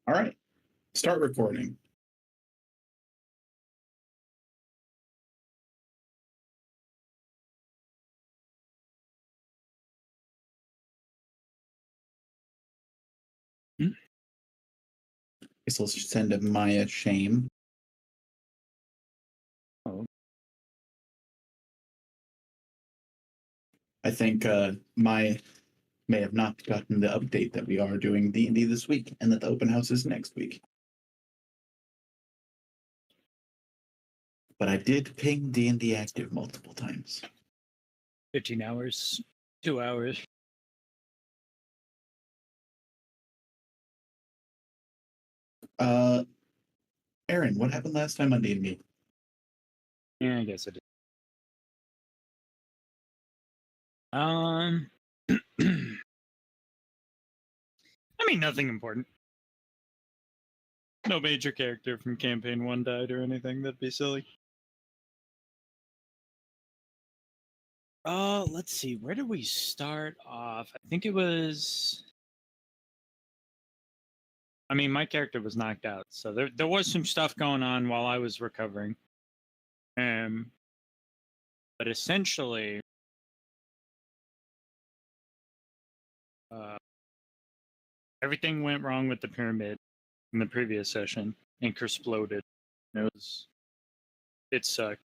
All right. Start recording. Guess let's send a Maya shame. Oh. I think Maya may have not gotten the update that we are doing D&D this week and that the open house is next week. But I did ping D&D active multiple times. 15 hours, 2 hours. Aaron, what happened last time on D&D? Yeah, I guess it is. I mean, nothing important. No major character from campaign 1 died or anything. That'd be silly. Let's see. Where did we start off? I think it was... I mean, my character was knocked out, so there was some stuff going on while I was recovering. But essentially... everything went wrong with the pyramid in the previous session. Ink exploded. It sucked.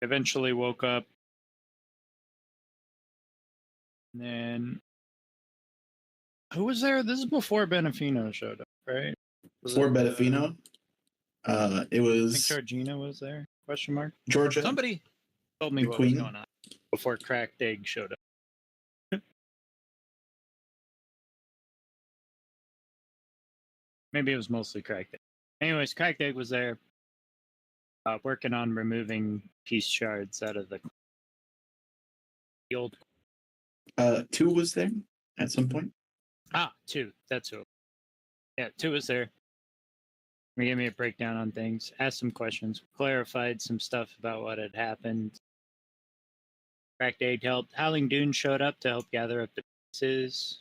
Eventually woke up. And then who was there? This is before Benefino showed up, right? Before Benefino? It was... I think Georgina was there? Question mark? Georgia. Somebody told me what was going on before Cracked Egg showed up. Maybe it was mostly Cracked Egg. Anyways, Cracked Egg was there working on removing piece shards out of the old... 2 was there at some point? 2. That's who. Yeah, 2 was there. He gave me a breakdown on things, asked some questions, clarified some stuff about what had happened. Cracked Egg helped. Howling Dunes showed up to help gather up the pieces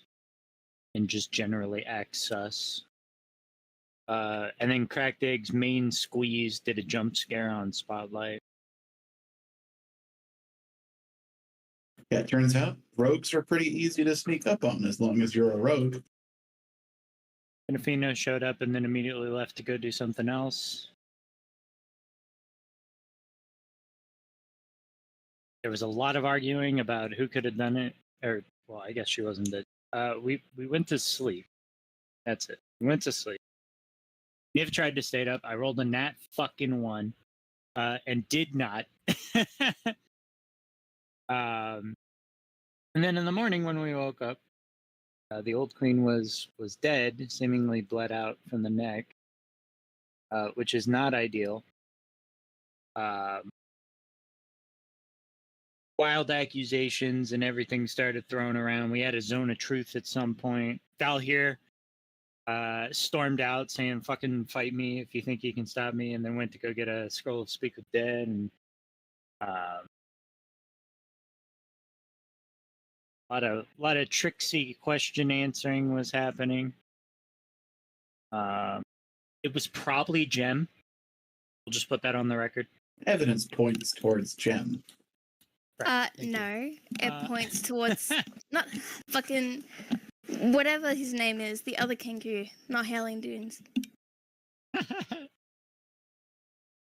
and just generally act sus. And then Cracked Egg's main squeeze did a jump scare on Spotlight. Yeah, it turns out rogues are pretty easy to sneak up on as long as you're a rogue. Benefino showed up and then immediately left to go do something else. There was a lot of arguing about who could have done it. Or, well, I guess she wasn't dead. We went to sleep. That's it. We went to sleep. Niv tried to stay up. I rolled a nat fucking 1. And did not. And then in the morning when we woke up, the old queen was dead, seemingly bled out from the neck, which is not ideal. Wild accusations and everything started thrown around. We had a zone of truth at some point. Val here stormed out saying, fucking fight me if you think you can stop me, and then went to go get a scroll of Speak with Dead. And a lot of tricksy question answering was happening. It was probably Gem. We'll just put that on the record. Evidence points towards Gem. Right, no, it points towards not fucking whatever his name is, the other kangaroo, not Howling Dunes.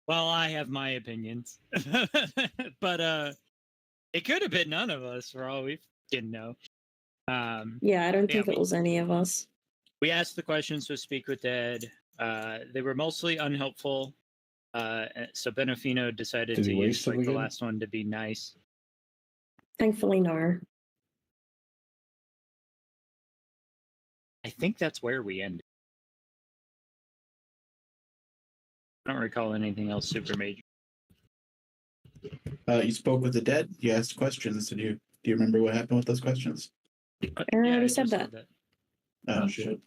Well, I have my opinions, but it could have been none of us for all we didn't know. Yeah, I don't think it was any of us. We asked the questions to Speak with Dead. They were mostly unhelpful. So Benefino decided to use the last one to be nice. Thankfully, no. I think that's where we ended. I don't recall anything else super major. You spoke with the dead. You asked questions. Do you remember what happened with those questions? I already said that. Oh, shit.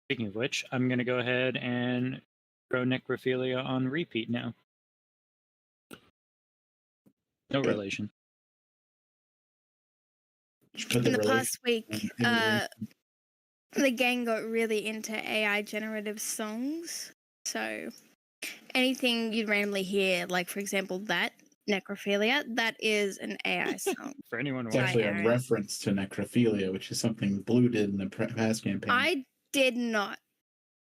Speaking of which, I'm going to go ahead and throw necrophilia on repeat now. No Good. relation. Just put In the relation past week, in relation. the gang got really into AI generative songs. So anything you'd randomly hear, like for example that necrophilia, that is an AI song. For anyone It's watching, actually a Aaron. reference to necrophilia, which is something Blue did in the past campaign. I did not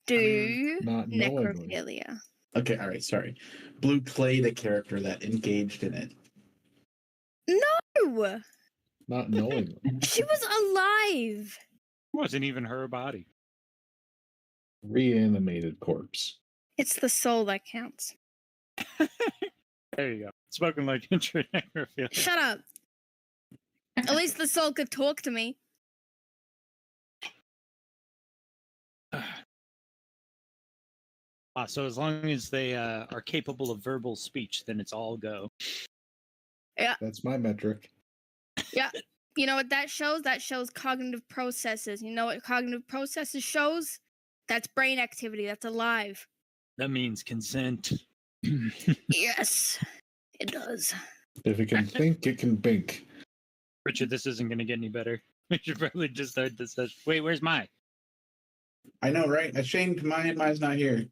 do Not knowingly. necrophilia. Okay, all right, sorry. Blue played a character that engaged in it. No, Not knowingly. she was alive. it wasn't even her body. Reanimated corpse. It's the soul that counts. There you go. Spoken like intro necrophilia. Shut up. At least the soul could talk to me. So as long as they are capable of verbal speech, then it's all go. That's my metric. Yeah. You know what that shows? That shows cognitive processes. You know what cognitive processes shows? That's brain activity. That's alive. That means consent. Yes, it does. If it can think, it can bink. Richard, this isn't going to get any better. We should probably just start this session. Wait, where's Mai? I know, right? Ashamed Maya's not here.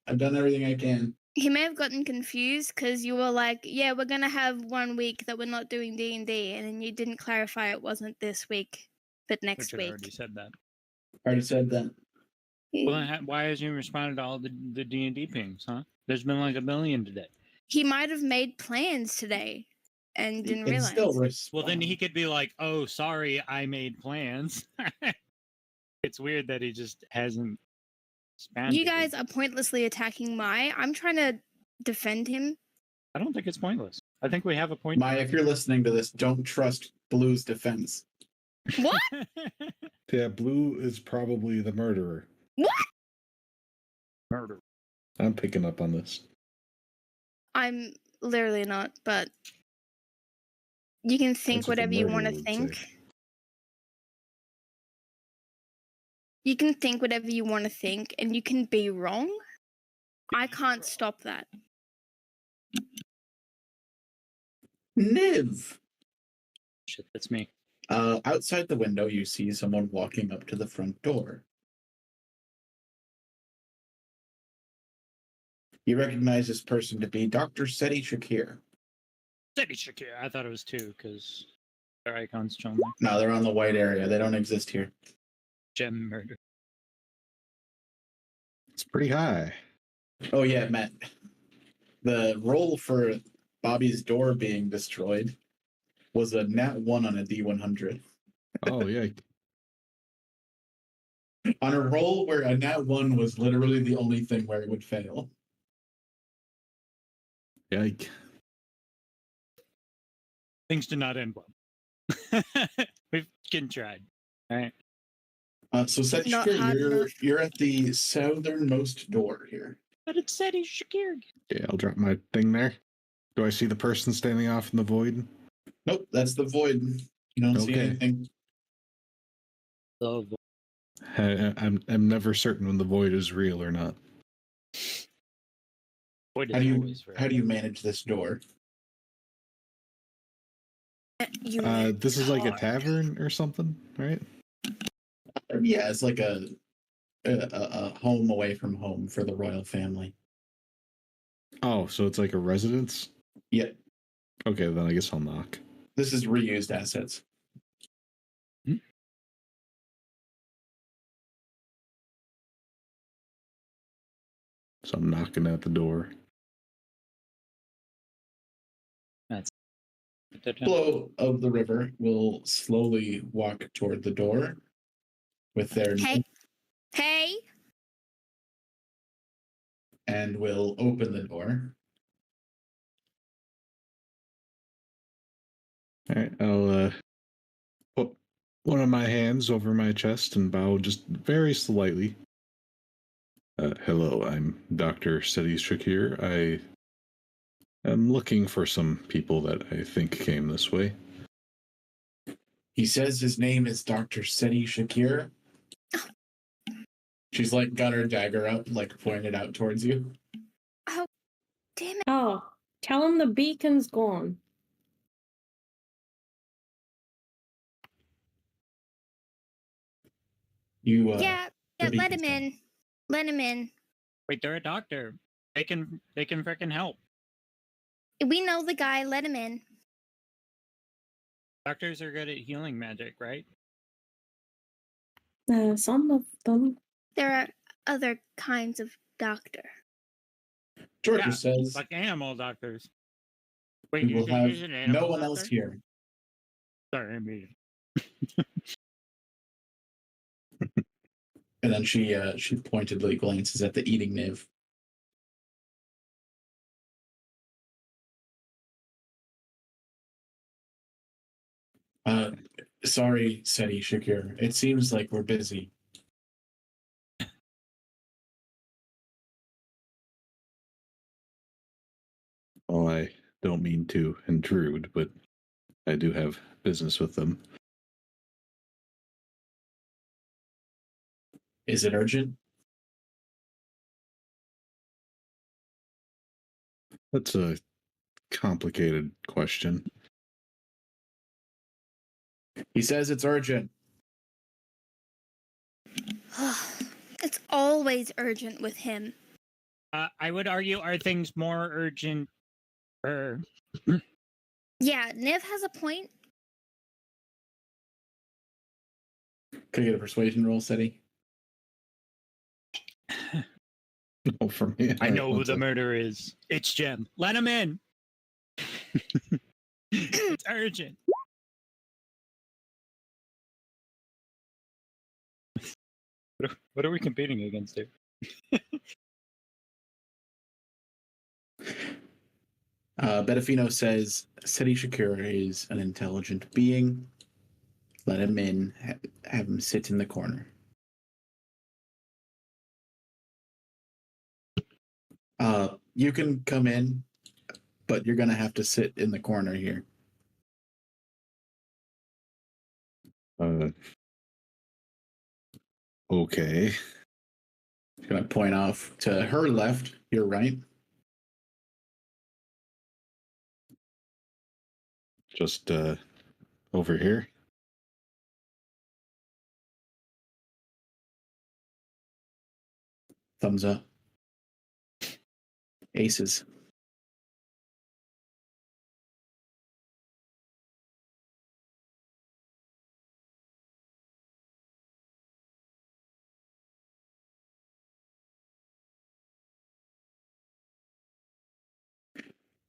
I've done everything I can. He may have gotten confused because you were like, yeah, we're going to have 1 week that we're not doing D&D, and then you didn't clarify it wasn't this week, but next Richard week. already said that. Already said that. Well, then why hasn't you responded to all the D&D pings, huh? There's been like a million today. He might have made plans today and didn't It's realize. still Well, then he could be like, oh, sorry, I made plans. It's weird that he just hasn't expanded. You guys are pointlessly attacking Mai. I'm trying to defend him. I don't think it's pointless. I think we have a point. Maya, if you're listening to this, don't trust Blue's defense. What? Yeah, Blue is probably the murderer. What? Murder. I'm picking up on this. I'm literally not, but you can think That's what the whatever you want to murderer would think. say. You can think whatever you want to think, and you can be wrong. I can't stop that. Niv! Shit, that's me. Outside the window, you see someone walking up to the front door. You recognize this person to be Dr. Seti Shakir. Steady Shakir. I thought it was two because their icons show me. No, they're on the white area. They don't exist here. Gem murder. It's pretty high. Oh, yeah, Matt. The roll for Bobby's door being destroyed was a nat 1 on a D100. Oh, yeah. On a roll where a nat 1 was literally the only thing where it would fail. Yike. Things did not end well. We've tried. All right. So Seti Not Shakir, hard enough. you're at the southernmost door here. But it's Steady Shakir. Yeah, I'll drop my thing there. Do I see the person standing off in the void? Nope, that's the void. You don't see Okay. anything. Oh, I'm never certain when the void is real or not. void is How do always you how do you manage this door? You This is like a hard. tavern or something, right? Yeah, it's like a home away from home for the royal family. Oh, so it's like a residence? Yeah, Okay, then I guess I'll knock. this is reused assets. So I'm knocking at the door. Flow of the river will slowly walk toward the door with their Hey, and will open the door. All right, I'll put one of my hands over my chest and bow just very slightly. Hello, I'm Dr. Seti Shakir. I am looking for some people that I think came this way. He says his name is Dr. Seti Shakir. She's like got her dagger up, like pointed out towards you. damn it. Oh, tell him the beacon's gone. You yeah, the let him beacon's done. in. Let him in. Wait, they're a doctor. They can frickin' help. We know the guy. Let him in. Doctors are good at healing magic, right? Some of them. There are other kinds of doctor. Georgia Yeah, says like animal doctors. Wait, we you will said have he's an no animal one doctor? else here. Sorry, I mean. And then she pointedly glances at the eating Niv. Sorry, Seti Shakir. It seems like we're busy. Well, I don't mean to intrude, but I do have business with them. Is it urgent? That's a complicated question. He says it's urgent. It's always urgent with him. I would argue, are things more urgent? Yeah, Niv has a point. Could I get a persuasion roll, Seti? Oh, for me, I know who the murderer is. It's Jem. Let him in. It's urgent. What are we competing against here? Betafino says Seti Shakir is an intelligent being. Let him in. Have him sit in the corner. You can come in, but you're gonna have to sit in the corner here. Okay. I'm gonna point off to her left, your right. Just over here. Thumbs up. Aces.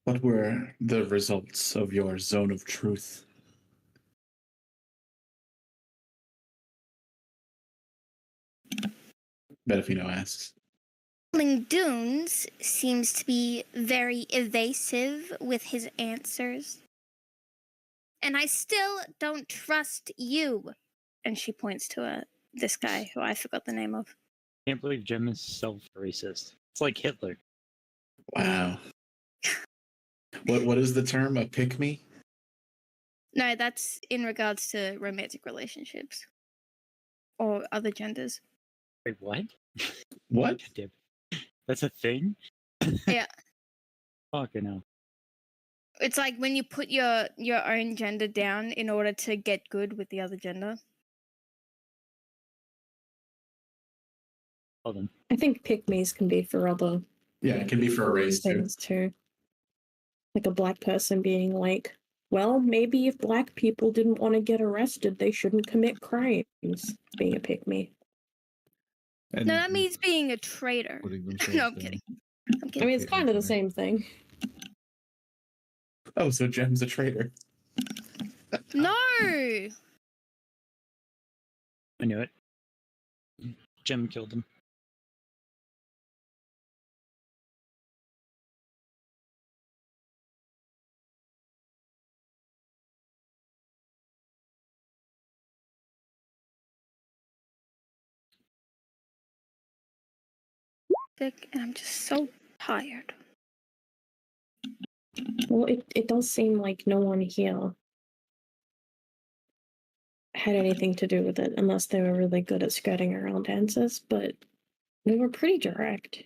What were the results of your zone of truth? Betafino asks. Howling Dunes seems to be very evasive with his answers. And I still don't trust you. And she points to this guy who I forgot the name of. Can't believe Jem is self-racist. It's like Hitler. Wow. What is the term? A pick me? No, that's in regards to romantic relationships or other genders. Wait, what? What? That's a thing? Yeah. Fucking hell. It's like when you put your own gender down in order to get good with the other gender. Hold on. I think pygmies can be for other Yeah, it can be for a race too. things too. Like a black person being like, well, maybe if black people didn't want to get arrested, they shouldn't commit crimes. Being a pygmy. And No, that means being a traitor. putting themselves No, I'm down. kidding. I'm I kidding. mean, it's kind of the same thing. Oh, so Jem's a traitor. No! I knew it. Jem killed him. And I'm just so tired. Well, it does seem like no one here had anything to do with it, unless they were really good at skirting around answers, but they were pretty direct.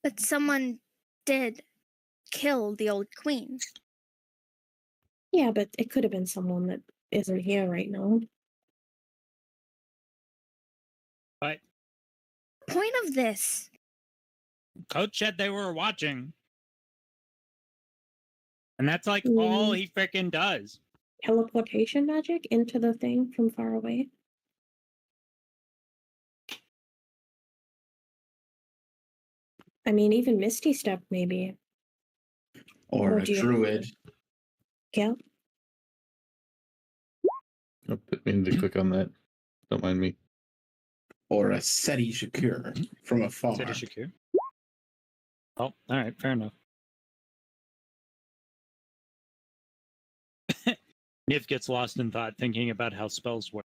But someone did kill the old queen. Yeah, but it could have been someone that isn't here right now. But Point of this. Coach said they were watching. And that's like all he freaking does. Teleportation magic into the thing from far away. I mean, even Misty Step, maybe. Or Or a do you- druid. Yeah. I didn't mean to click on that. Don't mind me. Or a Seti Shakur from afar. Said Shakir. Oh, all right, fair enough. Niv gets lost in thought thinking about how spells work.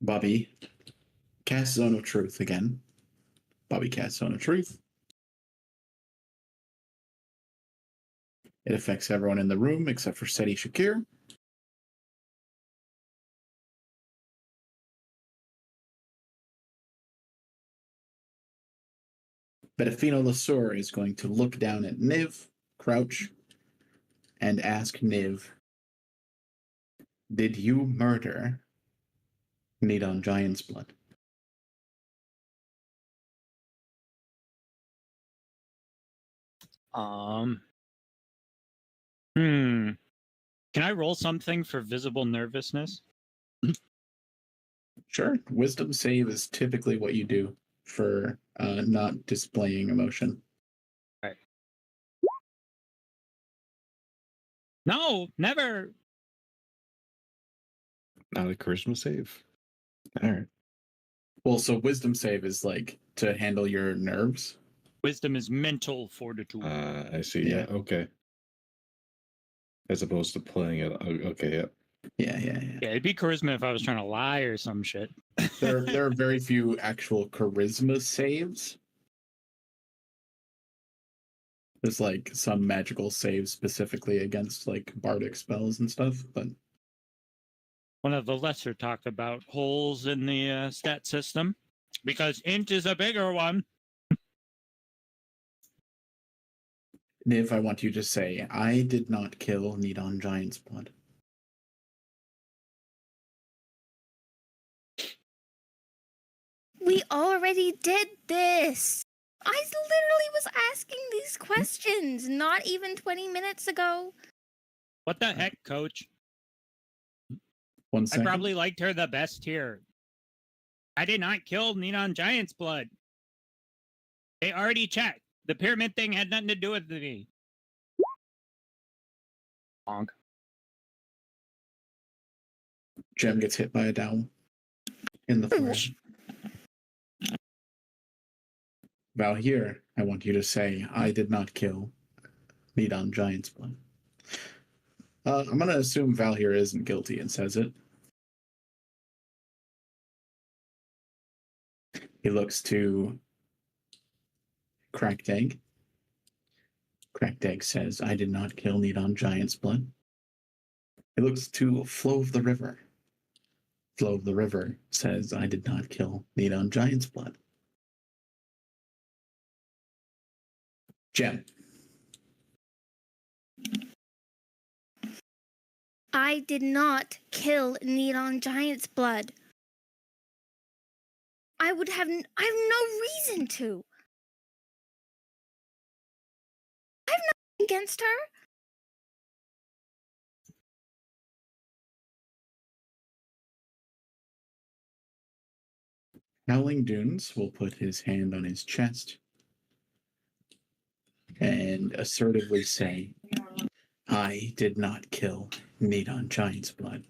Bobby casts Zone of Truth again. Bobby casts Zone of Truth. It affects everyone in the room except for Seti Shakir. Bedefino Lasur is going to look down at Niv, crouch, and ask Niv, did you murder Nidon Giant's Blood? Can I roll something for visible nervousness? Sure. Wisdom save is typically what you do for not displaying emotion. Right. No, never. Not a charisma save. All right. Well, so wisdom save is like to handle your nerves. Wisdom is mental fortitude. I see. Yeah. Okay. As opposed to playing it. Okay. Yeah. Yeah. Yeah, it'd be charisma if I was trying to lie or some shit. There are very few actual charisma saves. There's like some magical saves specifically against like bardic spells and stuff, but One of the lesser talked about holes in the stat system because int is a bigger one. Niv, I want you to say, I did not kill Nidon Giant's Blood. We already did this. I literally was asking these questions not even 20 minutes ago. What the heck, coach? 1 I second. probably liked her the best here. I did not kill Neon Giant's Blood. They already checked. The pyramid thing had nothing to do with me. Bonk. Gem gets hit by a dowel in the forehead. Valhir, I want you to say, I did not kill Nidon Giant's Blood. I'm going to assume Valhir isn't guilty and says it. He looks to Cracked Egg. Cracked Egg says, I did not kill Nidon Giant's Blood. He looks to Flow of the River. Flow of the River says, I did not kill Nidon Giant's Blood. Gem. I did not kill Nidon Giant's Blood. I have no reason to. I have nothing against her. Howling Dunes will put his hand on his chest and assertively say, I did not kill Nidon Giant's Blood.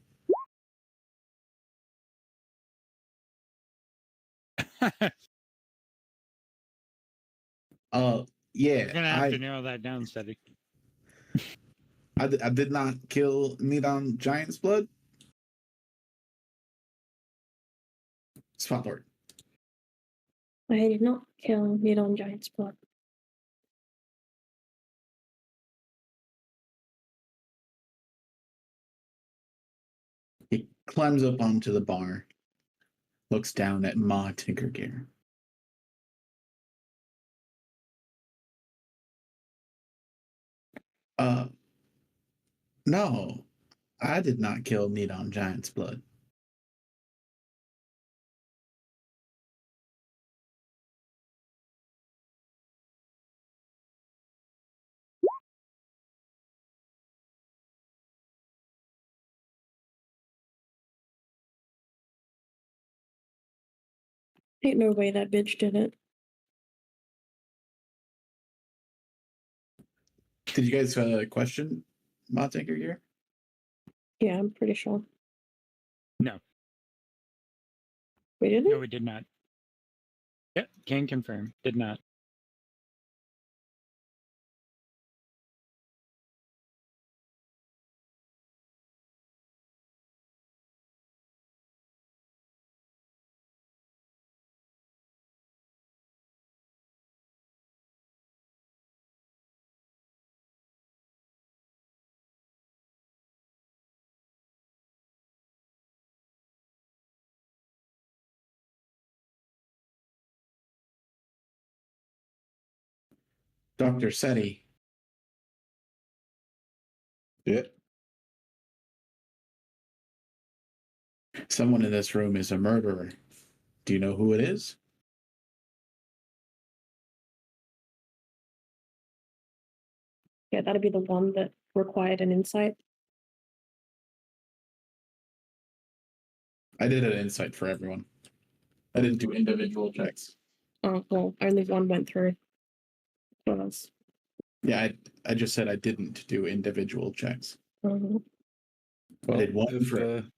Yeah. You're gonna have to narrow that down, Steady. I did not kill Nidon Giant's Blood. Spot Lord. I did not kill Nidon Giant's Blood. He climbs up onto the bar, looks down at Ma Tinkergear. No, I did not kill Nidon Giant's blood. Ain't no way that bitch did it. Did you guys question Ma Tinkergear? Yeah, I'm pretty sure. No. We didn't? No, we did not. Yep, can confirm. Did not. Dr. Seti, Yeah. someone in this room is a murderer. Do you know who it is? Yeah, that'd be the one that required an insight. I did an insight for everyone. I didn't do individual checks. Oh, well, only one went through. For us. Yeah, I just said I didn't do individual checks. Mhm. I did one if for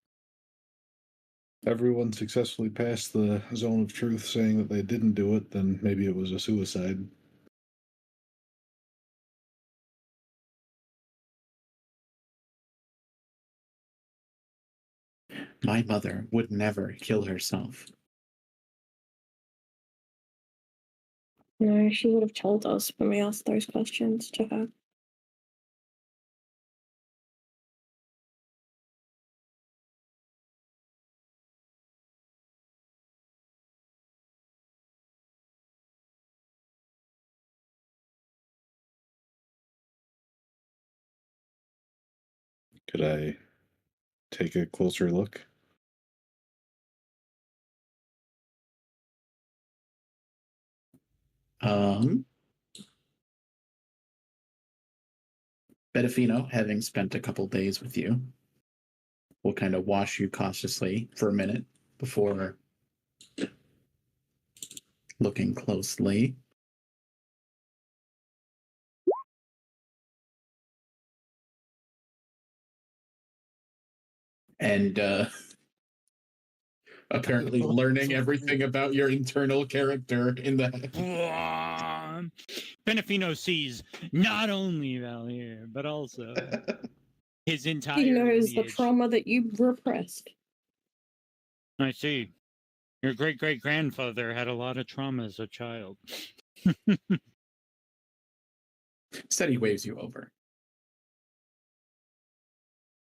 everyone successfully passed the zone of truth saying that they didn't do it, then maybe it was a suicide. my mother would never kill herself. No, she would have told us when we asked those questions to her. Could I take a closer look? Bedafino, having spent a couple days with you, will kind of wash you cautiously for a minute before looking closely. And apparently learning everything about your internal character in the Benefino sees not only Valir, but also his entire He knows the lineage. trauma that you repressed. I see. Your great-great-grandfather had a lot of trauma as a child. Seti waves you over.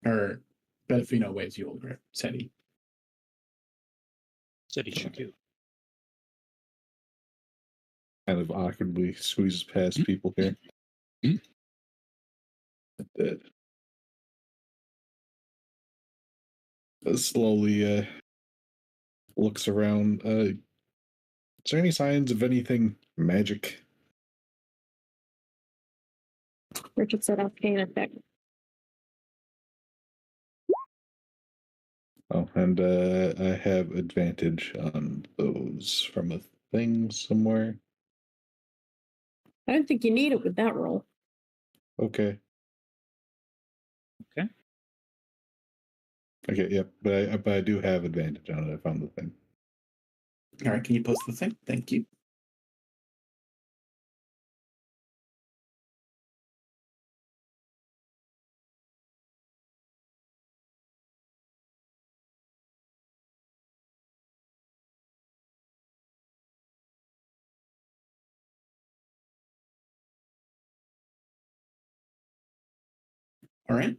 Or Bedafino waves you over, Seti. Said he should do. Kind of awkwardly squeezes past people here. Slowly looks around. Is there any signs of anything magic? Richard said arcane effect. Oh, and I have advantage on those from a thing somewhere. I don't think you need it with that roll. Okay. Okay. Okay, yep, but I do have advantage on it. I found the thing. All right, can you post the thing? Thank you. All right.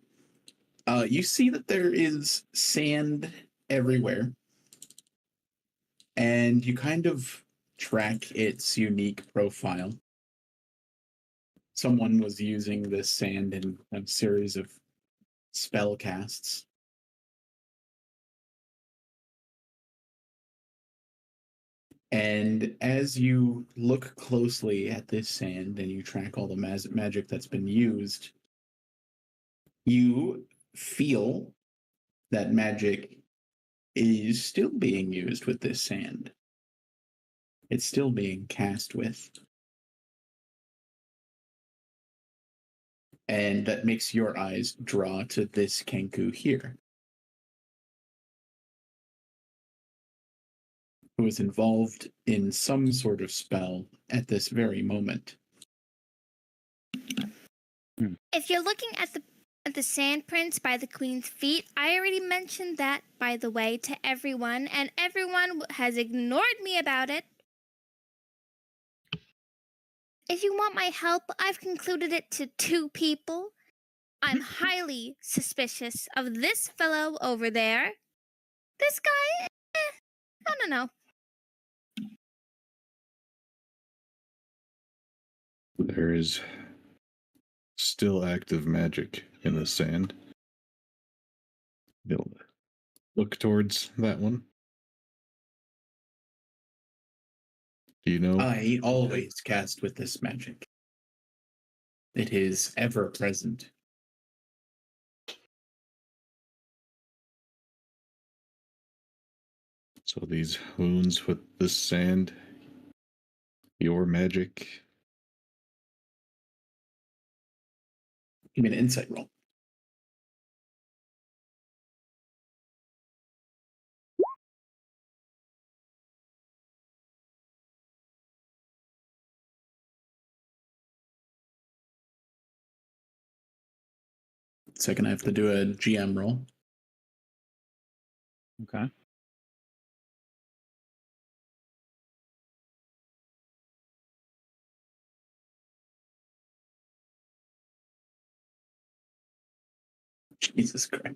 You see that there is sand everywhere, and you kind of track its unique profile. Someone was using this sand in a series of spell casts. And as you look closely at this sand and you track all the magic that's been used, you feel that magic is still being used with this sand. It's still being cast with. And that makes your eyes draw to this Kenku here, who is involved in some sort of spell at this very moment. If you're looking at the sand prints by the queen's feet, I already mentioned that, by the way, to everyone, and everyone has ignored me about it. If you want my help, I've concluded it to 2 people. I'm highly suspicious of this fellow over there. This guy, I don't know. There is still active magic in the sand. You'll look towards that one. Do you know? I always cast with this magic. It is ever present. So these wounds with this sand, your magic. Give me an insight roll. Second, I have to do a GM roll. Okay. Jesus Christ.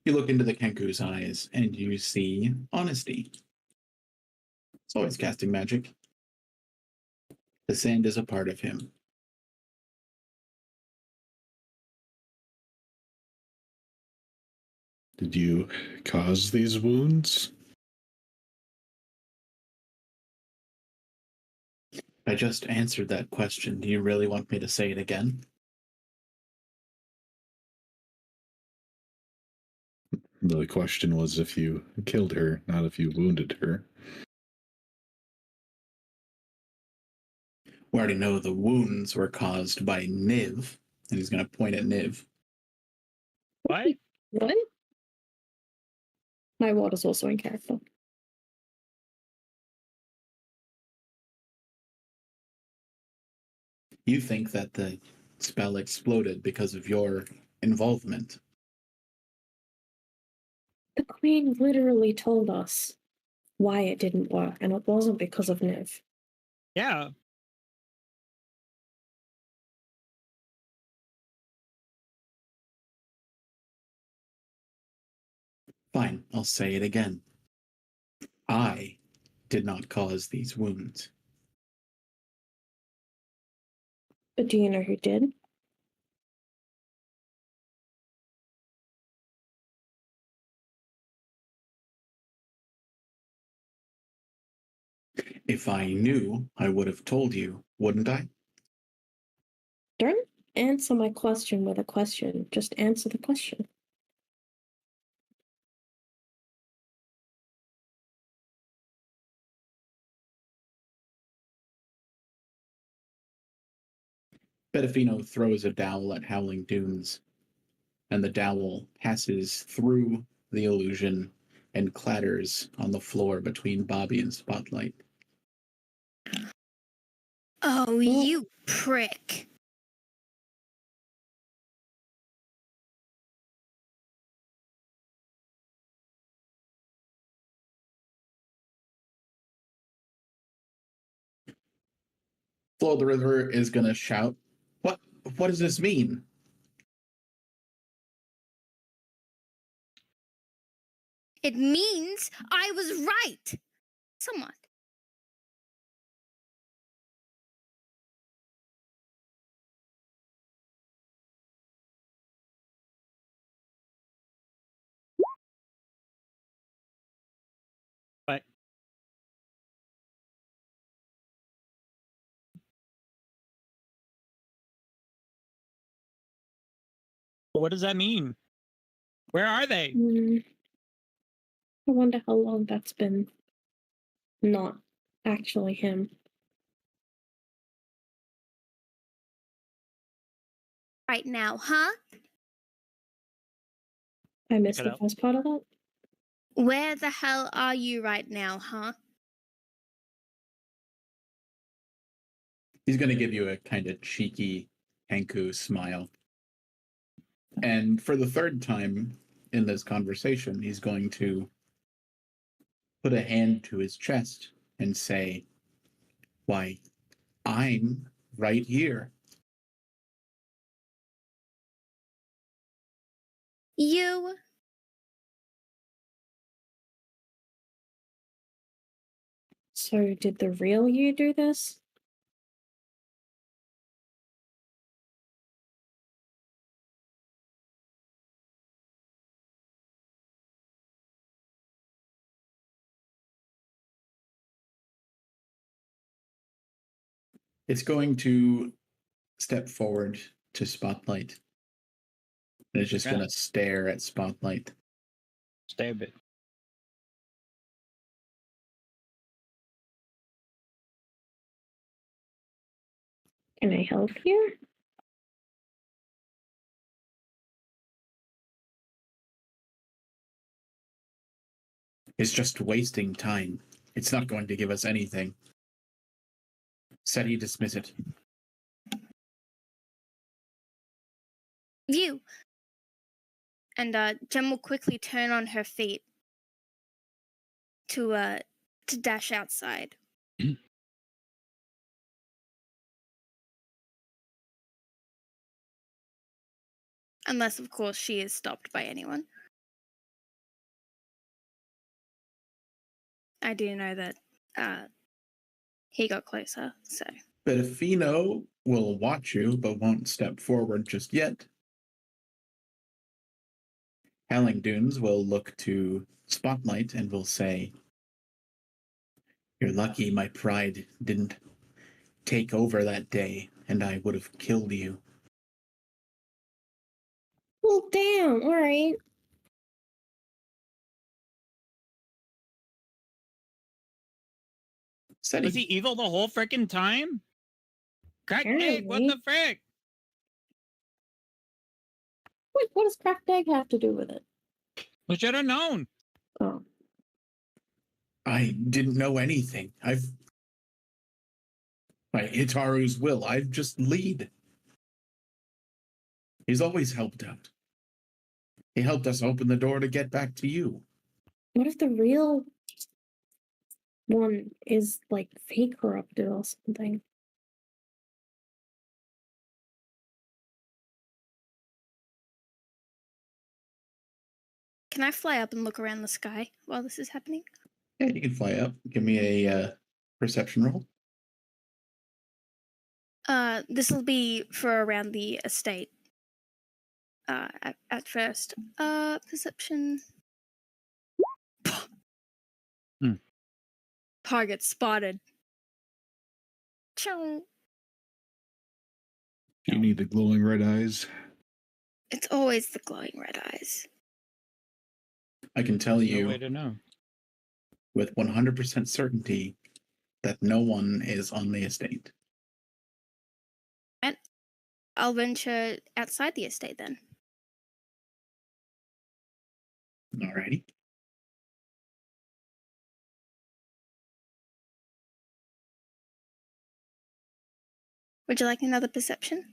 You look into the Kenku's eyes and you see honesty. It's always casting magic. The sand is a part of him. Did you cause these wounds? I just answered that question. Do you really want me to say it again? The question was if you killed her, not if you wounded her. We already know the wounds were caused by Niv, and he's going to point at Niv. What? What? My ward is also in character. You think that the spell exploded because of your involvement. The queen literally told us why it didn't work, and it wasn't because of Niv. Yeah. Fine, I'll say it again. I did not cause these wounds. But do you know who did? If I knew, I would have told you, wouldn't I? Don't answer my question with a question. Just answer the question. Bedafino throws a dowel at Howling Dunes, and the dowel passes through the illusion and clatters on the floor between Bobby and Spotlight. Oh, you prick. flow of the river is going to shout, What does this mean? It means I was right. Somewhat. But what does that mean? Where are they? I wonder how long that's been not actually him. Right now, huh? I missed Check the it out. first part of that. Where the hell are you right now, huh? He's going to give you a kind of cheeky Hanku smile. And for the third time in this conversation, he's going to put a hand to his chest and say, Why, I'm right here. You. So did the real you do this? It's going to step forward to Spotlight. And it's just Yeah. going to stare at Spotlight. Stay a bit. Can I help you? It's just wasting time. It's not going to give us anything. Said he dismiss it. You. And Jem will quickly turn on her feet to dash outside. Unless, of course, she is stopped by anyone. I do know that he got closer, so. Bedafino will watch you, but won't step forward just yet. Howling Dunes will look to Spotlight and will say, You're lucky my pride didn't take over that day, and I would have killed you. Well, damn, alright. Said Was he evil the whole freaking time? Cracked egg, what Apparently. the frick? Wait, what does cracked egg have to do with it? We should have known. Oh. I didn't know anything. By Hitaru's will, I've just lead. He's always helped out. He helped us open the door to get back to you. What if the real one is like fake corrupted or something? Can I fly up and look around the sky while this is happening? Yeah, you can fly up. Give me a perception roll. This will be for around the estate. At first. Perception. Target spotted. Chong. Do you need the glowing red eyes? It's always the glowing red eyes. I can tell No you way to know. with 100% certainty that no one is on the estate. And I'll venture outside the estate then. Alrighty. Would you like another perception?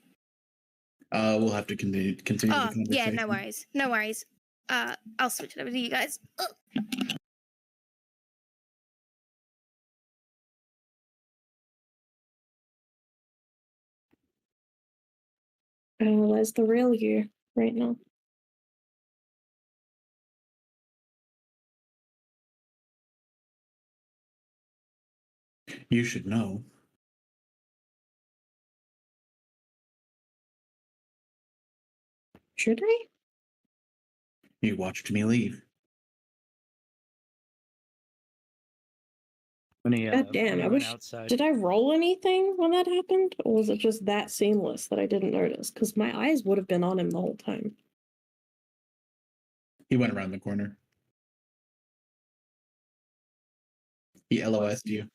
We'll have to continue the conversation. Yeah, no worries. No worries. I'll switch it over to you guys. Where's the real you right now? You should know. Should I? You watched me leave. When he, God damn, when he I went wish. outside. Did I roll anything when that happened? Or was it just that seamless that I didn't notice? Because my eyes would have been on him the whole time. He went around the corner. He LOS'd you.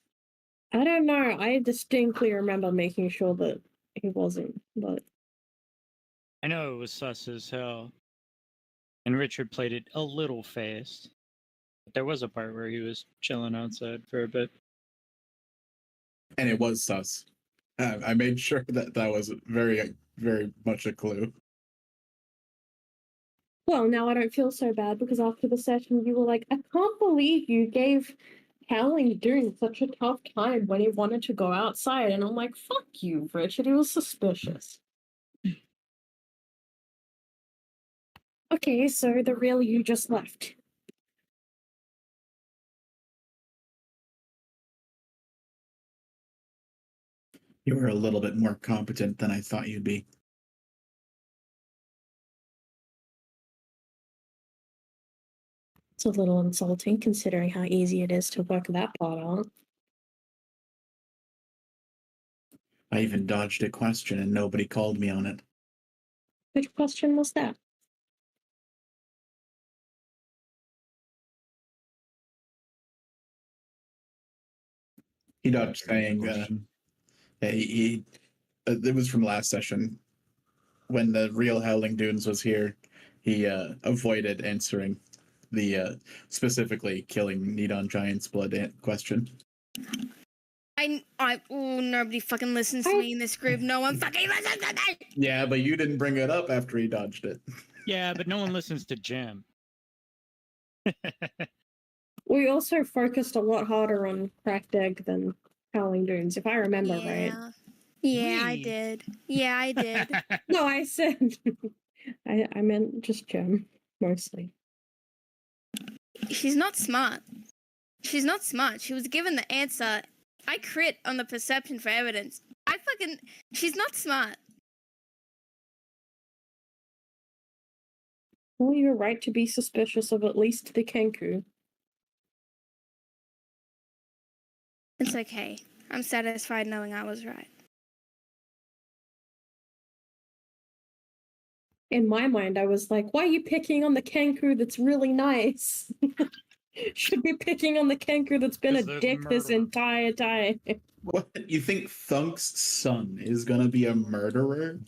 I don't know. I distinctly remember making sure that he wasn't, but I know it was sus as hell. And Richard played it a little fast. But there was a part where he was chilling outside for a bit. And it was sus. I made sure that was very, very much a clue. well, now I don't feel so bad because after the session you were like, I can't believe you gave Howling Dunes such a tough time when he wanted to go outside. And I'm like, fuck you, Richard. He was suspicious. Okay, so the real you just left. You were a little bit more competent than I thought you'd be. It's a little insulting considering how easy it is to work that part out. I even dodged a question and nobody called me on it. Which question was that? He dodged saying, Question? it was from last session. When the real Howling Dunes was here, he avoided answering the specifically killing Nidon Giant's blood question. Nobody fucking listens to me in this group. No one fucking listens to me. Yeah, but you didn't bring it up after he dodged it. Yeah, but no one listens to Jam. We also focused a lot harder on Cracked Egg than Howling Dunes, if I remember right. Yeah, I We. did. Yeah, I did. No, I said I meant just Gem, mostly. She's not smart. She's not smart. She was given the answer. I crit on the perception for evidence. She's not smart. Well, you're right to be suspicious of at least the Kenku. It's okay. I'm satisfied knowing I was right. In my mind, I was like, why are you picking on the Kenku that's really nice? Should be picking on the Kenku that's been a 'Cause there's dick this murder. entire time. What? You think Thunk's son is gonna be a murderer?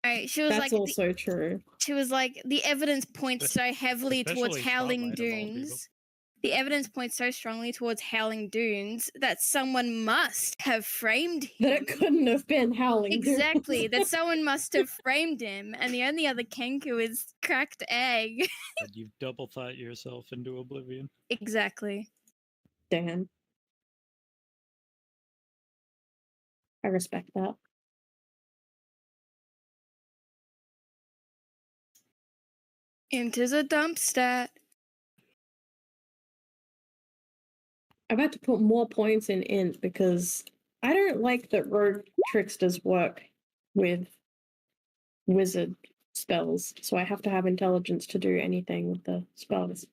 No, she was That's like, also true. she was like, the evidence points so heavily towards Especially Howling Spotlight of all people. Dunes. The evidence points so strongly towards Howling Dunes that someone must have framed him. That it couldn't have been Howling Dunes. Exactly, that someone must have framed him, and the only other Kenku is Cracked Egg. But you've double thought yourself into oblivion. Exactly. Damn. I respect that. Into the dump stat. I've had to put more points in int because I don't like that rogue tricksters work with wizard spells, so I have to have intelligence to do anything with the spells.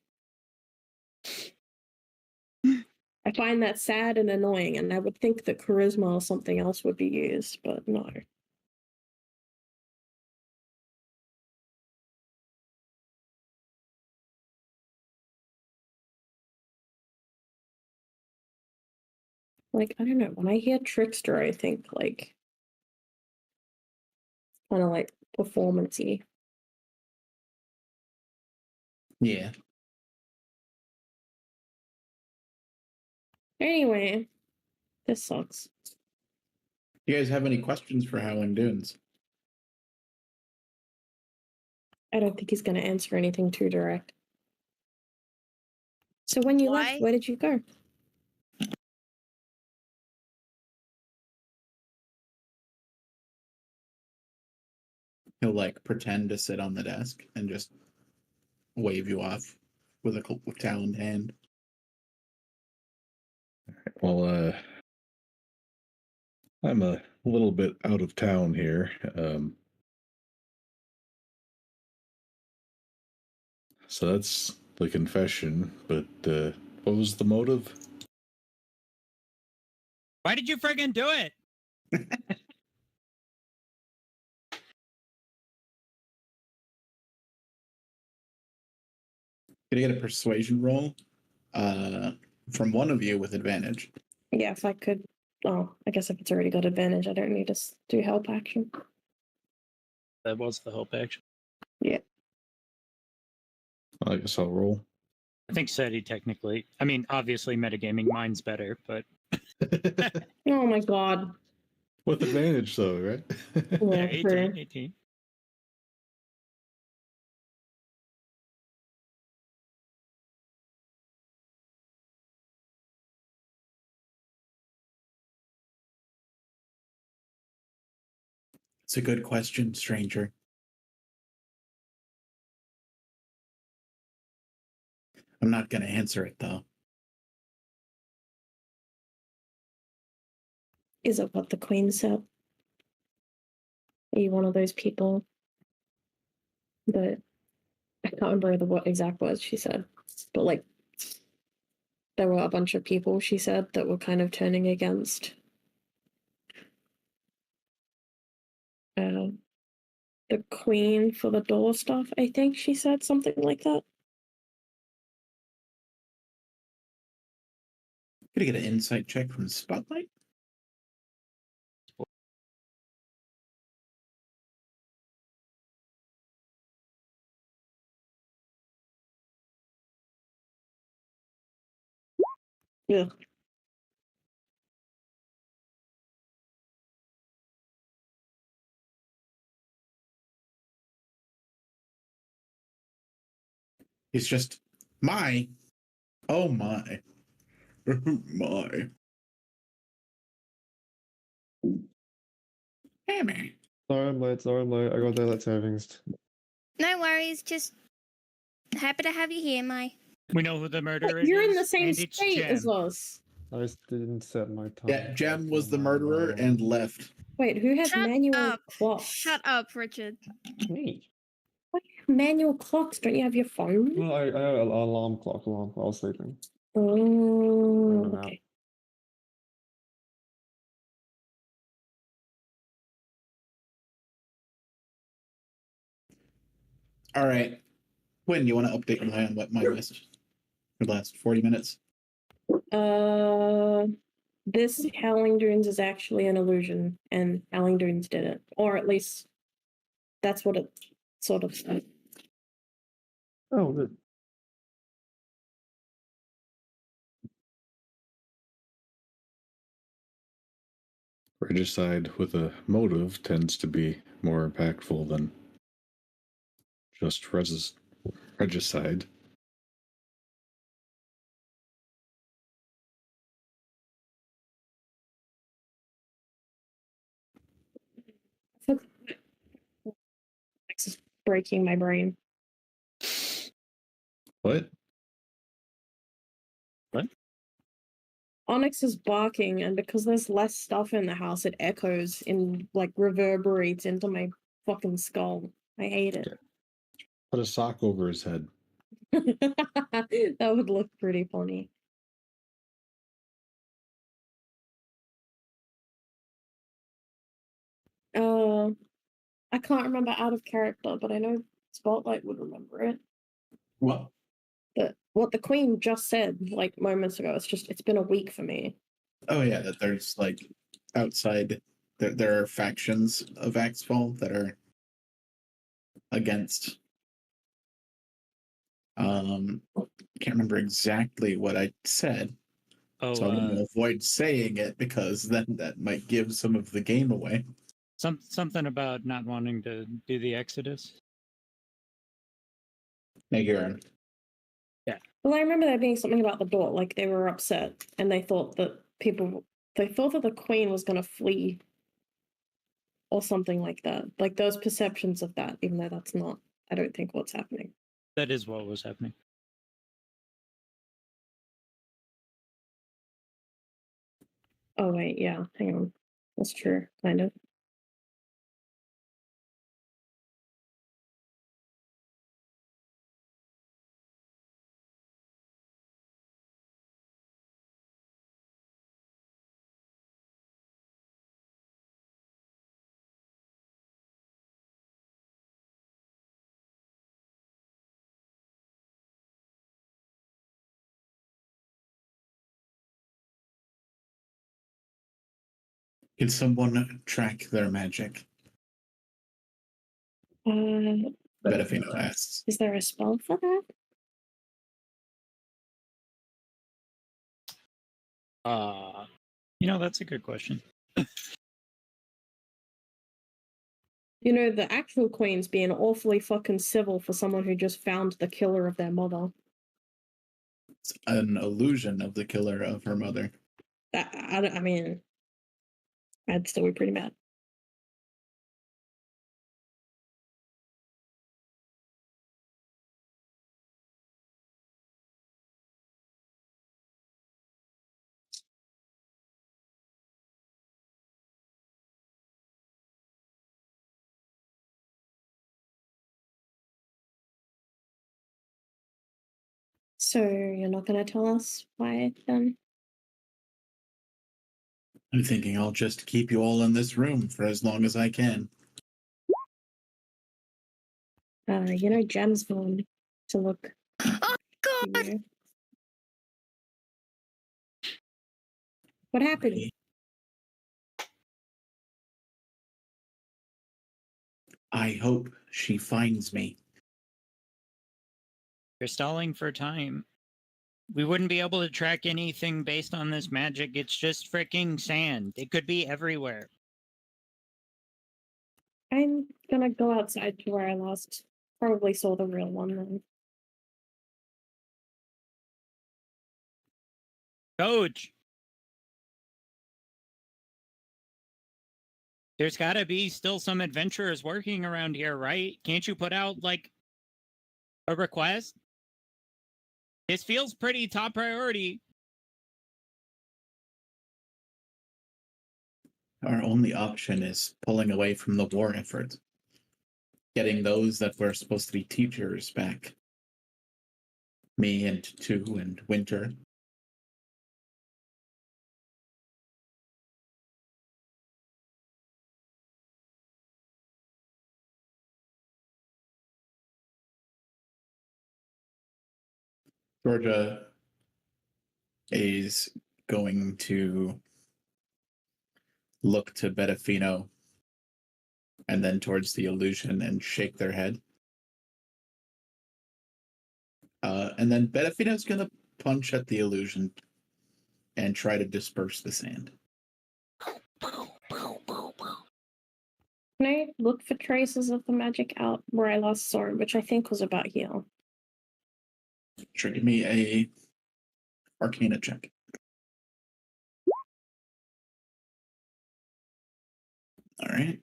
I find that sad and annoying, and I would think that charisma or something else would be used, but no. Like, I don't know, when I hear trickster, I think like kind of like performance-y. Yeah. Anyway, this sucks. You guys have any questions for Howling Dunes? I don't think he's going to answer anything too direct. So when you Why? left, where did you go? He'll like pretend to sit on the desk and just wave you off with a taloned hand. Well, I'm a little bit out of town here. So that's the confession, but what was the motive? Why did you friggin' do it? Gonna get a persuasion roll from one of you with advantage. Yeah, if I could. Oh, I guess if it's already got advantage, I don't need to do help action. That was the hope action. I guess I'll roll. I think SETI technically. I mean, obviously metagaming, mine's better, but Oh my god. With advantage, though, right? yeah, Yeah, true. 18. It's a good question, stranger. I'm not gonna answer it though. Is it what the queen said? Are you one of those people that I can't remember the exact words she said, but like there were a bunch of people she said that were kind of turning against the queen for the door stuff. I think she said something like that. Gonna get an insight check from Spotlight. Yeah. He's just my. Oh my. My. Hey man. Sorry I'm late. I got daylight savings. No worries, just happy to have you here, Mai. We know who the murderer is. You're in the same and it's state as Jem. us. I just didn't set my time. Yeah, Jem was the Oh, murderer no. and left. Wait, who has Shut manual up. clocks? Shut up, Richard. Me. What manual clocks? Don't you have your phone? Well, I have an alarm clock while I was sleeping. Oh, I'm out. okay. All right. Quinn, you want to update my on what my missed for the last 40 minutes? This Howling Dunes is actually an illusion, and Howling Dunes did it, or at least that's what it sort of said. Oh, good. Regicide with a motive tends to be more impactful than just regicide. This is breaking my brain. What? Onyx is barking, and because there's less stuff in the house, it echoes and like reverberates into my fucking skull. I hate it. Put a sock over his head. That would look pretty funny. I can't remember out of character, but I know Spotlight would remember it. What? What the Queen just said like moments ago. It's been a week for me. Oh yeah, that there's like outside there are factions of Axfall that are against can't remember exactly what I said. Oh, So I'm gonna avoid saying it because then that might give some of the game away. something about not wanting to do the Exodus. Make your Well, I remember there being something about the door, like they were upset and they thought that the Queen was going to flee or something like that. Like those perceptions of that, even though that's not, I don't think, what's happening. That is what was happening. Oh wait, yeah, hang on. That's true, kind of. Can someone track their magic? Betafino asks. Is there a spell for that? That's a good question. You know, the actual queen's being awfully fucking civil for someone who just found the killer of their mother. It's an illusion of the killer of her mother. I mean, I'd still be pretty mad. So you're not going to tell us why then? I'm thinking I'll just keep you all in this room for as long as I can. Jen's going to look. Oh God! Here. What happened? I hope she finds me. You're stalling for time. We wouldn't be able to track anything based on this magic. It's just freaking sand. It could be everywhere. I'm gonna go outside to where I last probably saw the real one then. Coach! There's gotta be still some adventurers working around here, right? Can't you put out, like, a request? This feels pretty top priority. Our only option is pulling away from the war effort. Getting those that were supposed to be teachers back. Me and Two and Winter. Georgia is going to look to Betafino and then towards the illusion and shake their head. And then Betafino's going to punch at the illusion and try to disperse the sand. Can I look for traces of the magic out where I last saw it, which I think was about here? Sure, give me a Arcana check. All right.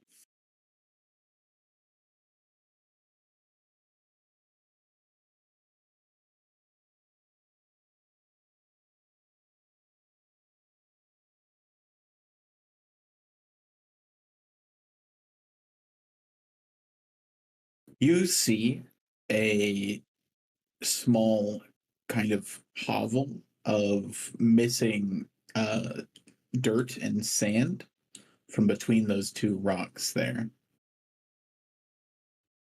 You see a small kind of hovel of missing dirt and sand from between those two rocks there.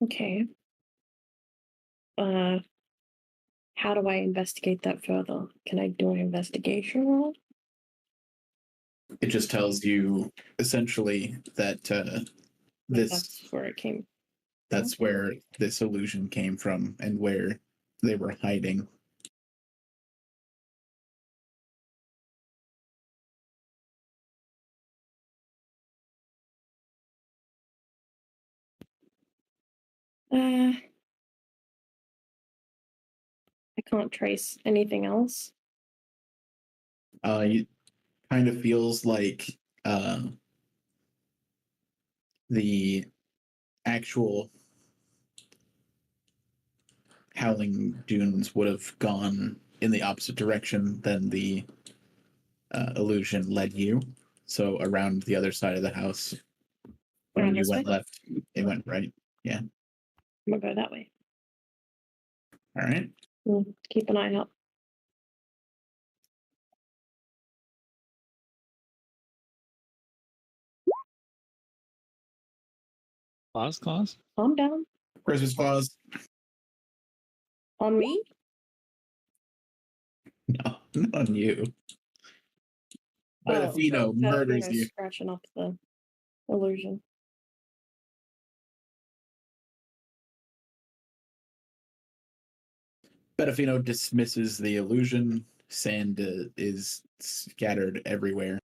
Okay. How do I investigate that further? Can I do an investigation roll? It just tells you essentially that That's where it came. that's where this illusion came from and where they were hiding. I can't trace anything else. It kind of feels like the actual Howling Dunes would have gone in the opposite direction than the illusion led you. So around the other side of the house. When Around you this went way? left, it went right. I'm gonna go that way. All right. Keep an eye out. Claws? Calm down. Christmas claus. On me? No, not on you. Benefino murders Benefino's you. scratching up the illusion. Benefino dismisses the illusion. Sand is scattered everywhere.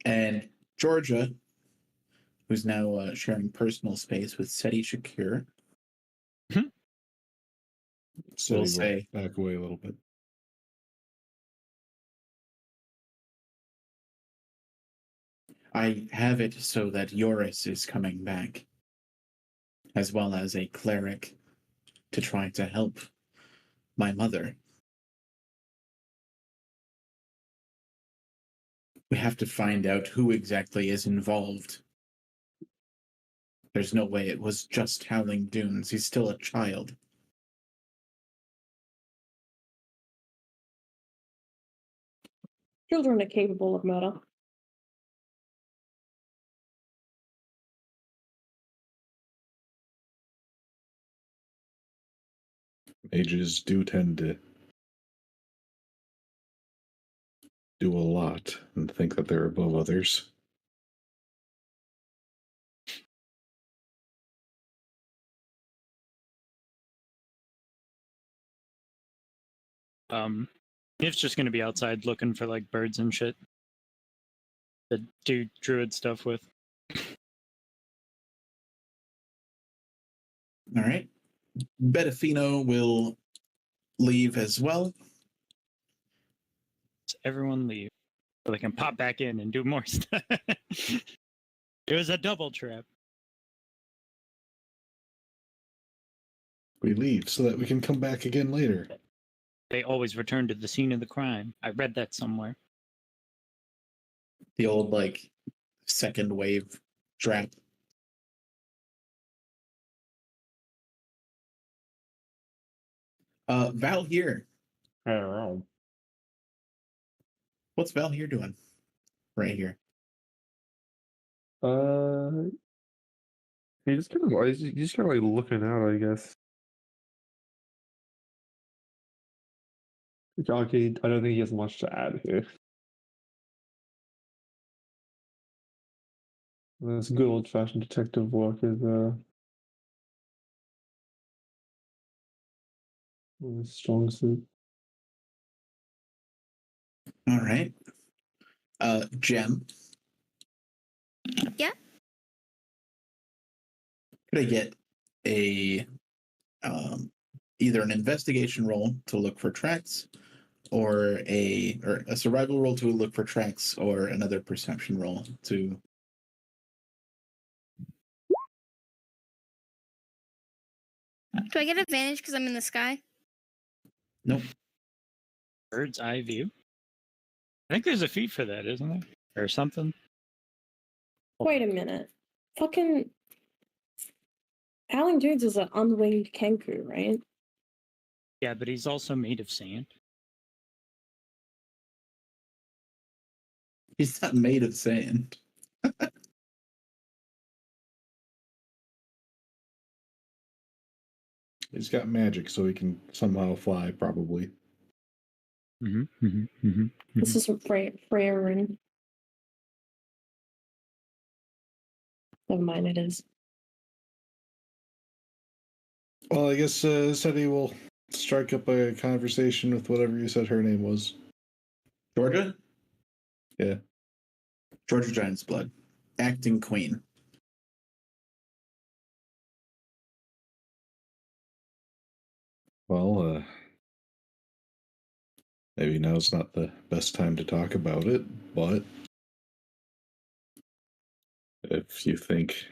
And Georgia, who's now sharing personal space with Seti Shakir, So will we'll say, back away a little bit. I have it so that Yoris is coming back, as well as a cleric to try to help my mother. We have to find out who exactly is involved. There's no way it was just Howling Dunes. He's still a child. Children are capable of murder. Mages do tend to do a lot and think that they're above others. It's just gonna be outside looking for like birds and shit to do druid stuff with. All right. Benefino will leave as well. So everyone leave so they can pop back in and do more stuff. It was a double trap. We leave so that we can come back again later. They always return to the scene of the crime. I read that somewhere. The old, like, second wave trap. Val here. I don't know. What's Val here doing? Right here. He's just kind of like looking out, I guess. Okay, I don't think he has much to add here. This good old-fashioned detective work is his strong suit. All right. Jem. Yeah. Could I get a either an investigation roll to look for tracks, or a survival roll to look for tracks, or another perception roll to. Do I get advantage because I'm in the sky? Nope. Bird's eye view. I think there's a feat for that, isn't there? Or something. Wait a minute. Fucking Howling Dunes is an unwinged Kenku, right? Yeah, but he's also made of sand. He's not made of sand. He's got magic, so he can somehow fly, probably. This is Freya Rune. Never mind, it is. Well, I guess Seti will strike up a conversation with whatever you said her name was. Georgia? Yeah. Georgia Giant's Blood. Acting queen. Well, maybe now's not the best time to talk about it, but If you think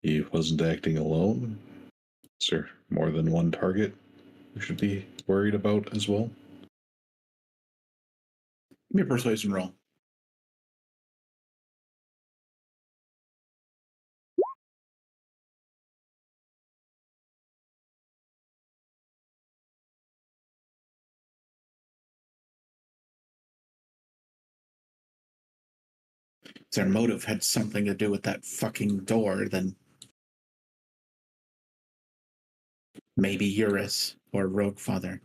he wasn't acting alone, is there more than one target we should be worried about as well? Give me a persuasion roll. If their motive had something to do with that fucking door, then maybe Eurus or Rogue Father.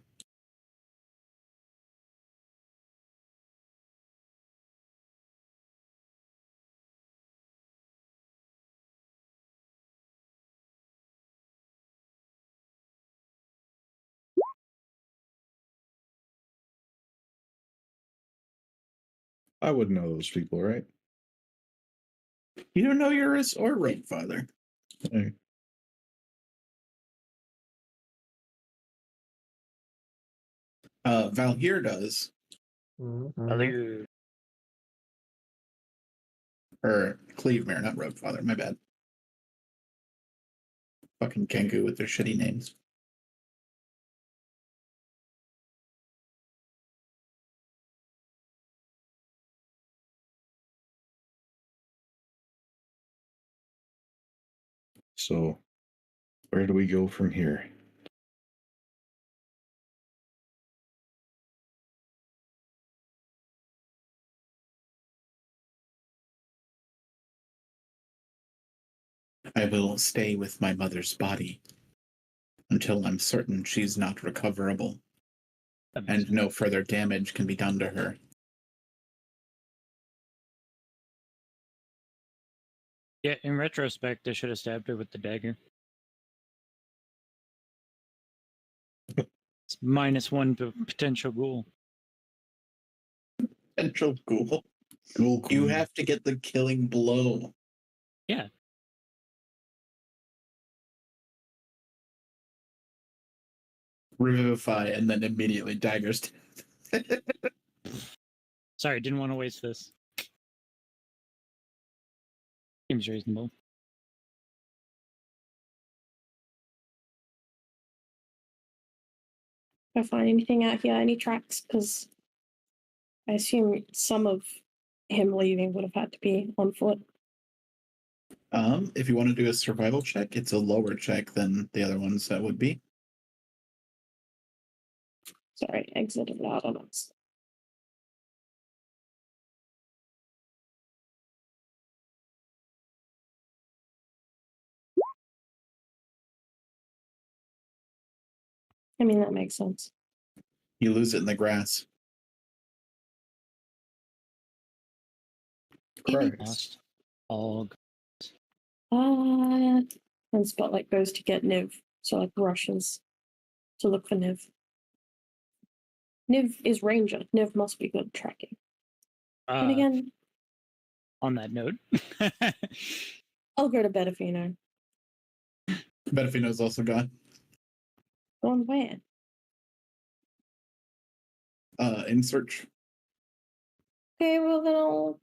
I would know those people, right? You don't know Eurus or Rogue Father. Hey, Valhir does, Mhm. or Cleavemere, not Rogue Father. My bad. Fucking Kengu with their shitty names. so where do we go from here? I will stay with my mother's body until I'm certain she's not recoverable and no further damage can be done to her. Yeah, in retrospect, I should have stabbed her with the dagger. It's -1 to potential ghoul. Potential ghoul. Ghoul You Queen. have to get the killing blow. Yeah. Revivify and then immediately daggers. Sorry, didn't want to waste this. Seems reasonable. If I find anything out here, any tracks, because I assume some of him leaving would have had to be on foot. If you want to do a survival check, it's a lower check than the other ones that would be. Sorry, exited out on us. I mean, that makes sense. You lose it in the grass. Christ. Lost all. And Spotlight goes to get Niv, so like rushes to look for Niv. Niv is ranger. Niv must be good at tracking. And again, On that note, I'll go to bed if you know. Betafino's also gone. Gone where? In search. Okay, well then I'll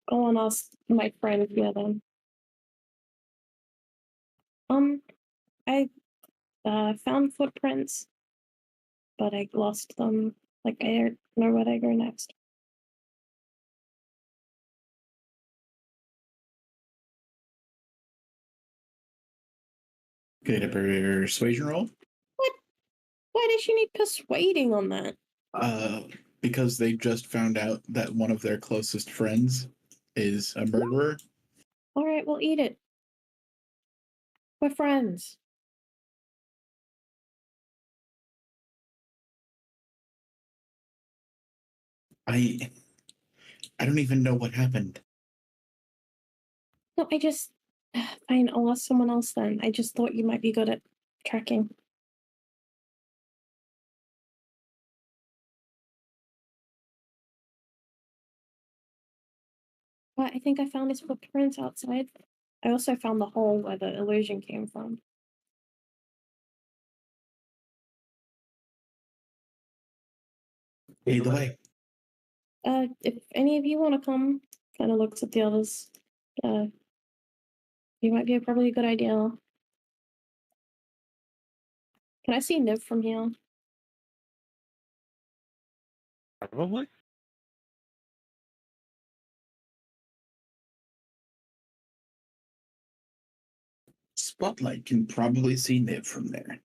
go and ask my friend here then. I found footprints, but I lost them. Like I don't know where I go next. Get a persuasion roll. Why does she need persuading on that? Because they just found out that one of their closest friends is a murderer. All right, we'll eat it. We're friends. I don't even know what happened. No, I just fine. I'll ask someone else then. I just thought you might be good at tracking. But I think I found his footprints outside. I also found the hole where the illusion came from. Either way, If any of you want to come, kind of looks at the others. You might be probably a good idea. Can I see Niv from here? Probably. Spotlight can probably see Niv from there.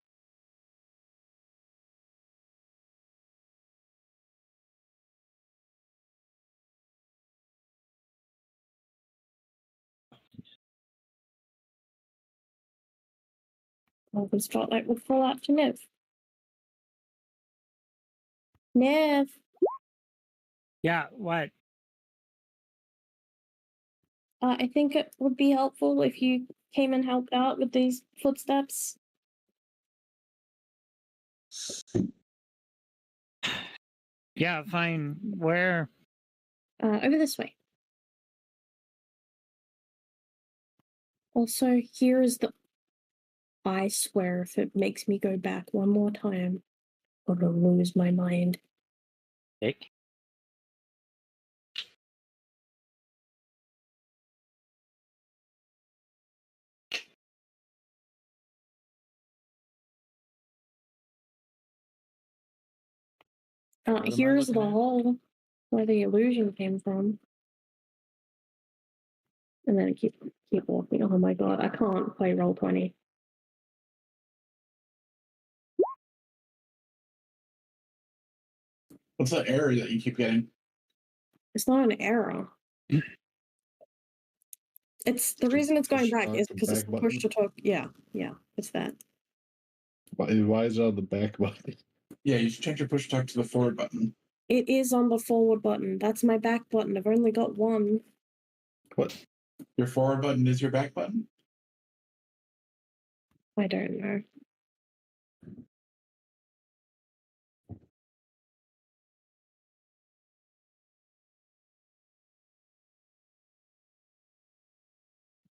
Well, the spotlight will fall out to Niv. Niv! Yeah, what? I think it would be helpful if you came and helped out with these footsteps. Yeah, fine. Where? Over this way. Also, here is the. I swear, if it makes me go back one more time, I'm gonna lose my mind. Dick. What am I Here's the looking at? hole where the illusion came from. And then keep walking. Oh my god, I can't play Roll20. What's the error that you keep getting? It's not an error. It's the reason it's going back is because it's the push to talk. Yeah, it's that. Why is it on the back button? Yeah, you should change your push talk to the forward button. It is on the forward button. That's my back button. I've only got one. What? Your forward button is your back button? I don't know.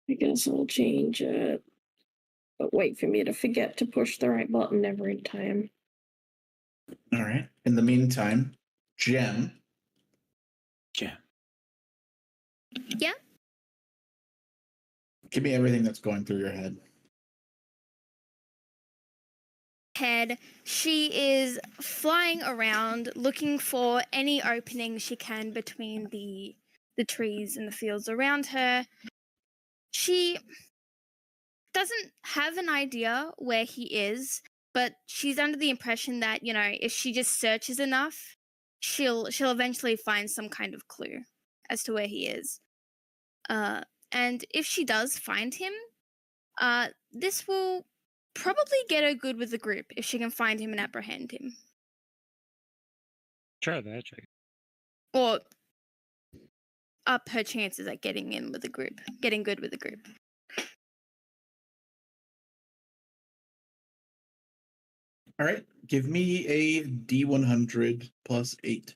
I guess I'll change it. But wait for me to forget to push the right button every time. All right. In the meantime, Gem. Gem. Yeah. Give me everything that's going through your head. Head, she is flying around looking for any opening she can between the trees and the fields around her. She doesn't have an idea where he is, but she's under the impression that, if she just searches enough, she'll eventually find some kind of clue as to where he is. And if she does find him, this will probably get her good with the group if she can find him and apprehend him. Try that. Or up her chances at getting in with the group, getting good with the group. All right. Give me a D100 plus 8.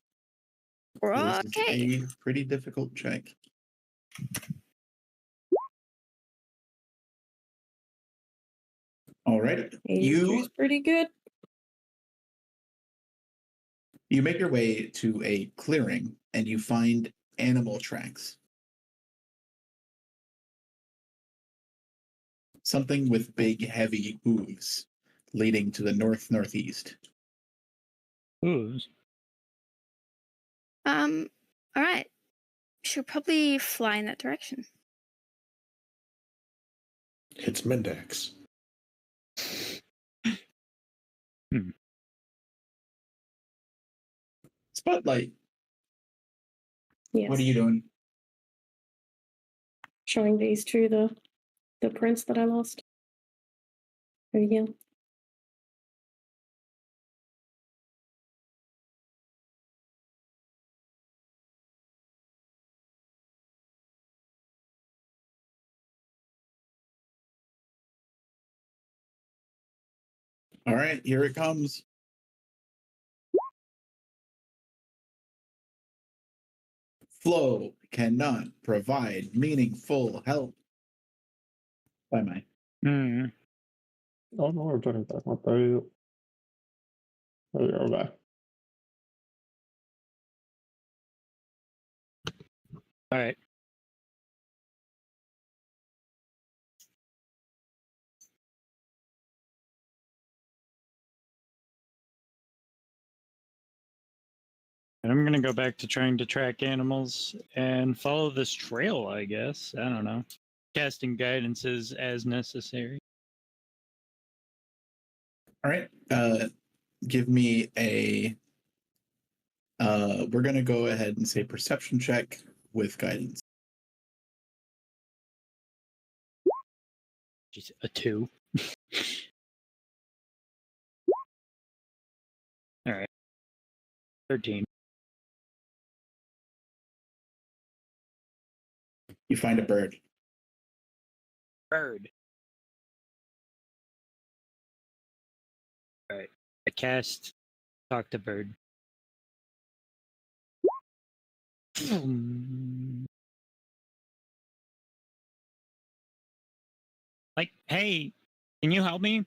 This Okay. is a pretty difficult check. All right. He's pretty good. You make your way to a clearing and you find animal tracks. Something with big, heavy hooves leading to the northeast. Hooves? All right. She'll probably fly in that direction. It's Mendax. Spotlight. Yes. What are you doing? Showing these to the prince that I lost. There you go. All right, here it comes. Flow cannot provide meaningful help. Bye, Mai. Oh, no voy a preguntar, ¿cómo está el video? Ahí, hola. All right. And I'm gonna go back to trying to track animals and follow this trail, I guess. I don't know. Casting guidances as necessary. All right. Give me a. We're gonna go ahead and say perception check with guidance. Jeez, a 2. All right. 13. You find a bird. Bird. All right. I cast talk to bird. Like, hey, can you help me?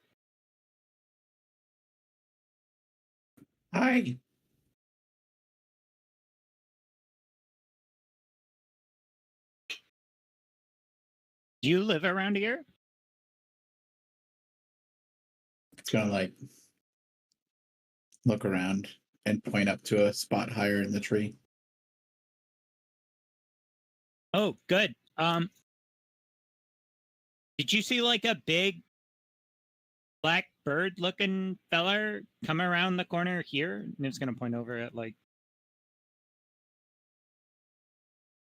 Hi. Do you live around here? It's gonna like look around and point up to a spot higher in the tree. Oh, good. Did you see like a big black bird looking feller come around the corner here? And it's gonna point over at like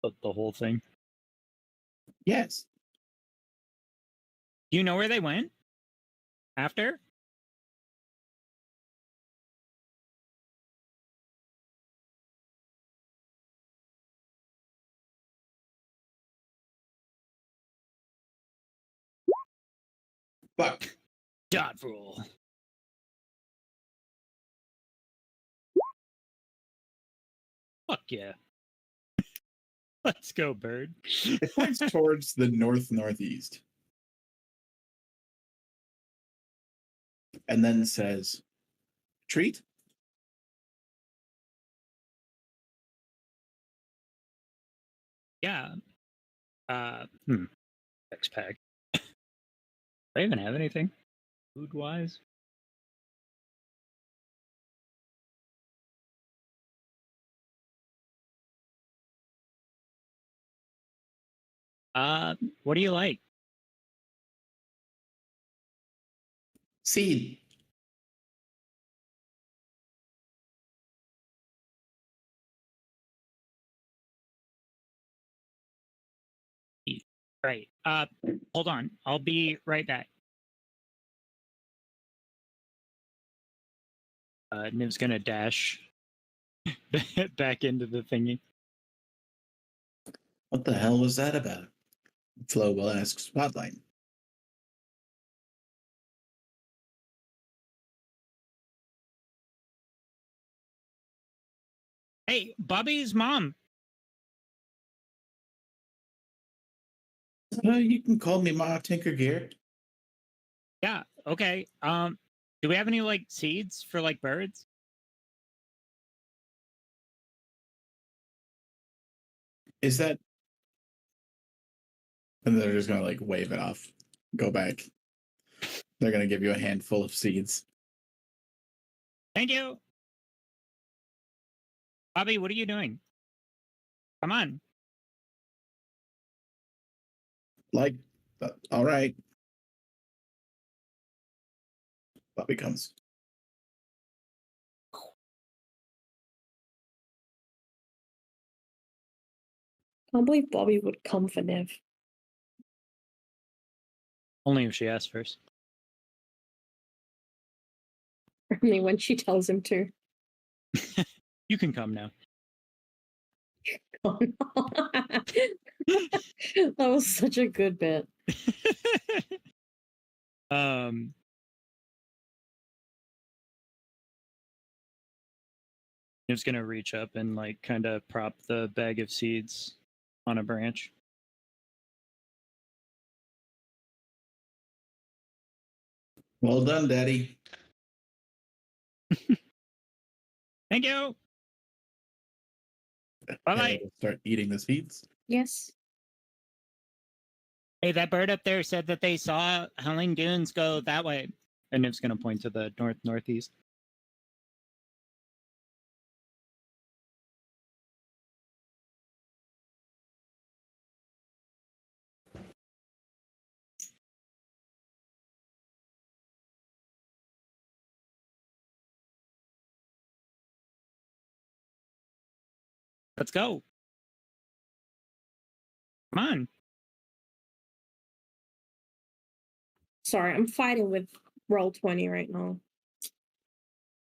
the whole thing. Yes. Do you know where they went? After? Fuck. Dot rule. Fuck yeah. Let's go, bird. It points towards the northeast. And then says, treat? Yeah. X-Pack. Do I even have anything? Food-wise? What do you like? Seed. Right. Hold on. I'll be right back. Niv's gonna dash back into the thingy. What the hell was that about? Flo will ask Spotlight. Hey, Bobby's mom. You can call me Ma Tinker Gear. Yeah, okay. Do we have any like seeds for like birds? Is that? And they're just gonna like wave it off. Go back. They're gonna give you a handful of seeds. Thank you. Bobby, what are you doing? Come on. Like, all right. Bobby comes. I can't believe Bobby would come for Nev. Only if she asks first. Only when she tells him to. You can come now. Oh, no. That was such a good bit. Niv's gonna reach up and like kind of prop the bag of seeds on a branch. Well done, Daddy. Thank you. Bye bye. Start eating the seeds. Yes. Hey, that bird up there said that they saw Howling Dunes go that way. And Niv's going to point to the northeast. Let's go. Come on. Sorry, I'm fighting with Roll20 right now.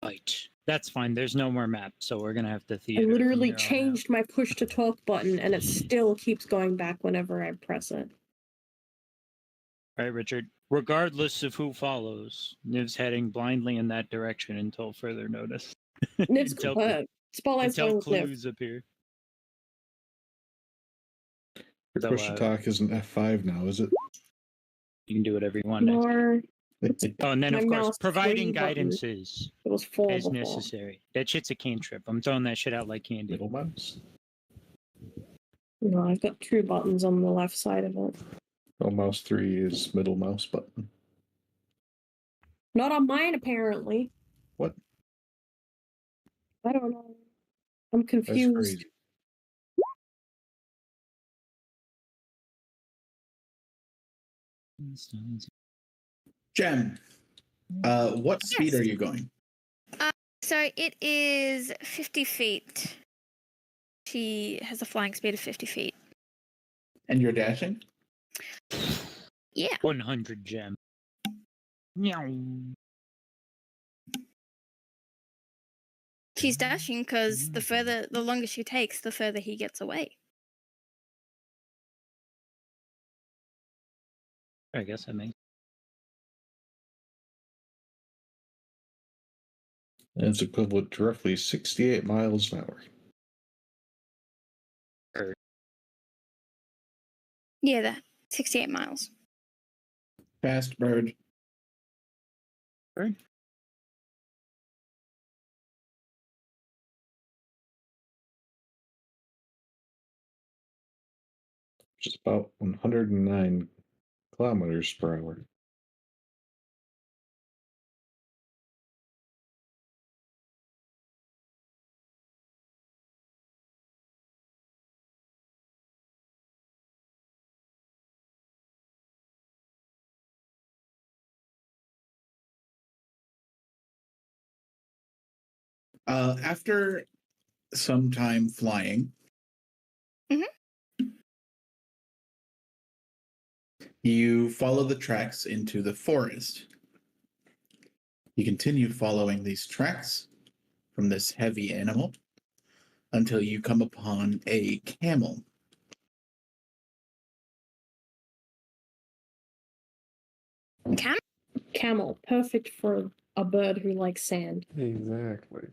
Right. That's fine. There's no more map, so we're going to have to I theater. from literally here on out. changed my push to talk button and it still keeps going back whenever I press it. All right, Richard. Regardless of who follows, Niv's heading blindly in that direction until further notice. Niv's until Spotlight's going until with Niv. clues appear. Your So, push to talk isn't F5 now, is it? You can do whatever you want. Nor Oh, and then my of course, mouse providing 3 button. guidances It was 4 as before. necessary. That shit's a cantrip. I'm throwing that shit out like candy. Middle mouse. No, I've got 2 buttons on the left side of it. Oh, mouse 3 is middle mouse button. Not on mine, apparently. What? I don't know. I'm That's confused. crazy. Gem, what speed Yes. are you going? So it is 50 feet. She has a flying speed of 50 feet. And you're dashing? Yeah. 100 gem. Meow. She's dashing because the longer she takes, the further he gets away. I guess that makes. And it's equivalent to roughly 68 miles an hour. Yeah, that 68 miles. Fast bird. Bird. Which is about 109 kilometers per hour. After some time flying, you follow the tracks into the forest. You continue following these tracks from this heavy animal until you come upon a camel. Camel. Perfect for a bird who likes sand. Exactly.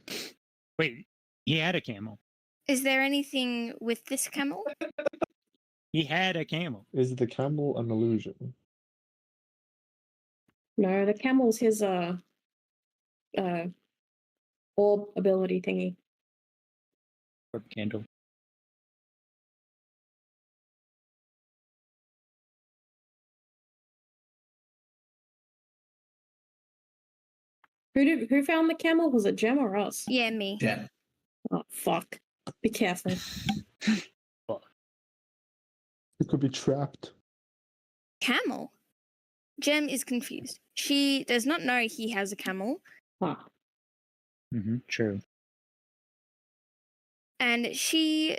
Wait, he had a camel. Is there anything with this camel? He had a camel. Is the camel an illusion? No, the camel's his orb ability thingy. Orb candle. Who found the camel? Was it Gem or us? Yeah, me. Gem. Oh fuck. Be careful. It could be trapped. Camel? Jem is confused. She does not know he has a camel, Ah. True. and she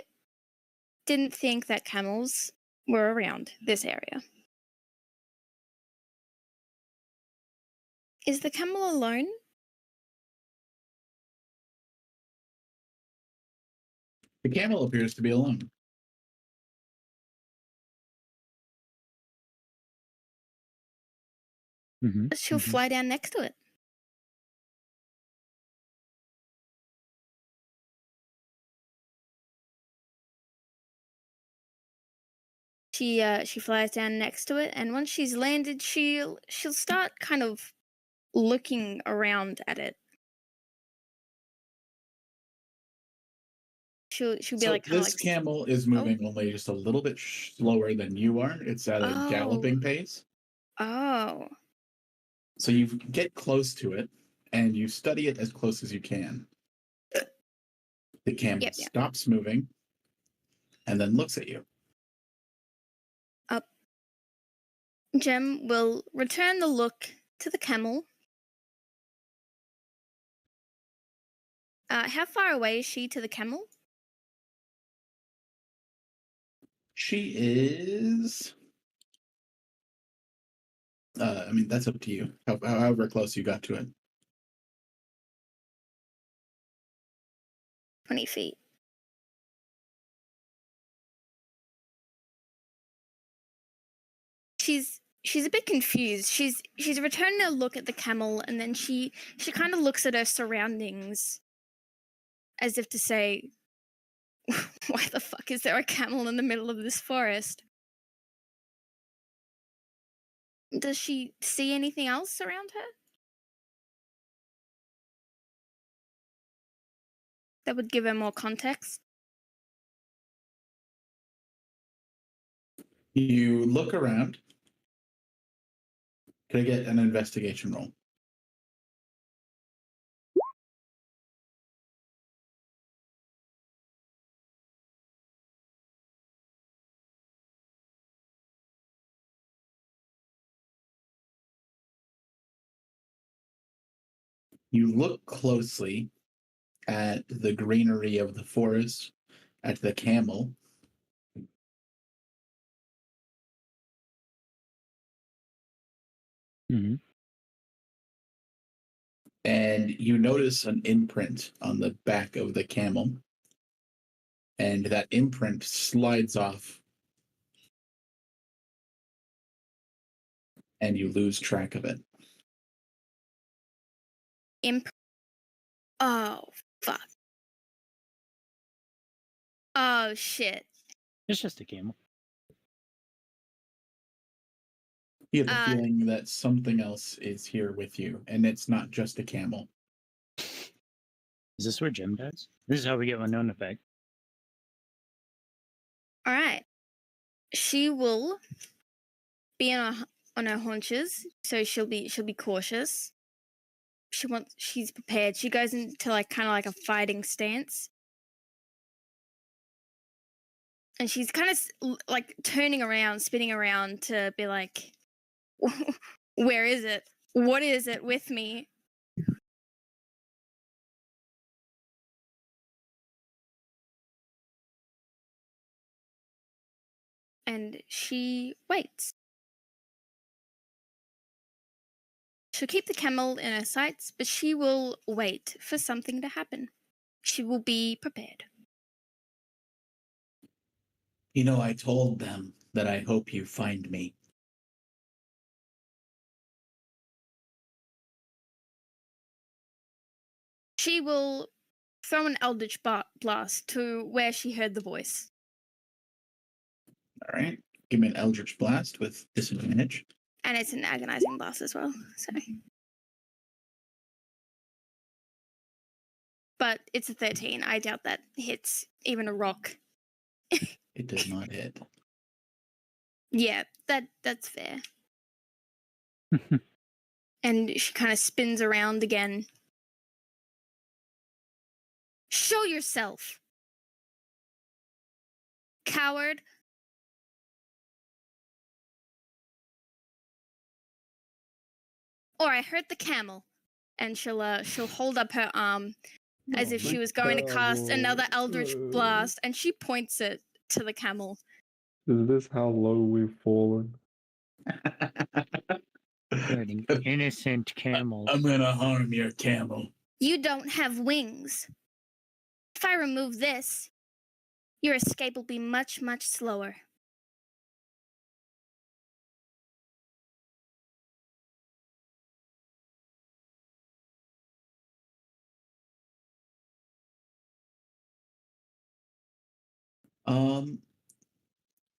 didn't think that camels were around this area. Is the camel alone? The camel appears to be alone. She'll fly down next to it. She flies down next to it, and once she's landed, she'll start kind of looking around at it. She'll be So like kind of this like camel is moving only just a little bit slower than you are. It's at a Oh. galloping pace. oh So you get close to it and you study it as close as you can. The camel Yep. stops moving and then looks at you. Jem will return the look to the camel. How far away is she to the camel? She is. I mean, that's up to you. However close you got to it. 20 feet. She's a bit confused. She's returning a look at the camel, and then she kind of looks at her surroundings as if to say, why the fuck is there a camel in the middle of this forest? Does she see anything else around her that would give her more context? You look around. Can I get an investigation roll? You look closely at the greenery of the forest, at the camel. Mm-hmm. And you notice an imprint on the back of the camel. And that imprint slides off. And you lose track of it. Oh, fuck. Oh, shit. It's just a camel. You have the feeling that something else is here with you, and it's not just a camel. Is this where Jim dies? This is how we get one known effect. All right. She will be on her haunches, so she'll be cautious. She's prepared. She goes into like kind of like a fighting stance. And she's kind of like turning around, spinning around to be like, where is it? What is it with me? And she waits. She'll keep the camel in her sights, but she will wait for something to happen. She will be prepared. You know, I told them that I hope you find me. She will throw an eldritch blast to where she heard the voice. All right. Give me an Eldritch Blast with disadvantage. And it's an agonizing blast as well. So. But it's a 13. I doubt that hits even a rock. It does not hit. Yeah, that's fair. And she kind of spins around again. Show yourself, coward. Or I hurt the camel. And she'll hold up her arm as if she was going to cast another eldritch blast, and she points it to the camel. Is this how low we've fallen? Hurting innocent camels. I'm gonna harm your camel. You don't have wings. If I remove this, your escape will be much, much slower.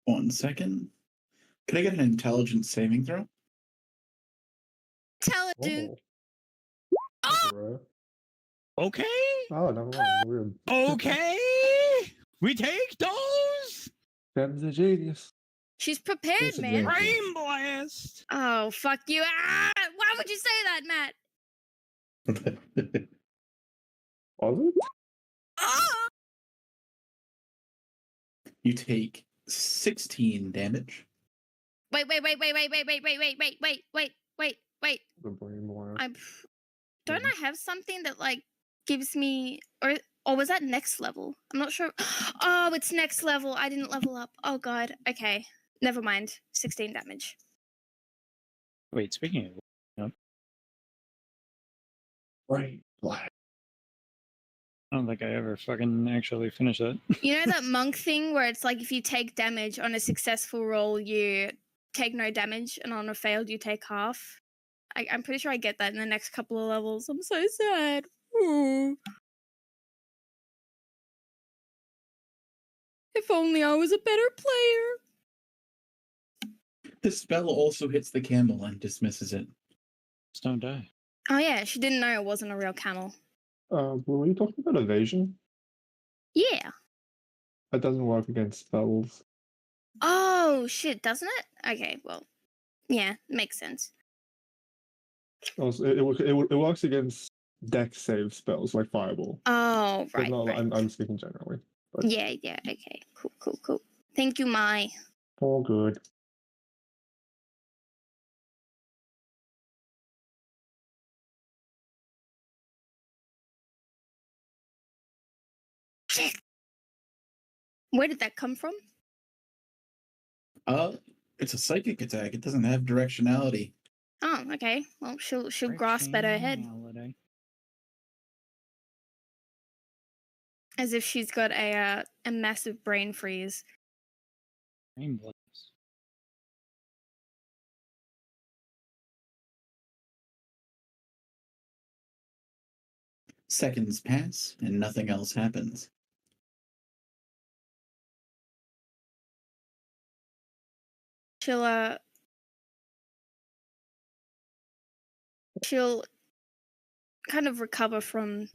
One second. Can I get an intelligence saving throw? Tell it, dude. Oh. Okay. Oh, never mind. We're Okay. We take those! Ben's a genius. She's prepared, man. Disadvantage. Rain blast! Oh, fuck you. Ah! Why would you say that, Matt? Was it? Oh! You take 16 damage. Wait. The brain blast. Don't I have something that like gives me or was that next level? I'm not sure. Oh, it's next level. I didn't level up. Oh god. Okay. Never mind. 16 damage. Wait, speaking of, Brain blast. I don't think I ever fucking actually finished that. You know that monk thing where it's like if you take damage on a successful roll, you take no damage, and on a failed, you take half? I'm pretty sure I get that in the next couple of levels. I'm so sad. Ooh. If only I was a better player. The spell also hits the camel and dismisses it. Just don't die. Oh yeah, she didn't know it wasn't a real camel. Were you talking about evasion? Yeah. That doesn't work against spells. Oh shit, doesn't it? Okay, well, yeah, makes sense. Also, it works against dex save spells like Fireball. Oh But right, no, right. I'm speaking generally. But Yeah, okay, cool. Thank you, Mai. all good. Shit. Where did that come from? It's a psychic attack. It doesn't have directionality. Oh, okay. Well, she'll grasp at her head Holiday. as if she's got a massive brain freeze. Rain blast. Seconds pass and nothing else happens. She'll kind of recover from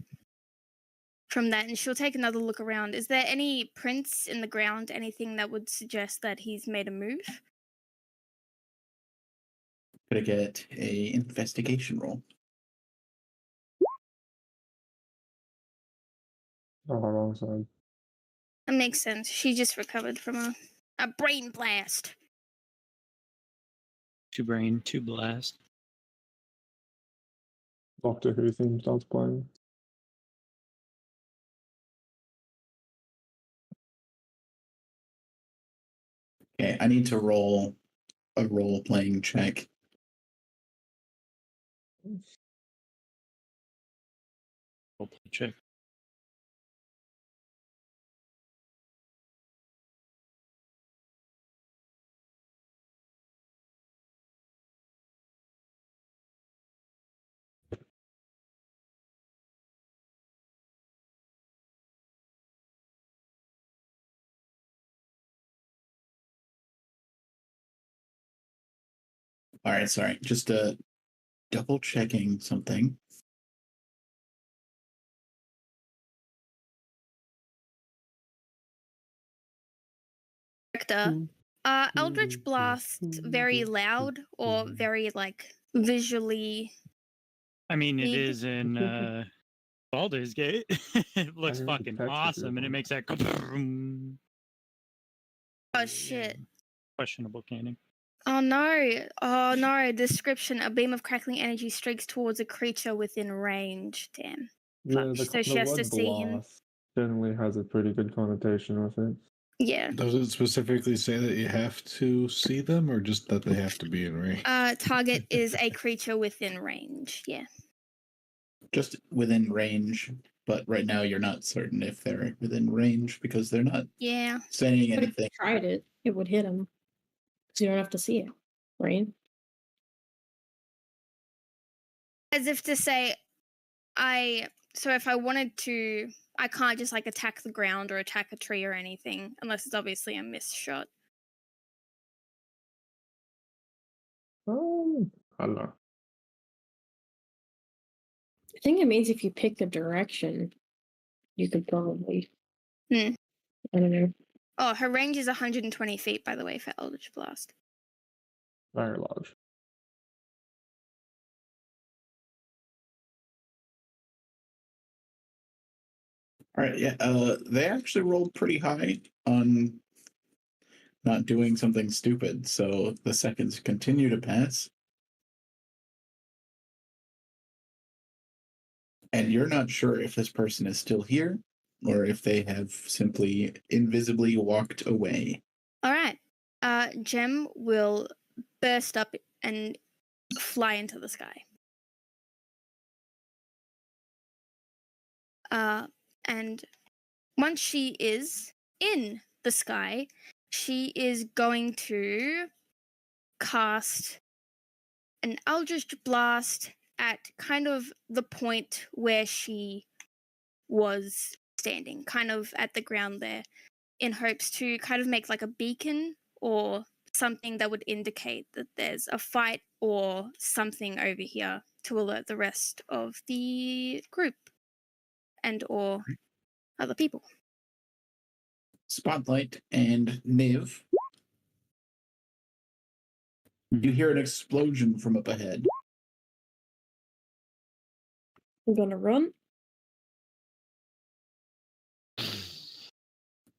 that, and she'll take another look around. Is there any prints in the ground, anything that would suggest that he's made a move? Gonna get a investigation roll. Oh, wrong side. That makes sense. She just recovered from a brain blast. 2 brain, 2 blast. Doctor Who theme starts playing. Okay, I need to roll a role-playing check. Roll play check. All right, sorry. Just double checking something. Are Eldritch Blasts very loud or very like visually? I mean, it Big. is in Baldur's Gate. It looks heard the fucking text awesome, and it appear. makes that kaboom. Oh shit! Questionable canon. Oh no! Description: a beam of crackling energy streaks towards a creature within range. Damn. Yeah, Fuck, so she has to word see him. blast generally has a pretty good connotation with it. Yeah. Does it specifically say that you have to see them, or just that they have to be in range? Target is a creature within range. Yeah. Just within range, but right now you're not certain if they're within range because they're not Yeah. saying But if anything. you tried it, it would hit him. Because you don't have to see it, right? As if to say, so if I wanted to, I can't just like attack the ground or attack a tree or anything, unless it's obviously a missed shot. Oh, I don't know. I think it means if you pick a direction, you could probably. Hmm. I don't know. Oh, her range is 120 feet, by the way, for Eldritch Blast. Very large. All right, yeah. They actually rolled pretty high on not doing something stupid, so the seconds continue to pass. And you're not sure if this person is still here or if they have simply invisibly walked away. All right. Gem will burst up and fly into the sky. And once she is in the sky, she is going to cast an Eldritch Blast at kind of the point where she was standing, kind of at the ground there, in hopes to kind of make like a beacon or something that would indicate that there's a fight or something over here to alert the rest of the group and or other people. Spotlight and Niv. You hear an explosion from up ahead. I'm gonna run.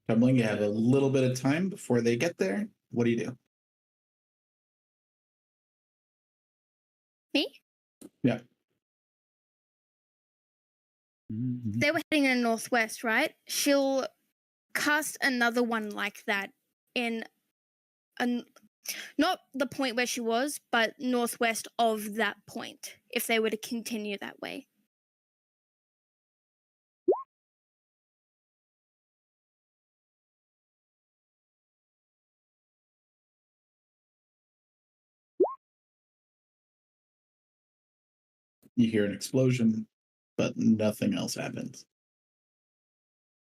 Tumbling, you have a little bit of time before they get there. What do you do? Me? Yeah. They were heading in the northwest, right? She'll cast another one like that in not the point where she was, but northwest of that point, if they were to continue that way. You hear an explosion, but nothing else happens.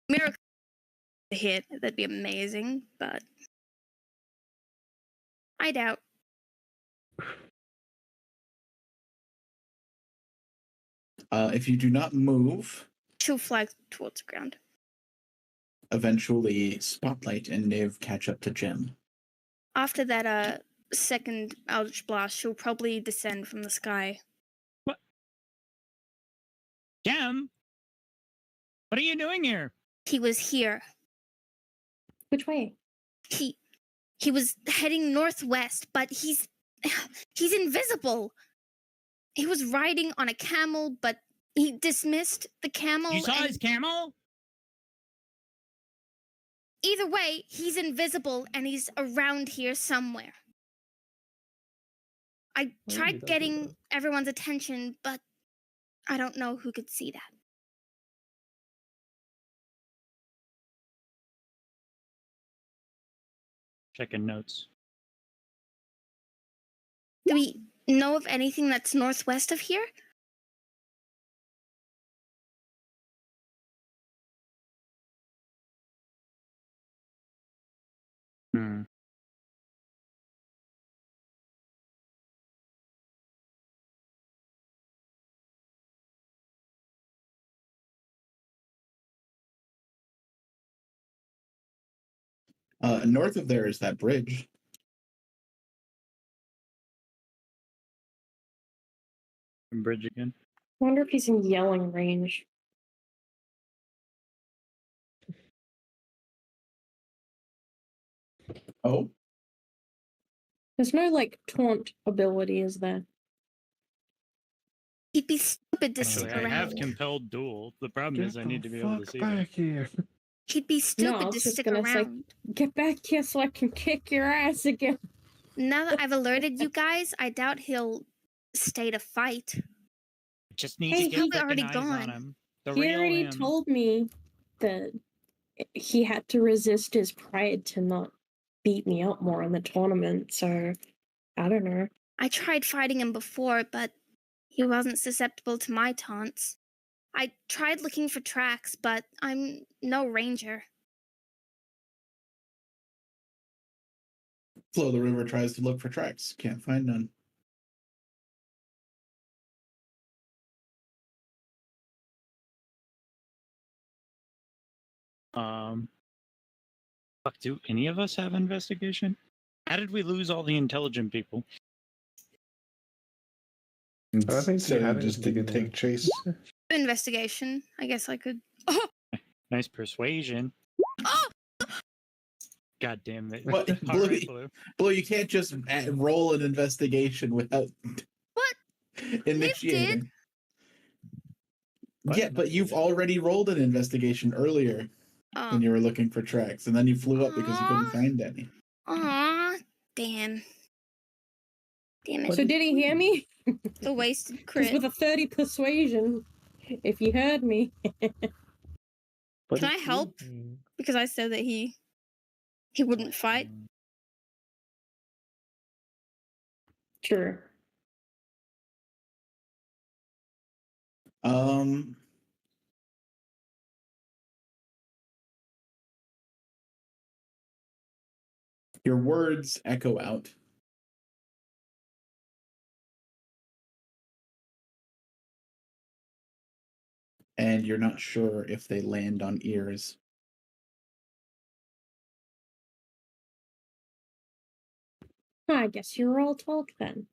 Miracle to hit, that'd be amazing, but I doubt. If you do not move, She'll fly towards the ground. eventually Spotlight and Niv catch up to Gem. After that second Eldritch Blast, she'll probably descend from the sky. Gem, what are you doing here? He was here. Which way? He was heading northwest, but he's invisible. He was riding on a camel, but he dismissed the camel. You saw his camel? Either way, he's invisible and he's around here somewhere. I did tried that do getting that? everyone's attention, but I don't know who could see that. Checking notes. Do we know of anything that's northwest of here? Hmm. North of there is that bridge. Bridge again. I wonder if he's in yelling range. Oh, There's no like taunt ability, is there? He'd be stupid to Actually, stick I have around. compelled duel. The problem Get is I the need to be able to fuck see back them. here. He'd be I stupid was to just stick gonna say- around. Get back here so I can kick your ass again. Now that I've alerted you guys, I doubt he'll stay to fight. Just need Hey, to get he's freaking already eyes gone. on him. The He real already him. told me that he had to resist his pride to not beat me up more in the tournament, so I don't know. I tried fighting him before, but he wasn't susceptible to my taunts. I tried looking for tracks, but I'm no ranger. Flow of the River tries to look for tracks. Can't find none. Fuck, do any of us have investigation? How did we lose all the intelligent people? I think So you had you it just at the didn't beginning. take chase. Investigation. I guess I could. Oh, Nice persuasion. oh! God damn it. What? All Blue, right, Blue. Blue, you can't just roll an investigation without What? initiating. What? Yeah, but you've already rolled an investigation earlier Oh. when you were looking for tracks, and then you flew up because you couldn't Aw. find any. Aw, damn. Damn it. So did he hear me? The wasted Because crit. with a 30 persuasion, if you heard me. But Can I it's help? you. Because I said that he wouldn't fight. True. Your words echo out. And you're not sure if they land on ears. I guess you're all talk then.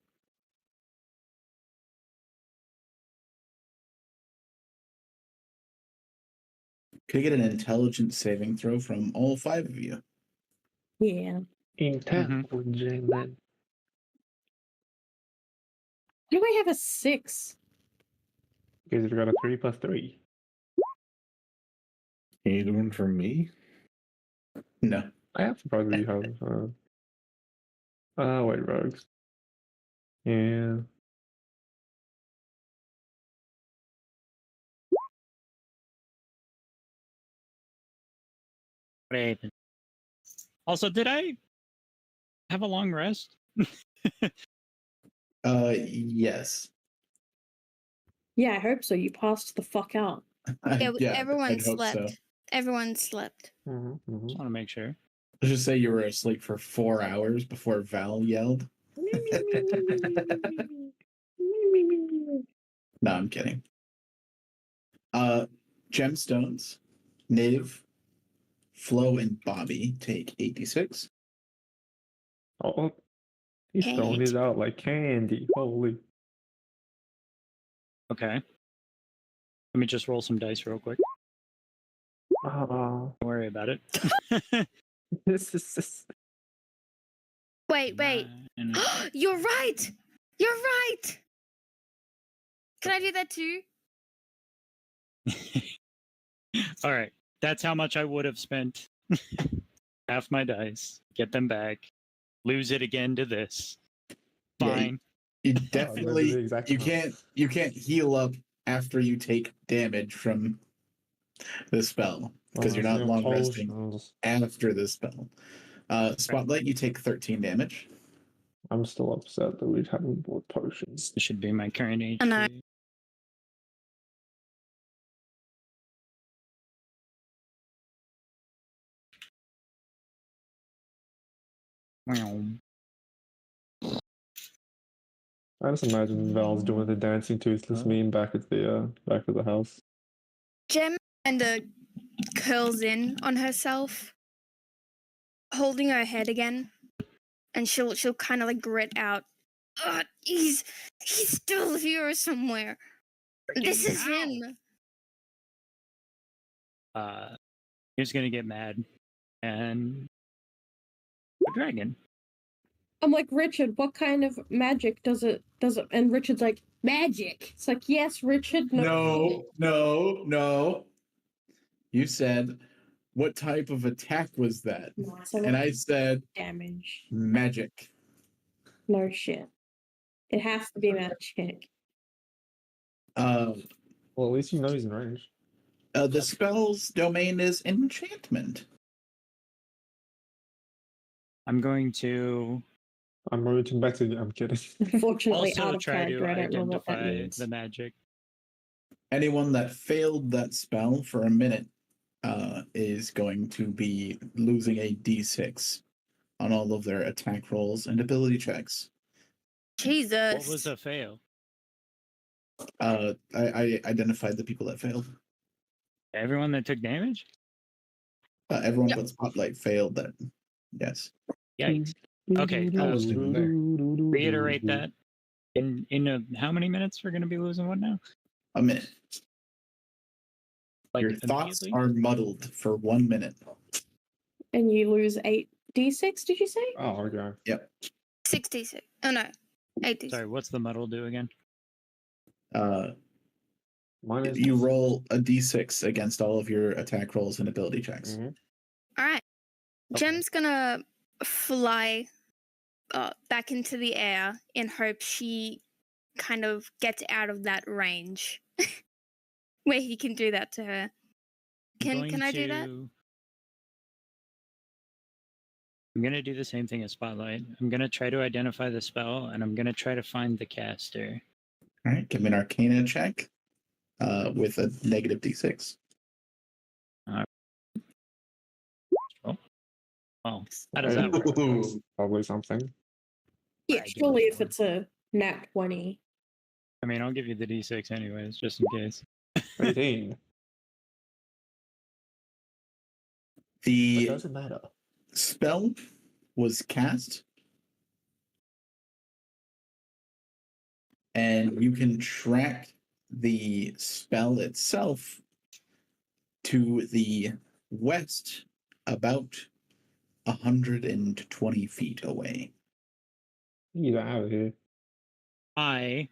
Could I get an intelligence saving throw from all 5 of you? Yeah. Intelligent. Why do I have a 6? Because you've got a 3 plus 3. Can you do one for me? No. I have to probably have. Wait, rogues. Yeah. What happened? Also, did I have a long rest? Yes. Yeah, I hope so. You passed the fuck out. Yeah, everyone I'd hope slept. so. Everyone slept. Mm-hmm, Just want to make sure. Let's just say you were asleep for 4 hours before Val yelled. No, I'm kidding. Gemstones, Niv, Flo, and Bobby take 86. Oh, he's throwing it out like candy. Holy. Okay. Let me just roll some dice real quick. Oh, Don't worry about it. this is. Wait. Nine. You're right. You're right. Can I do that too? All right. That's how much I would have spent. Half my dice. Get them back. Lose it again to this. Yeah, Fine. You Oh, definitely the exact you amount. can't heal up after you take damage from the spell because you're not long resting Potions. after the spell. Spotlight, you take 13 damage. I'm still upset that we haven't bought potions. This should be my current HP. I know. Wow. I just imagine Val's doing the dancing toothless meme back at the house. Gem kinda curls in on herself, holding her head again, and she'll kind of like grit out. He's still here somewhere. This is him. He's gonna get mad and a dragon. I'm like, Richard, what kind of magic does it? And Richard's like, magic. It's like, yes, Richard. No. You said, what type of attack was that? No, I said, And I said, damage. magic. No shit. It has to be magic. Well, at least you know he's in range. The spell's domain is enchantment. I'm going to I'm rooting better. I'm kidding. Unfortunately, out also of try to character, I don't know what that identify means. the magic. Anyone that failed that spell for a minute is going to be losing a d6 on all of their attack rolls and ability checks. Jesus. What was a fail? I identified the people that failed. Everyone that took damage? Everyone Yep. but Spotlight failed that. Yes. Yikes. Okay, I was doing there. Reiterate that. In how many minutes we're going to be losing what now? A minute. Like Your thoughts immediately? are muddled for 1 minute. And you lose 8d6, did you say? Oh, okay. 66. Oh no, 86. Sorry, what's the muddle do again? Mine is You roll a d6 against all of your attack rolls and ability checks. Mhm. All right. Okay. Gem's gonna fly back into the air in hope she kind of gets out of that range where he can do that to her. Can I do that? I'm going to do the same thing as Spotlight. I'm going to try to identify the spell, and I'm going to try to find the caster. All right, give me an Arcana check with a negative d6. Oh, how does that work? That's probably something. Yeah, I do surely it if for it's a nat 20. I mean, I'll give you the d6 anyways, just in case. 18. It The doesn't matter. spell was cast, and you can track the spell itself to the west about 120 feet away. Get out of here. I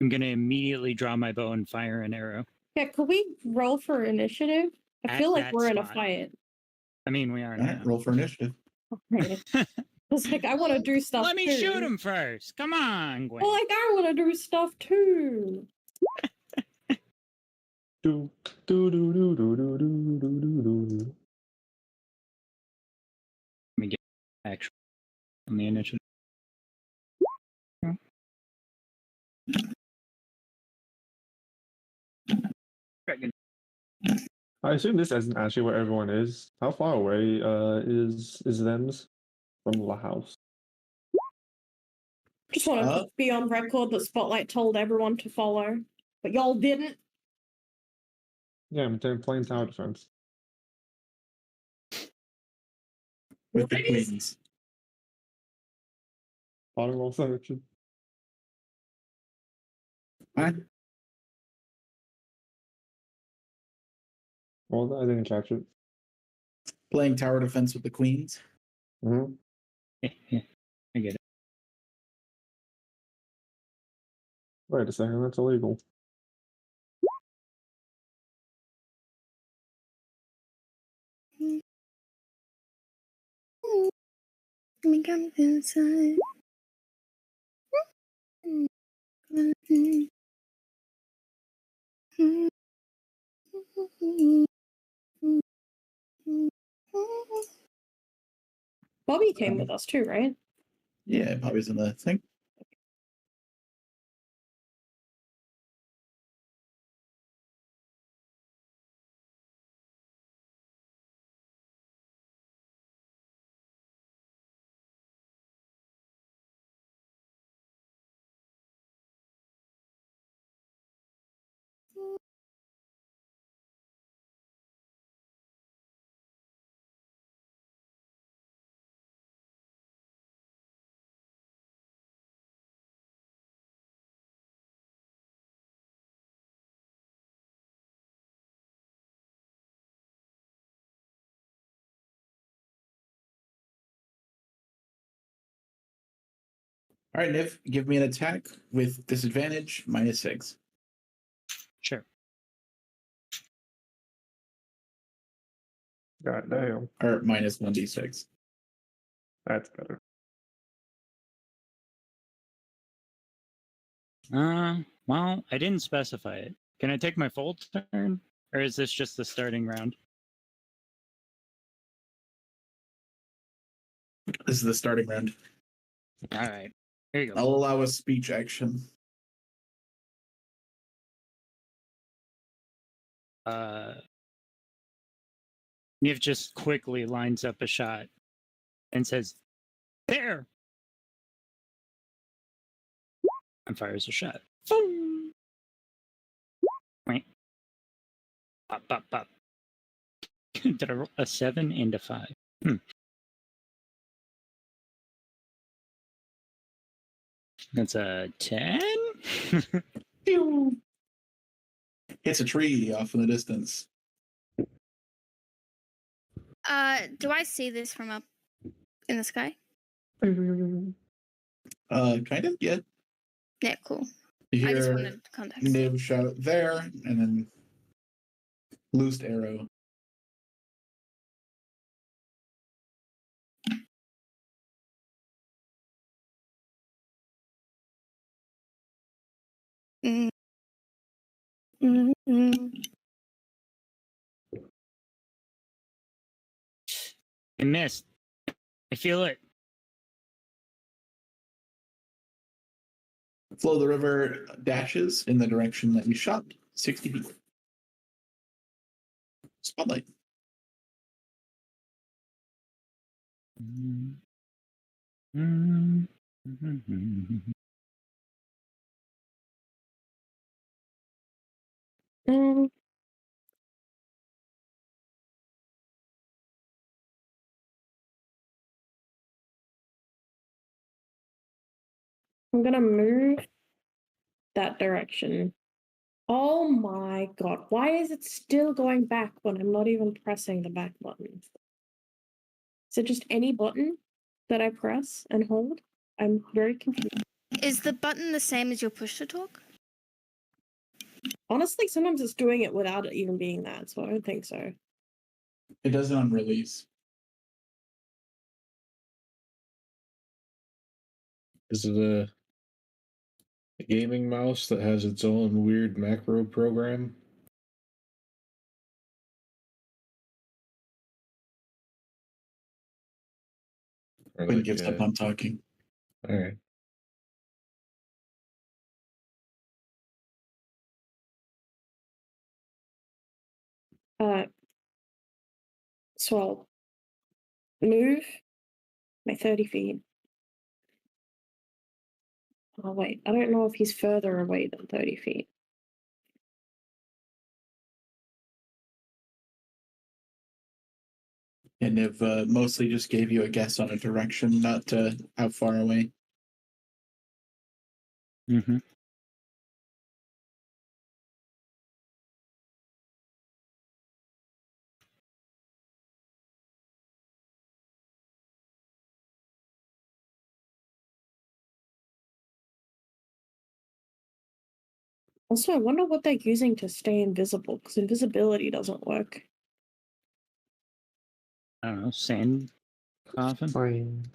am going to immediately draw my bow and fire an arrow. Yeah, could we roll for initiative? I At feel like that we're in a spot. fight. I mean, we are All right, now. roll for initiative. Right. It's like I want to do stuff Let me too. shoot him first. Come on, Gwen. Well, like I want to do stuff too. Do, do, do, do, do, do, do, do, do, do. Let me get actual on the initiative. Dragon. I assume this isn't actually where everyone is. How far away is them's from the house? Just want to be on record that Spotlight told everyone to follow, but y'all didn't. Yeah, I'm playing tower defense. With the Ladies? queens. Bottom roll section. What? Well, I didn't catch it. Playing tower defense with the queens. Mm-hmm. I get it. Wait a second, that's illegal. Come inside. Bobby came with us too, right? Yeah, Bobby's in the thing. All right, Niv, give me an attack with disadvantage -6. Sure. God damn. Or -1d6. That's better. Well, I didn't specify it. Can I take my full turn? Or is this just the starting round? This is the starting round. All right. Here you go. I'll allow a speech action. Niv just quickly lines up a shot and says, "There!" and fires a shot. Boom! Wait. Pop, pop, pop. Did I roll a 7 and a 5? That's a 10? Pew! Hits a tree off in the distance. Do I see this from up in the sky? Kind of, yeah. Yeah, cool. You I just hear wanted context. Niv shout there, and then loosed arrow. Mm. Mm-hmm. I missed. I feel it. Flow of the river dashes in the direction that you shot, 60 feet. Spotlight. Um, I'm gonna move that direction. Oh my god, why is it still going back when I'm not even pressing the back button? Is it just any button that I press and hold? I'm very confused. Is the button the same as your push to talk? Honestly, sometimes it's doing it without it even being that, so I don't think so. It does it on release. Is it a gaming mouse that has its own weird macro program? Or Quinn like, gives up on talking. all right. So I'll move my 30 feet. Oh wait, I don't know if he's further away than 30 feet. And Niv mostly just gave you a guess on a direction, not how far away. Mm-hmm. Also, I wonder what they're using to stay invisible, because invisibility doesn't work. I don't know, sand coffin? Fine.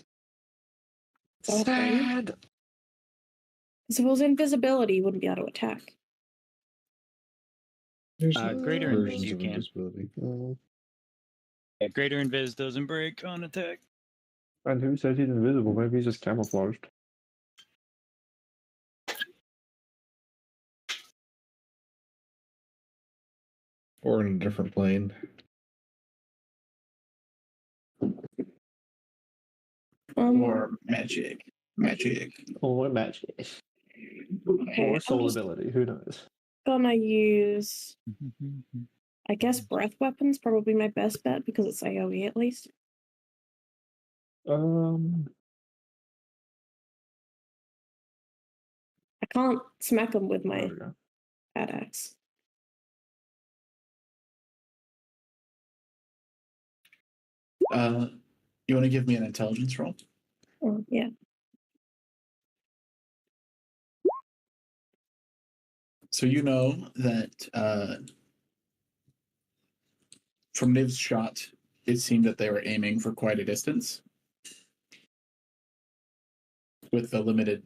Okay. Sad. If it was invisibility, you wouldn't be able to attack. There's Greater versions invis you of can. invisibility. Yeah, greater invis doesn't break on attack. And who says he's invisible? Maybe he's just camouflaged. Or in a different plane. Or magic. Magic. Or magic. Okay, Or I'm soul just ability. Who knows? gonna use, I guess, breath weapons, probably my best bet because it's AoE at least. I can't smack him with There my we go. bad axe. You want to give me an intelligence roll? Oh, yeah. So you know that from Niv's shot, it seemed that they were aiming for quite a distance. With the limited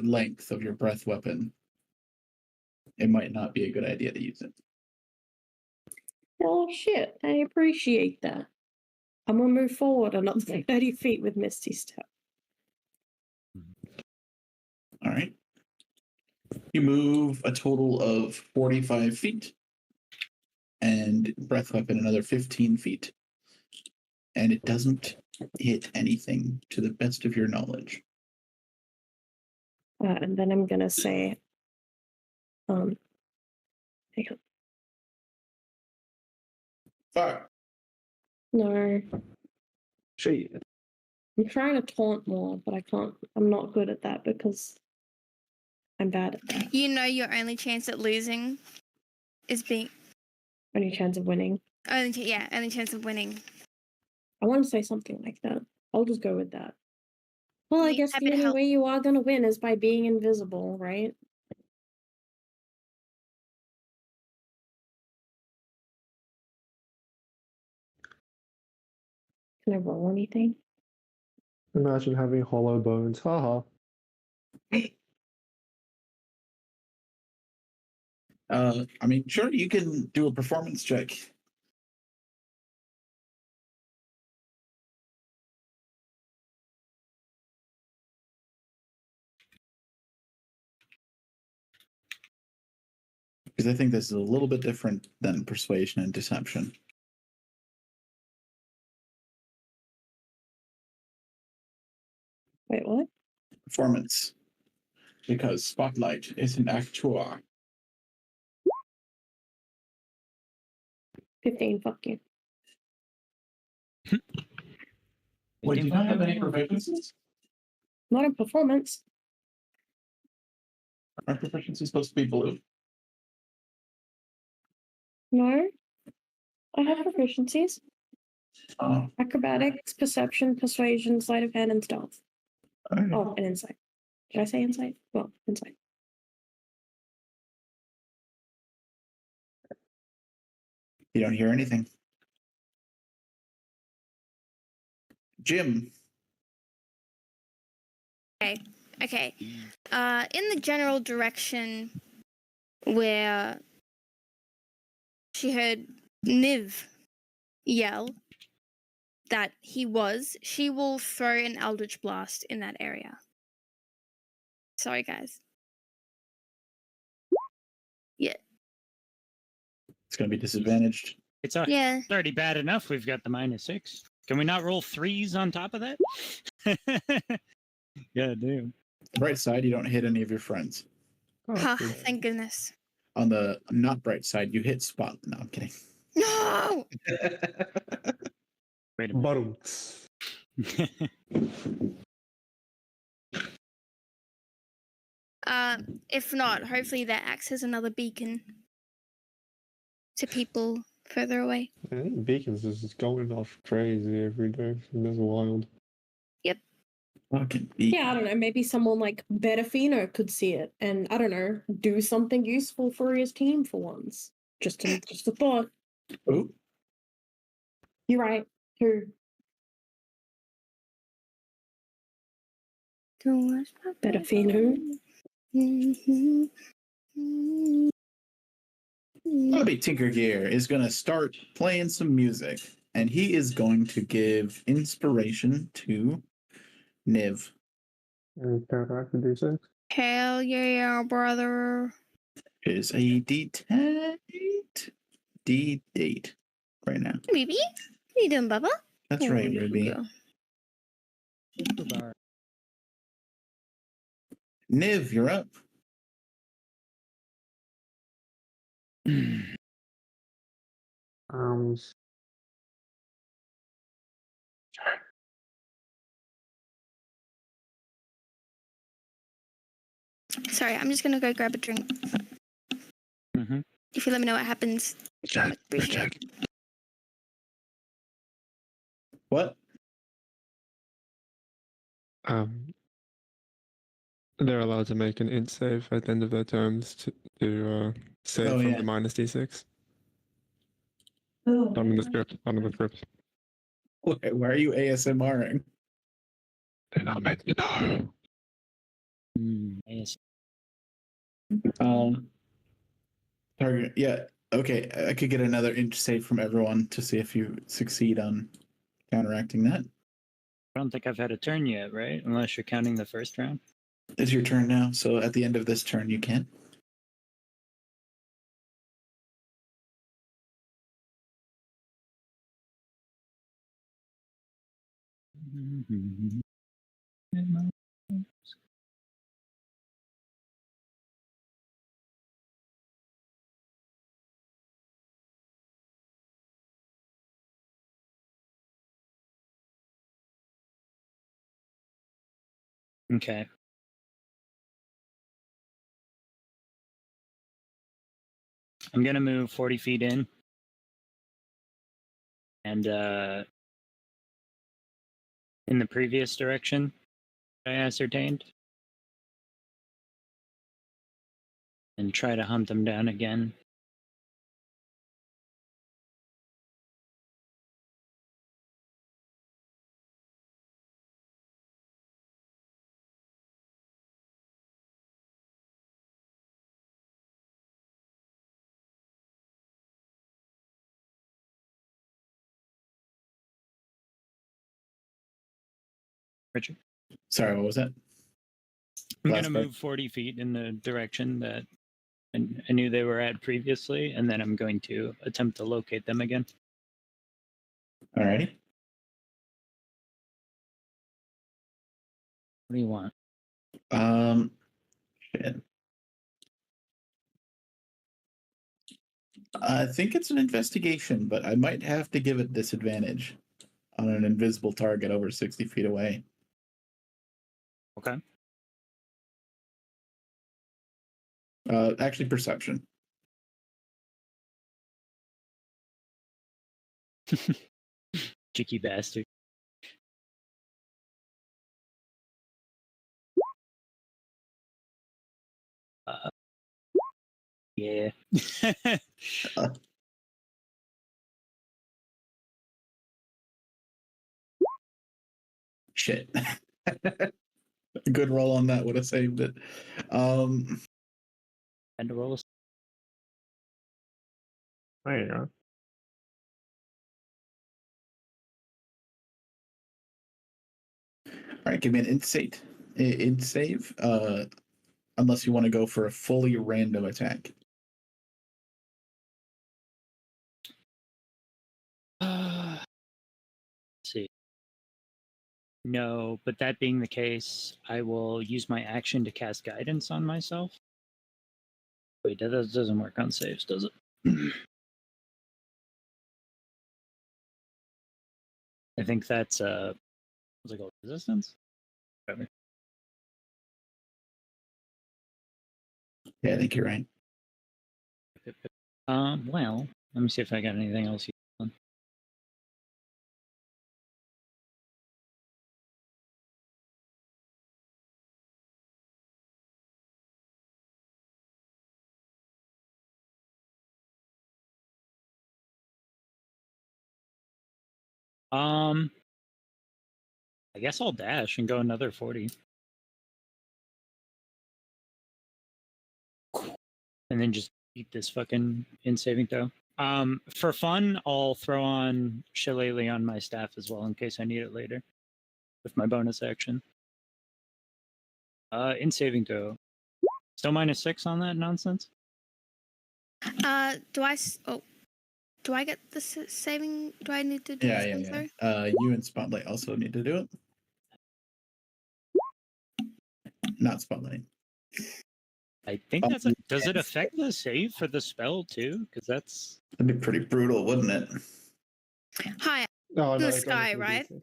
length of your breath weapon, it might not be a good idea to use it. Oh shit, I appreciate that. I'm gonna move forward another 30 feet with Misty Step. All right. You move a total of 45 feet and breath weapon another 15 feet. And it doesn't hit anything to the best of your knowledge. And then I'm gonna say, hang on. Fire. No. Shit. I'm trying to taunt more, but I can't. I'm not good at that because I'm bad at that. You know your only chance at losing is being Only chance of winning. only chance of winning. I want to say something like that. I'll just go with that. Well, I Yeah, guess happy the to only help. way you are going to win is by being invisible, right? Can I roll anything? Imagine having hollow bones. Haha. I mean, sure, you can do a performance check. Because I think this is a little bit different than persuasion and deception. Wait, what? Performance. Because Spotlight is an actor. 15, fuck you. Wait, do you not have any proficiencies? Not in performance. Aren't proficiencies supposed to be blue? No. I have proficiencies. Oh, Acrobatics, perception, persuasion, sleight of hand, and stealth. okay. Oh, and insight. Did I say insight? Well, insight. You don't hear anything. Jim. Okay. In the general direction where she heard Niv yell that she will throw an Eldritch Blast in that area. Sorry, guys. Yeah. It's going to be disadvantaged. It's Yeah. already bad enough we've got the -6. Can we not roll 3s on top of that? Yeah, damn. The bright side, you don't hit any of your friends. Oh, Ha, good. thank goodness. On the not bright side, you hit Spot. No, I'm kidding. No! Wait a Barunks. minute. If not, hopefully that acts as another beacon to people further away. I think Beacons is just going off crazy every day. That's wild. Fucking beat. Yeah, I don't know. Maybe someone like Betafino could see it and, I don't know, do something useful for his team for once. Just a thought. Oh, You're right. Who? Betafino. Bobby Tinker Gear is going to start playing some music, and he is going to give inspiration to Niv. And counteract the D6. Hell yeah, brother. It is a D10, D8 right now. Ruby? What are you doing, Bubba? That's right, Oh, Ruby. girl. Niv, you're up. Um, Sorry, I'm just gonna go grab a drink. Mm-hmm. If you let me know what happens, Check, appreciate it. What? They're allowed to make an int save at the end of their turns to save Oh, from yeah. the -D6. I'm in the script. Why are you ASMRing? They're not meant to know. Yes. Target. Yeah. Okay. I could get another inch save from everyone to see if you succeed on counteracting that. I don't think I've had a turn yet, right? Unless you're counting the first round. It's your turn now. So at the end of this turn, you can. Okay. I'm gonna move 40 feet in, and in the previous direction I ascertained, and try to hunt them down again. Richard? Sorry, what was that? I'm Last gonna part. move 40 feet in the direction that I knew they were at previously, and then I'm going to attempt to locate them again. Alrighty. What do you want? Shit. I think it's an investigation, but I might have to give it disadvantage on an invisible target over 60 feet away. Okay. Actually, perception. Cheeky bastard. Yeah. Shit. Good roll on that would have saved it. And to roll a There you go. All right, give me an int save. Unless you want to go for a fully random attack. Let's see. No, but that being the case, I will use my action to cast guidance on myself. Wait, that doesn't work on saves, does it? I think that's what's it called? Resistance? Whatever. Yeah, I think you're right. Well, let me see if I got anything else. I guess I'll dash and go another 40. And then just beat this fucking in saving throw. For fun, I'll throw on Shillelagh on my staff as well in case I need it later with my bonus action. In saving throw. Still -6 on that nonsense? Do I get the saving? Do I need to do the saving throw? You and Spotlight also need to do it. Not Spotlight. I think that's it. Does it affect the save for the spell too? Because that's... That'd be pretty brutal, wouldn't it? Hi, Oh, I'm in no, the it's only sky, right? 3d6.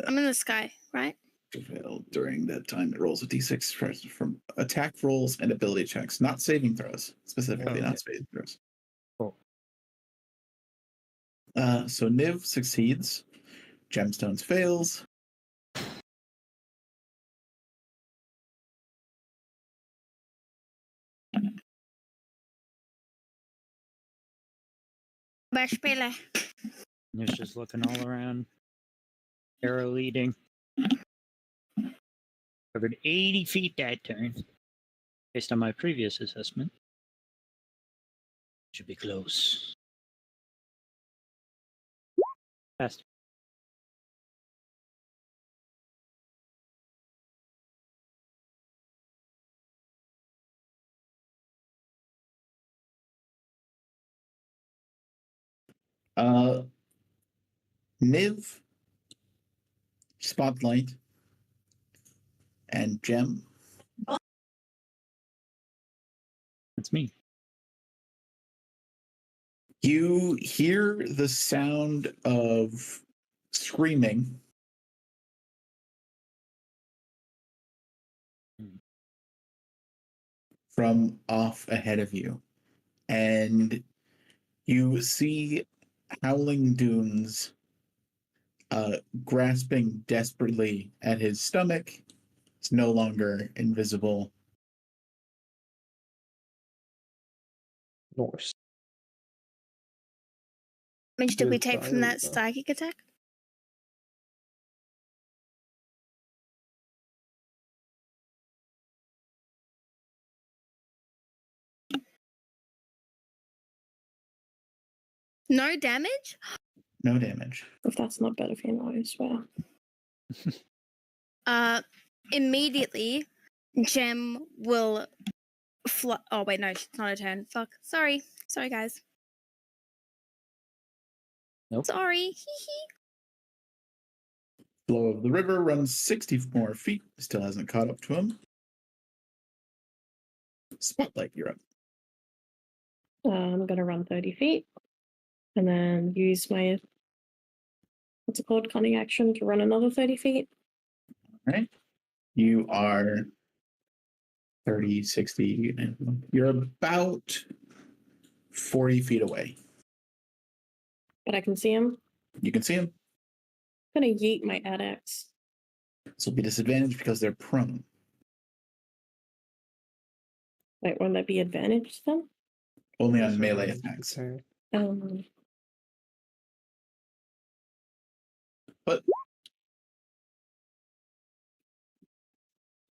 I'm in the sky, right? Prevail during that time. It rolls a d6 from attack rolls and ability checks, not saving throws. Specifically, not saving throws. Cool. So Niv succeeds. Gemstones fails. Bashpele. It's just looking all around. Arrow leading. Covered 80 feet that turn. Based on my previous assessment. Should be close. Fast. Niv, Spotlight, and Gem. That's me. You hear the sound of screaming from off ahead of you, and you see Howling Dunes grasping desperately at his stomach. It's no longer invisible. Nice. How much did we Good take from that dialogue. psychic attack? No damage? No damage. If that's not better for you, I swear. Immediately, Gem will oh wait, no, it's not a turn. Fuck. Sorry, guys. Nope. Sorry. Hee hee. Flow of the river runs 60 more feet. Still hasn't caught up to him. Spotlight, you're up. I'm gonna run 30 feet, and then use my what's it called, cunning action to run another 30 feet. All right. You are 30, 60. You're about 40 feet away. But I can see him. You can see him. I'm gonna yeet my axe. This will be disadvantaged because they're prone. Wait, won't that be advantage then? Only That's on melee right. attacks. Okay. But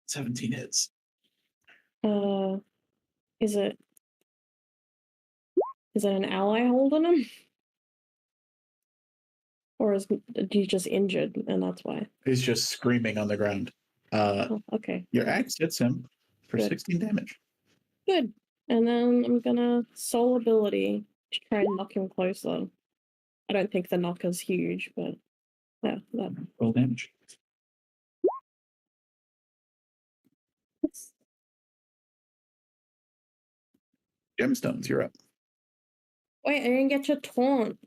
17 hits. Is it an ally holding him? Or is he just injured and that's why? He's just screaming on the ground. Oh, okay. Your axe hits him for Good. 16 damage. Good. And then I'm gonna soul ability to try and knock him closer. I don't think the knocker's huge, but yeah, that. Roll damage. Gemstones, you're up. Wait, I didn't get your taunt.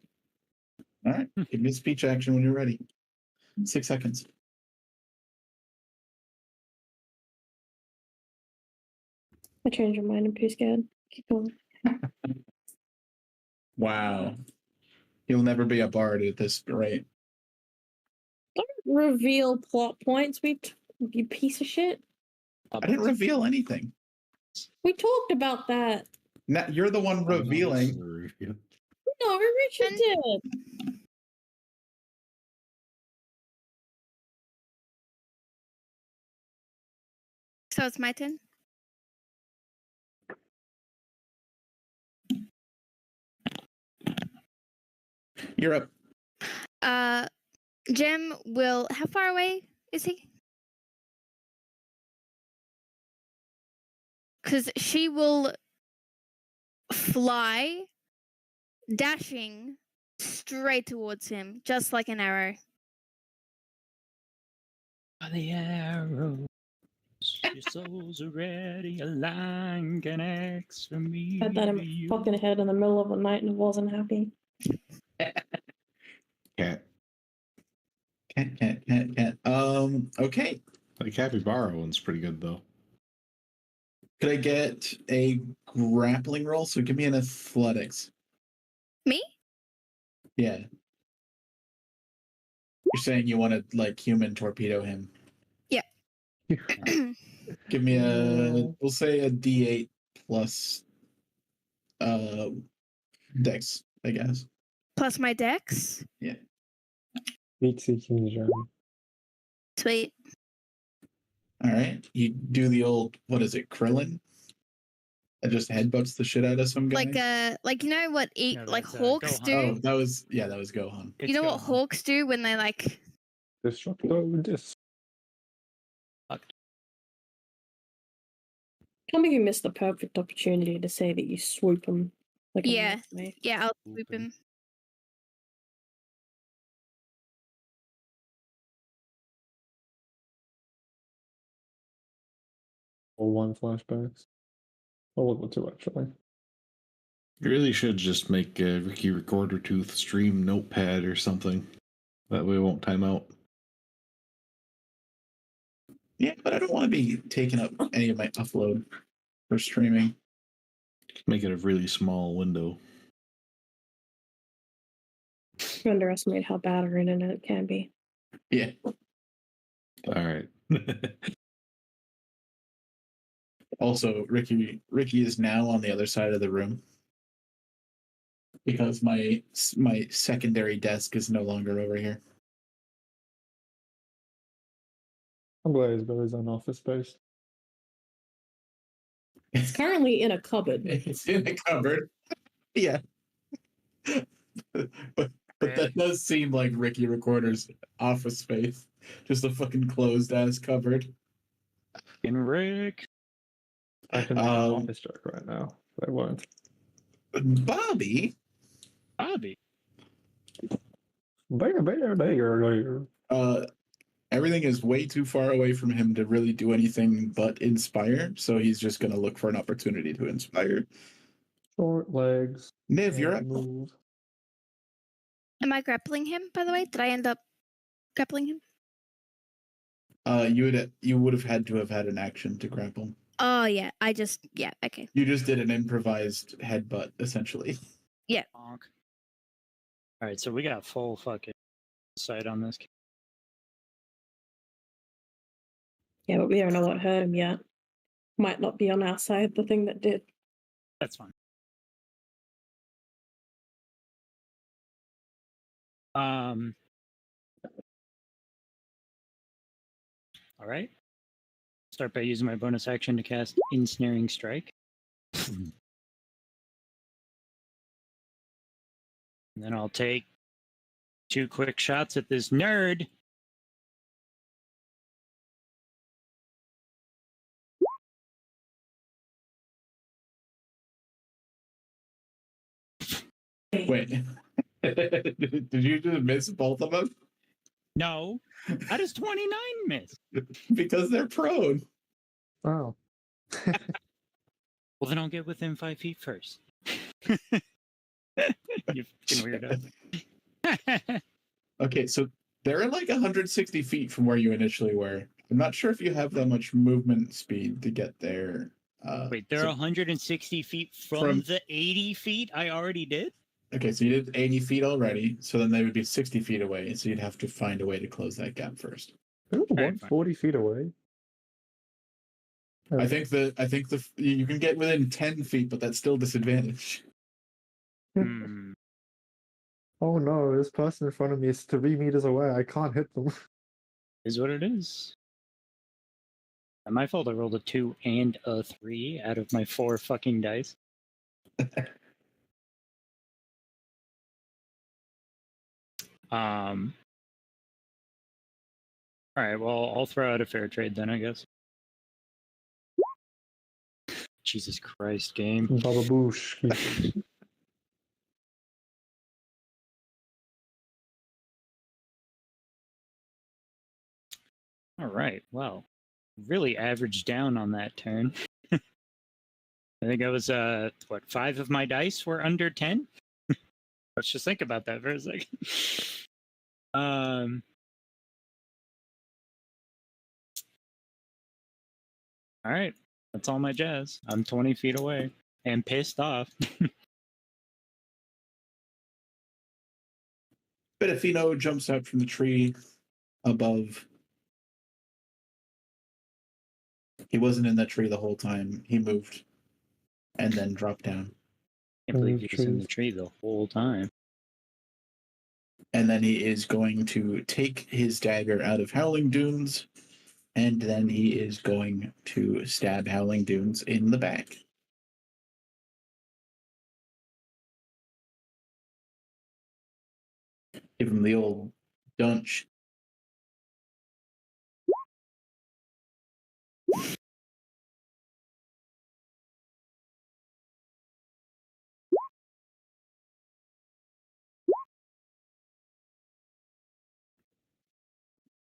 All right. Give me a speech action when you're ready. 6 seconds. I changed my mind. I'm too scared. Keep going. Wow. You'll never be a bard at this rate. Don't reveal plot points, you piece of shit. I didn't reveal anything. We talked about that. Now, you're the one revealing. No, Richard did. So it's my turn. You're up. Gem will. How far away is he? Because she will fly, dashing straight towards him, just like an arrow. The arrows, your soul's already a line connects from me. Had that in my fucking head in the middle of the night and wasn't happy. Cat. Cat. Okay. The capybara one's pretty good though. Could I get a grappling roll? So give me an athletics. Me? Yeah. You're saying you want to like human torpedo him. Yeah. Give me we'll say a D8 plus dex, I guess. Plus my dex. Yeah. Meat seeking journey. Sweet. All right. You do the old, what is it, Krillin? That just headbutts the shit out of some guy. Like you know what No, like that's, hawks Gohan. do? Oh, that was Gohan. You know what hawks do when they like Destructo disc. Can't believe you missed the perfect opportunity to say that you swoop him. Like a Yeah. knife. Yeah, I'll swoop him. Or one flashbacks. Or one or two actually. You really should just make Ricky Recorder Tooth stream Notepad or something. That way it won't time out. Yeah, but I don't want to be taking up any of my upload. for streaming. Make it a really small window. You underestimate how bad our internet can be. Yeah. All right. Also, Ricky is now on the other side of the room because my secondary desk is no longer over here. I'm glad Isabel's on Office Space. It's currently in a cupboard. It's in the cupboard. Yeah. but that does seem like Ricky Recorder's office space. Just a fucking closed ass cupboard. Fucking Rick. I can make an office joke right now, but I won't. Bobby, Bobby. There. everything is way too far away from him to really do anything but inspire, so he's just gonna look for an opportunity to inspire. Short legs. Niv, you're up. Move. Am I grappling him, by the way? Did I end up grappling him? You would have had to have had an action to grapple. Oh, yeah. Yeah, okay. You just did an improvised headbutt, essentially. Bonk. All right, so we got full fucking sight on this. Yeah, but we don't know what hurt him yet. Might not be on our side, the thing that did. That's fine. All right. Start by using my bonus action to cast Ensnaring Strike. And then I'll take 2 quick shots at this nerd. Wait. Did you just miss both of them? No. How does 29 miss? Because they're prone. Oh. Well, then I'll get within 5 feet first. You fucking weirdo. Okay, so they're like 160 feet from where you initially were. I'm not sure if you have that much movement speed to get there. Wait, they're 160 feet from the 80 feet I already did? Okay, so you did 80 feet already, so then they would be 60 feet away, so you'd have to find a way to close that gap first. Ooh, Alright, 140 feet away. I think you can get within 10 feet, but that's still disadvantage. Hmm. Oh no, this person in front of me is 3 meters away. I can't hit them. Is what it is. My fault I rolled a 2 and a 3 out of my 4 fucking dice. Alright, well, I'll throw out a fair trade then, I guess. Jesus Christ, game. Baba boosh. Alright, well, really averaged down on that turn. I think I was, 5 of my dice were under 10? Let's just think about that for a second. Alright, that's all my jazz. I'm 20 feet away and pissed off. Bedafino jumps out from the tree above. He wasn't in that tree the whole time. He moved and then dropped down. Can't believe he was in the tree the whole time. And then he is going to take his dagger out of Howling Dunes, and then he is going to stab Howling Dunes in the back. Give him the old dunch.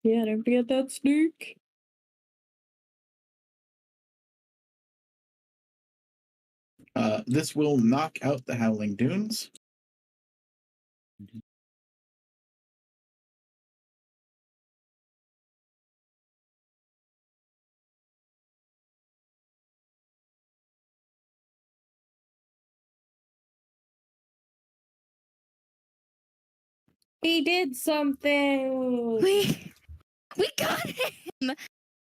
Yeah, don't forget that sneak. This will knock out the Howling Dunes. He did something. We got him.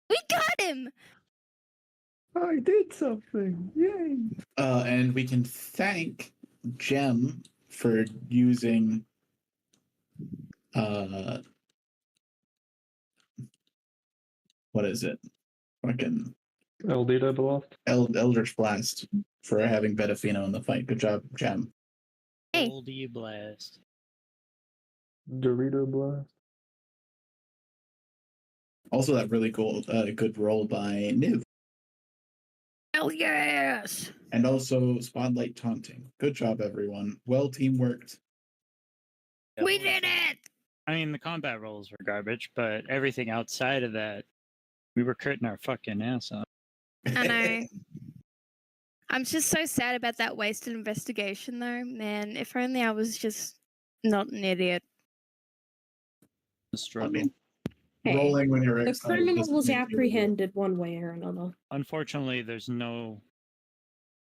We got him. I did something. Yay! And we can thank Gem for using what is it? Fucking LD Beloft. Eldritch Blast for having Betafino in the fight. Good job, Gem. Hey. Goldie blast. Dorito Blast. Also, that really cool, good roll by Niv. Hell yes. And also Spotlight Taunting. Good job, everyone. Well teamworked. We did it. I mean, the combat rolls were garbage, but everything outside of that, we were critting our fucking ass off. I know. I'm just so sad about that wasted investigation, though. Man, if only I was just not an idiot. The struggle. I mean, Hey, rolling when you're the excited criminal doesn't was make you idiot. apprehended one way or another. Unfortunately, there's no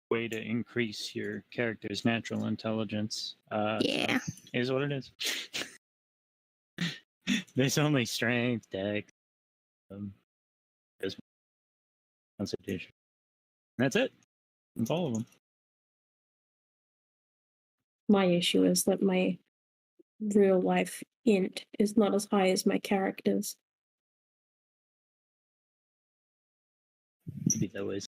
way to increase your character's natural intelligence. Yeah. So is what it is. There's only strength, dex, charisma, constitution. That's it. That's all of them. My issue is that my real life int is not as high as my character's. Maybe that was.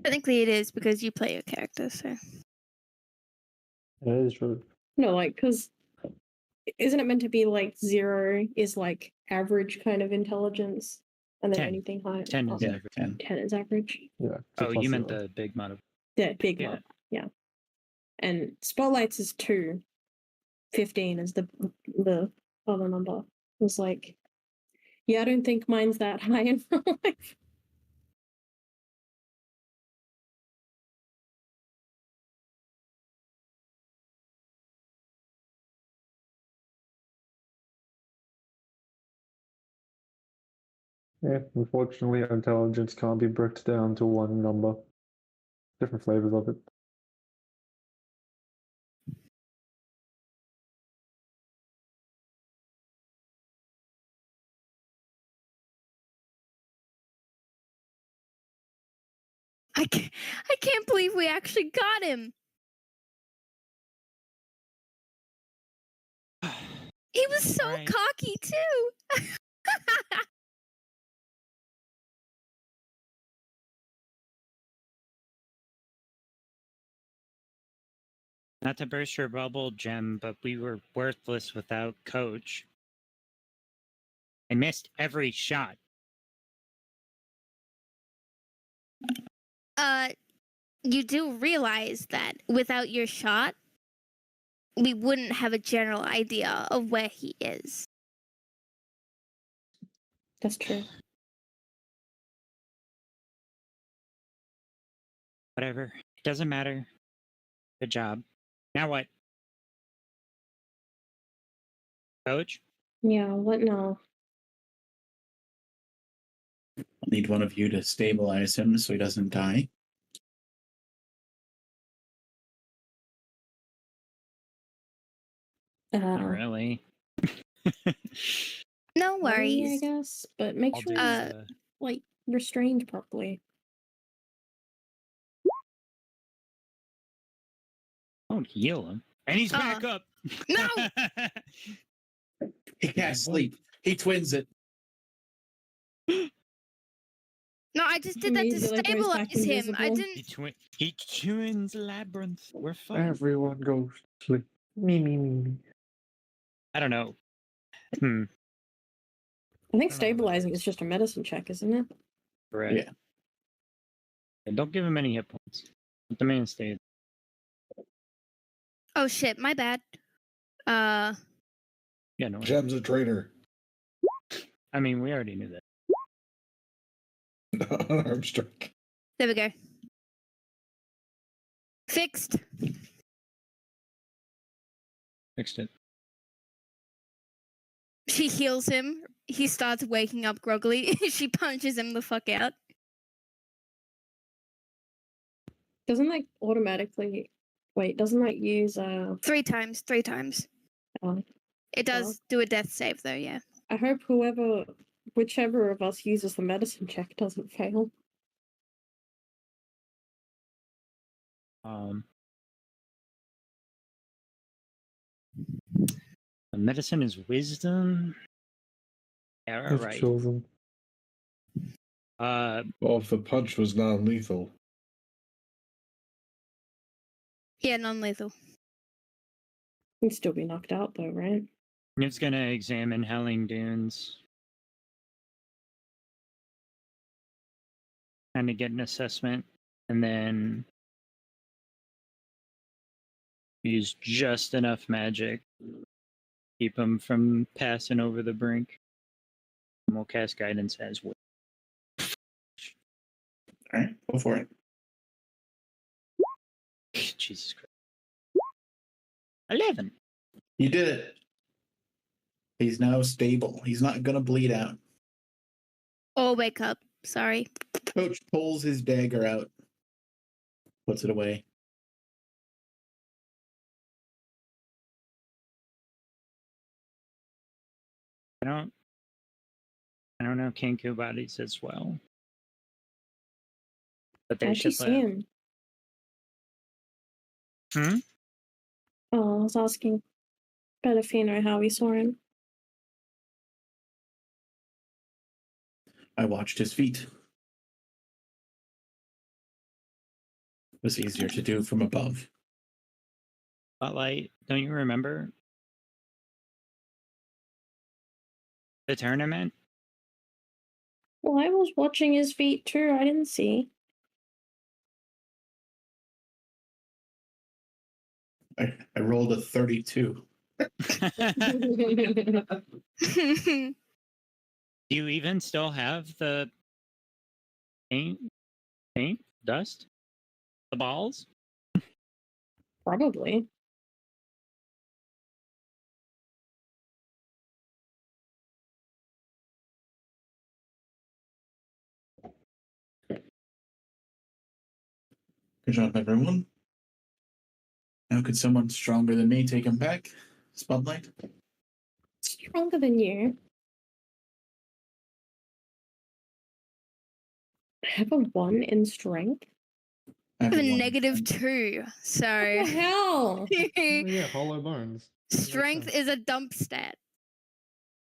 Technically, it is because you play your character, so. That is true. No, like, because isn't it meant to be like 0 is like average kind of intelligence, and then 10. anything higher? 10 is Yeah, average. 10. 10 is average. Yeah. Oh, you meant the big mod of. Yeah, big Yeah. one. Yeah. And Spotlights is 2. 15 is the other number. It was like, yeah, I don't think mine's that high in real life. Yeah, unfortunately, intelligence can't be bricked down to one number. Different flavors of it. I can't believe we actually got him. He was so Right. cocky, too. Not to burst your bubble, Gem, but we were worthless without Coach. I missed every shot. You do realize that without your shot, we wouldn't have a general idea of where he is. That's true. Whatever. It doesn't matter. Good job. Now what? Coach? Yeah, what now? I'll need one of you to stabilize him so he doesn't die. Not really. No I worries. guess, but make I'll sure do he's like restrained properly. Don't heal him. And he's back up. No! He can't sleep. He twins it. No, I just did that to Immediately goes back stabilize him. I invisible. didn't. He twins labyrinth. We're fine. Everyone goes to sleep. Me. I don't know. I think I don't know. stabilizing is just a medicine check, isn't it? Correct. Yeah. And don't give him any hit points. Let the man stay. Oh shit, my bad. Yeah, no. Gem's a traitor. I mean, we already knew that. Unarmed strike. There we go. Fixed. Fixed it. She heals him. He starts waking up groggily. She punches him the fuck out. Doesn't like automatically. Wait, doesn't that use 3 times. 3 times. Oh, It does do a death save though, yeah. I hope whichever of us uses the medicine check doesn't fail. Medicine is wisdom. Yeah, all I've right. chosen. Well, if the punch was non-lethal, Yeah, non-lethal. We'd still be knocked out though, right? It's gonna examine Howling Dunes. Kind of get an assessment, and then use just enough magic. Keep him from passing over the brink. And we'll cast guidance as well. All right, go for it. Jesus Christ. 11. You did it. He's now stable. He's not going to bleed out. Or wake up. Sorry. Coach pulls his dagger out, puts it away. I don't know Kenku bodies as well. But they How'd you should see live. him? Hmm? Oh, I was asking Bedafino how we saw him. I watched his feet. It was easier to do from above. Spotlight, don't you remember the tournament? Well, I was watching his feet too. I didn't see. I rolled a 32. Do you even still have the paint, dust, the balls? Probably. Good job, everyone. Now could someone stronger than me take him back? Spotlight? Stronger than you. I have a 1 in strength. I I have a one. -2, What so the hell? Oh, yeah, hollow bones. strength is a dump stat.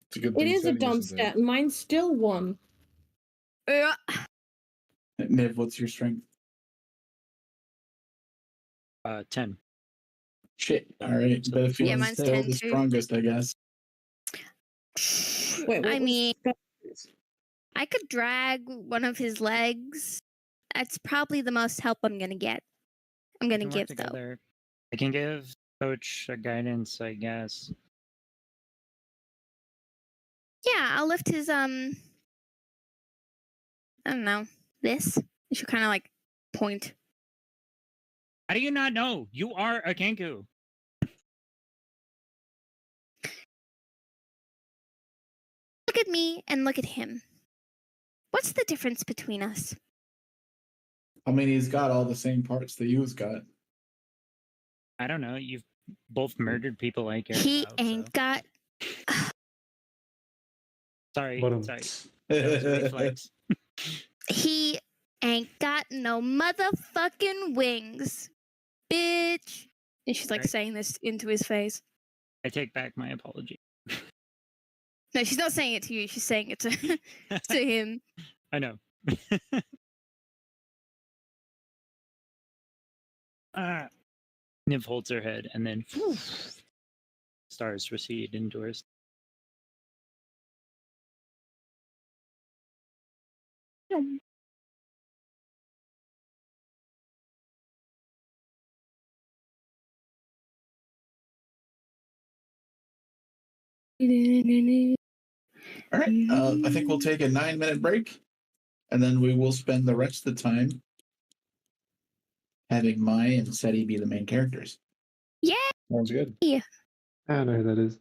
it's a good It thing is a Teddy dump isn't there. stat. Mine's still 1. Niv, what's your strength? 10. Shit. All right. But if Yeah, you're mine's still 10 the too. strongest, I guess. Wait, what I was mean, that? I could drag one of his legs. That's probably the most help I'm gonna get. I'm We gonna can work give though. together. I can give Coach a guidance, I guess. Yeah, I'll lift his I don't know, this. You should kind of like point. How do you not know? You are a Kenku. Look at me and look at him. What's the difference between us? I mean, he's got all the same parts that you've got. I don't know. You've both murdered people I care He about. ain't So. got. Sorry. But Sorry. That was a reflex. He ain't got no motherfucking wings, bitch. And she's like Sorry. saying this into his face. I take back my apology. No, she's not saying it to you. She's saying it to to him. I know. Niv holds her head and then stars recede indoors. All right. I think we'll take a 9-minute break, and then we will spend the rest of the time having Mai and Seti be the main characters. Yeah. Sounds good. I don't know who that is.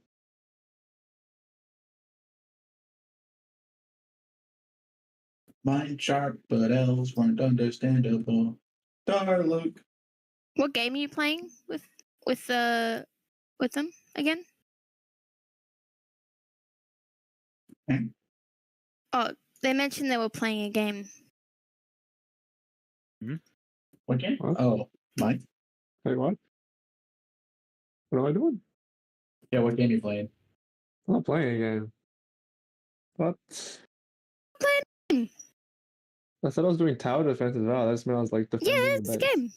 Mind sharp, but elves weren't understandable. Dar Luke. What game are you playing with them again? Oh, they mentioned they were playing a game. What game? What? Oh, mine? Wait, what? What am I doing? Yeah, what game you playing? I'm not playing a game. What? Playing. I said I was doing tower defense as well. That's when I was like Yeah, defending it's the a base. game.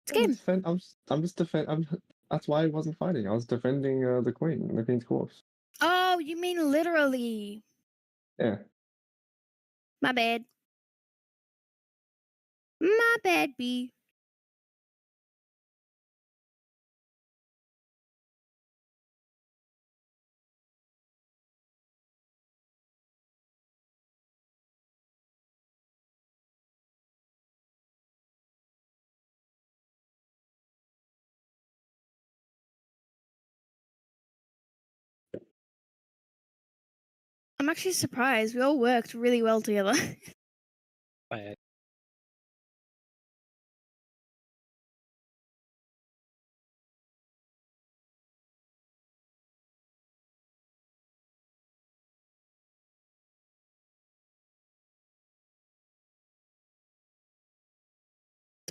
It's a game. I'm just defend. That's why I wasn't fighting. I was defending the queen and the queen's corpse. Oh, you mean literally? Yeah. My bad. My bad, B. I'm actually surprised. We all worked really well together. By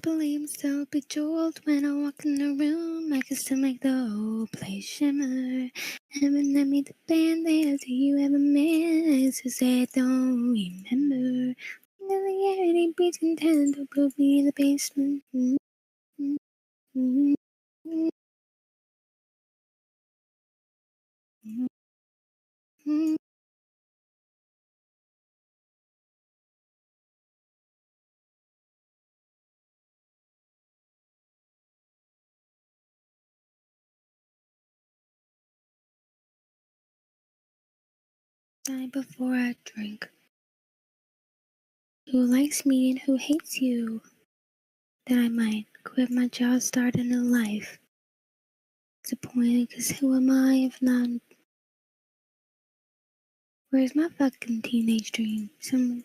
Believe so bejeweled when I walk in the room. I can still make the whole place shimmer. Haven't let me the band-aids. Do you ever miss? Who said don't remember? Familiarity breeds content. Don't put me in the basement. Die before I drink. Who likes me and who hates you? That I might quit my job, start a new life. Disappointed, cause who am I if not? Where's my fucking teenage dream? Some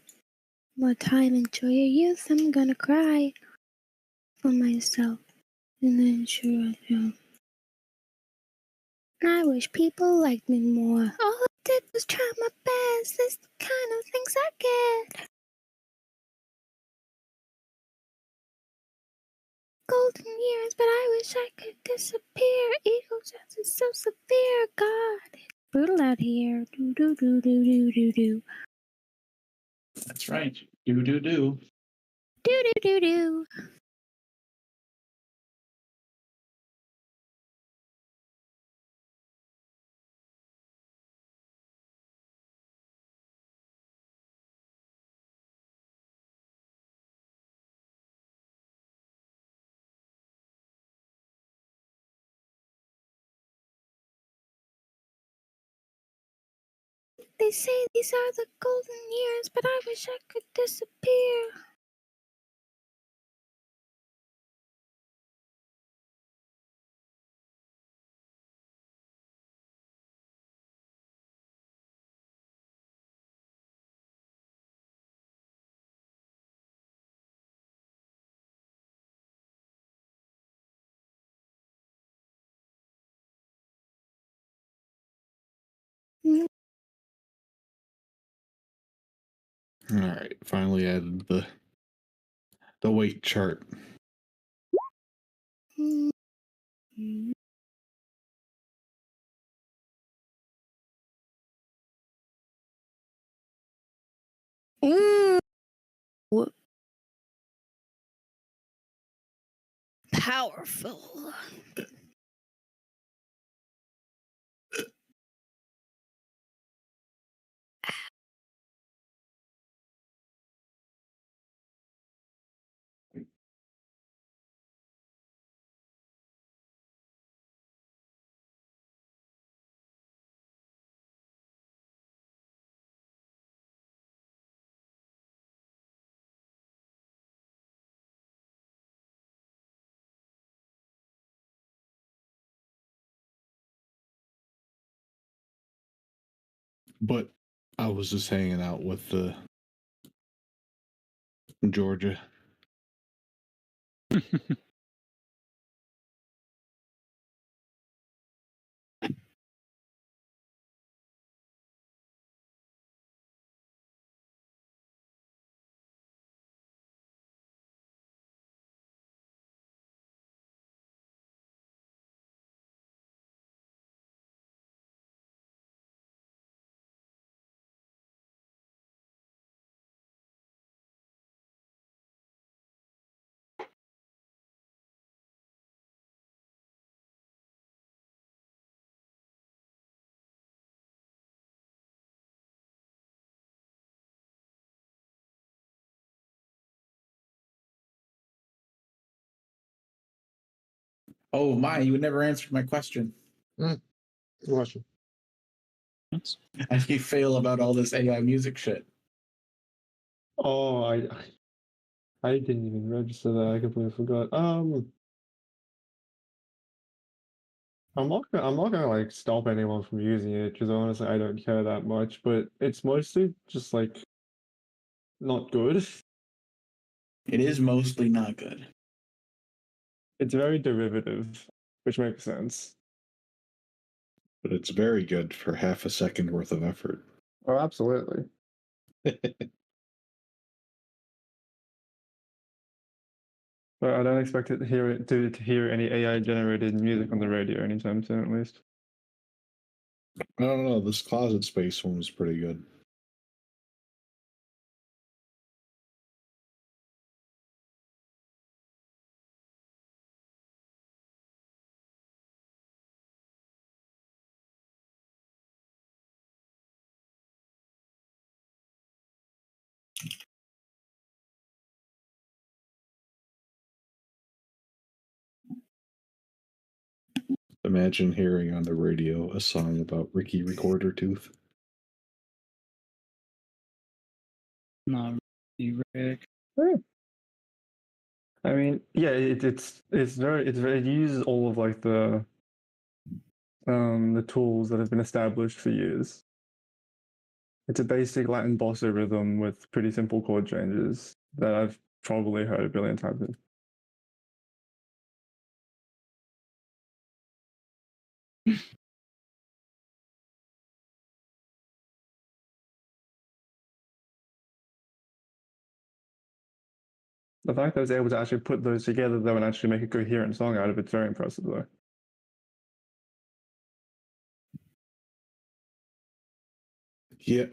more time, enjoy your youth. I'm gonna cry for myself, and then sure I do. I wish people liked me more. All I did was try my best. That's the kind of things I get. Golden years, but I wish I could disappear. Ego just is so severe. God, it's brutal out here. Do do do do do do do. That's right. Do do do. Do do do do. They say these are the golden years, but I wish I could disappear. All right, finally added the weight chart. Ooh. Powerful. But I was just hanging out with the Georgia. Oh my, you never answered my question. Good question. How do you feel about all this AI music shit? Oh, I didn't even register that. I completely forgot. I'm not gonna like stop anyone from using it because honestly I don't care that much. But it's mostly just like not good. It is mostly not good. It's very derivative, which makes sense. But it's very good for half a second worth of effort. Oh, absolutely. But I don't expect to hear any AI generated music on the radio anytime soon, at least. I don't know. This closet space one was pretty good. Imagine hearing on the radio a song about Ricky Recorder Tooth. Not really, Rick. I mean, yeah, it's very it uses all of like the tools that have been established for years. It's a basic Latin bossa rhythm with pretty simple chord changes that I've probably heard a billion times. The fact that I was able to actually put those together though and actually make a coherent song out of it's very impressive though. Yeah.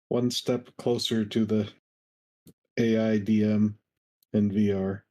One step closer to the AI DM and VR.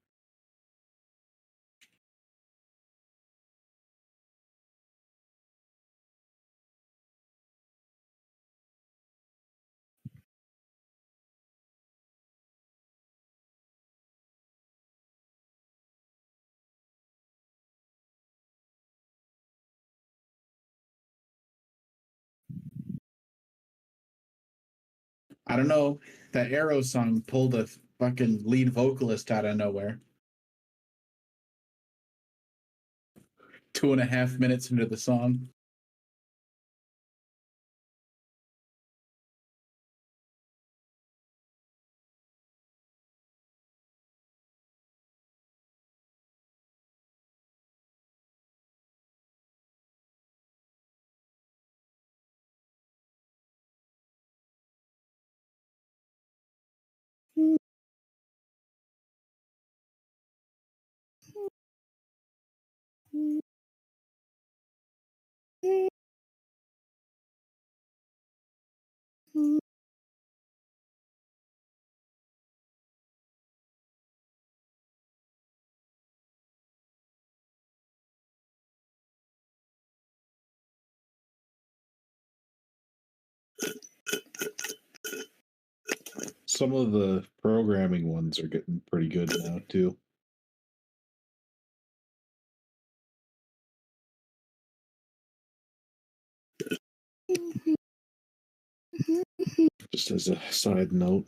I don't know. That Arrow song pulled a fucking lead vocalist out of nowhere. 2.5 minutes into the song. Some of the programming ones are getting pretty good now too. Just as a side note.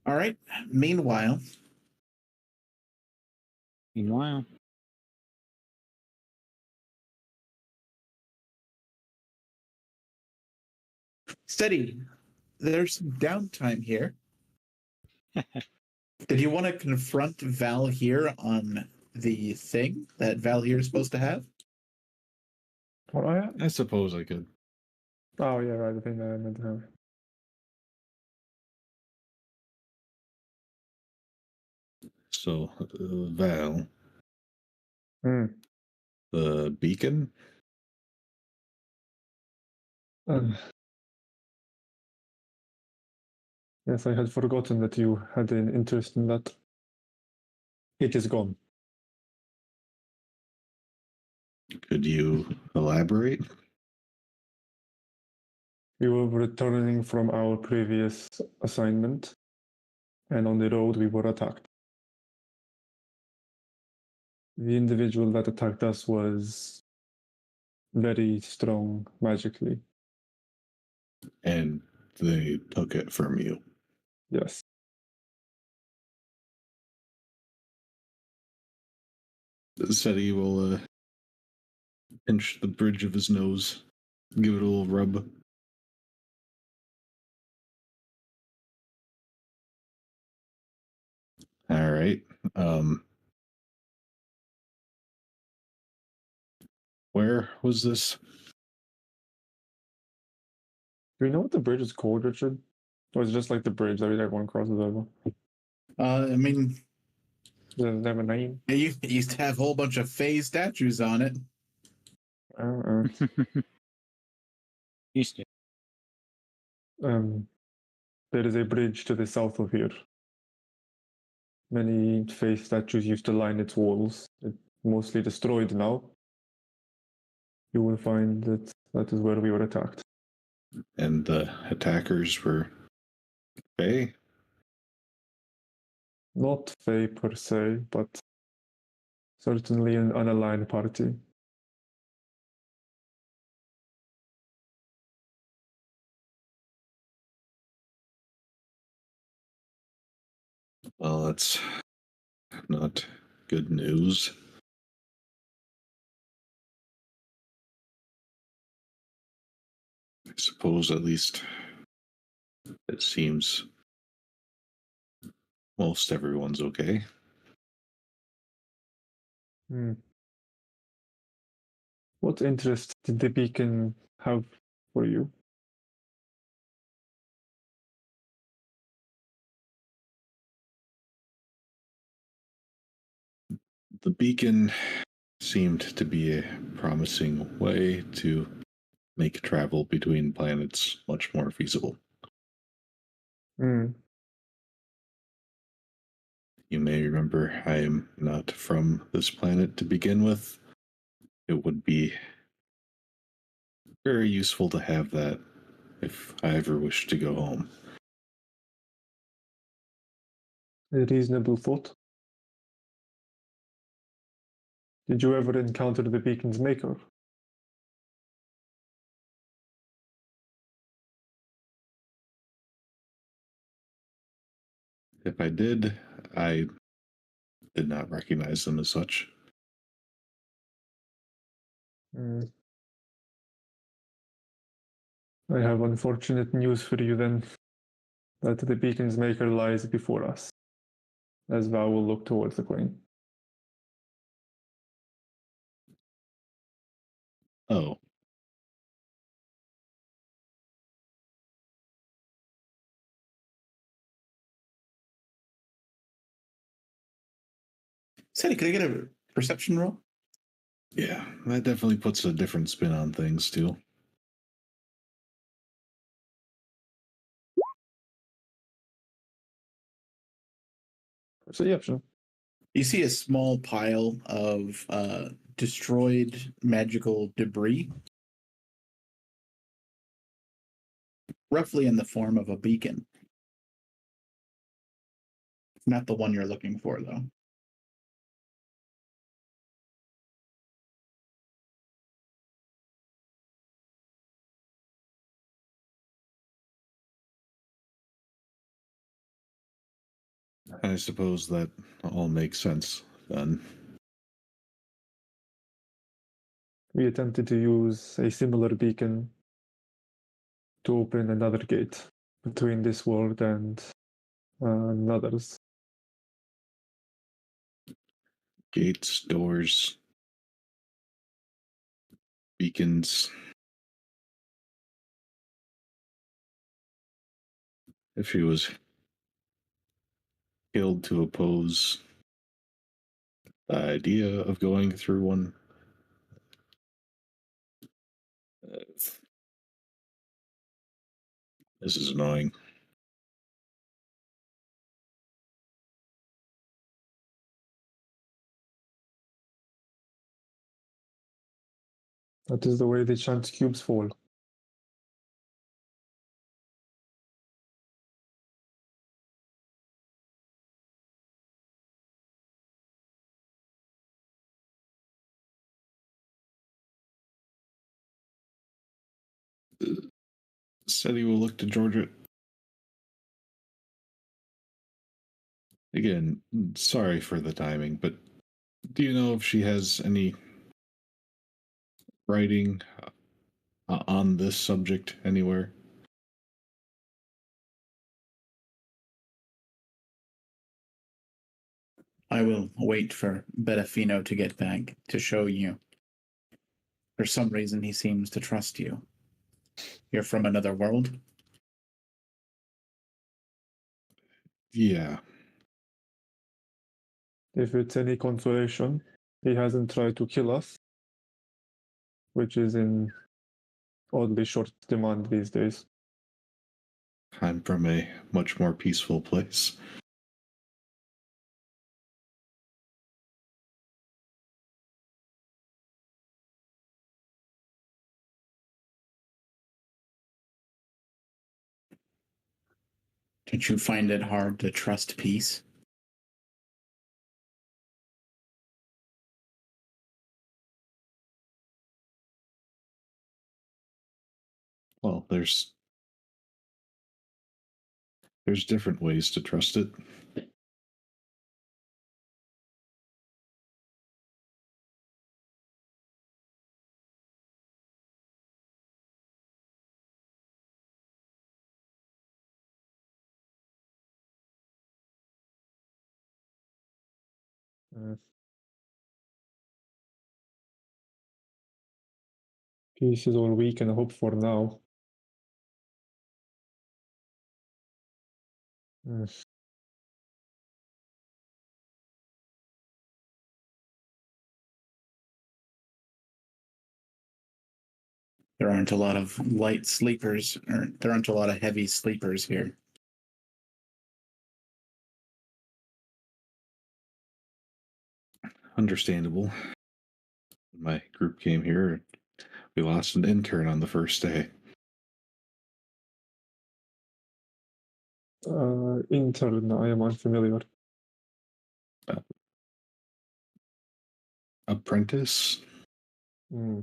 All right. Meanwhile, Meanwhile, steady. There's some downtime here. Did you want to confront Val here on the thing that Val here is supposed to have? What I I suppose I could. Oh yeah, right. The thing that I meant to have. So, Val, Hmm. the beacon? Um, yes, I had forgotten that you had an interest in that. It is gone. Could you elaborate? We were returning from our previous assignment, and on the road we were attacked. The individual that attacked us was very strong magically. And they took it from you. Yes. Said he will pinch the bridge of his nose, give it a little rub. All right. Where was this? Do you know what the bridge is called, Richard? Or is it just like the bridge that everyone crosses over? I mean, Does it have a name? it used to have a whole bunch of Fae statues on it. used to. There is a bridge to the south of here. Many Fae statues used to line its walls. It's mostly destroyed now. You will find that that is where we were attacked. And the attackers were Fae? Not Fae per se, but certainly an unaligned party. Well, that's not good news. I suppose at least it seems most everyone's okay. What interest did the beacon have for you? The beacon seemed to be a promising way to make travel between planets much more feasible. Mm. You may remember I am not from this planet to begin with. It would be very useful to have that if I ever wish to go home. A reasonable thought. Did you ever encounter the beacon's maker? If I did, I did not recognize them as such. Mm. I have unfortunate news for you then, that the beacon's maker lies before us, as Val will look towards the queen. Oh, Sadie, could I get a perception roll? Yeah, that definitely puts a different spin on things, too. Perception. You see a small pile of destroyed magical debris, roughly in the form of a beacon. Not the one you're looking for, though. I suppose that all makes sense then. We attempted to use a similar beacon to open another gate between this world and others. Gates, doors, beacons. If he was killed to oppose the idea of going through one, this is annoying. That is the way the chance cubes fall. Said he will look to Georgia. Again, sorry for the timing, but do you know if she has any writing on this subject anywhere? I will wait for Betafino to get back to show you. For some reason, he seems to trust you. You're from another world? Yeah. If it's any consolation, he hasn't tried to kill us, which is in oddly short demand these days. I'm from a much more peaceful place. Did you find it hard to trust peace? Well, there's different ways to trust it. Uh, Peace is all we can hope for now. Uh, There aren't a lot of light sleepers, or there aren't a lot of heavy sleepers here. Understandable. My group came here. We lost an intern on the first day. Intern, I am unfamiliar. Apprentice? Hmm.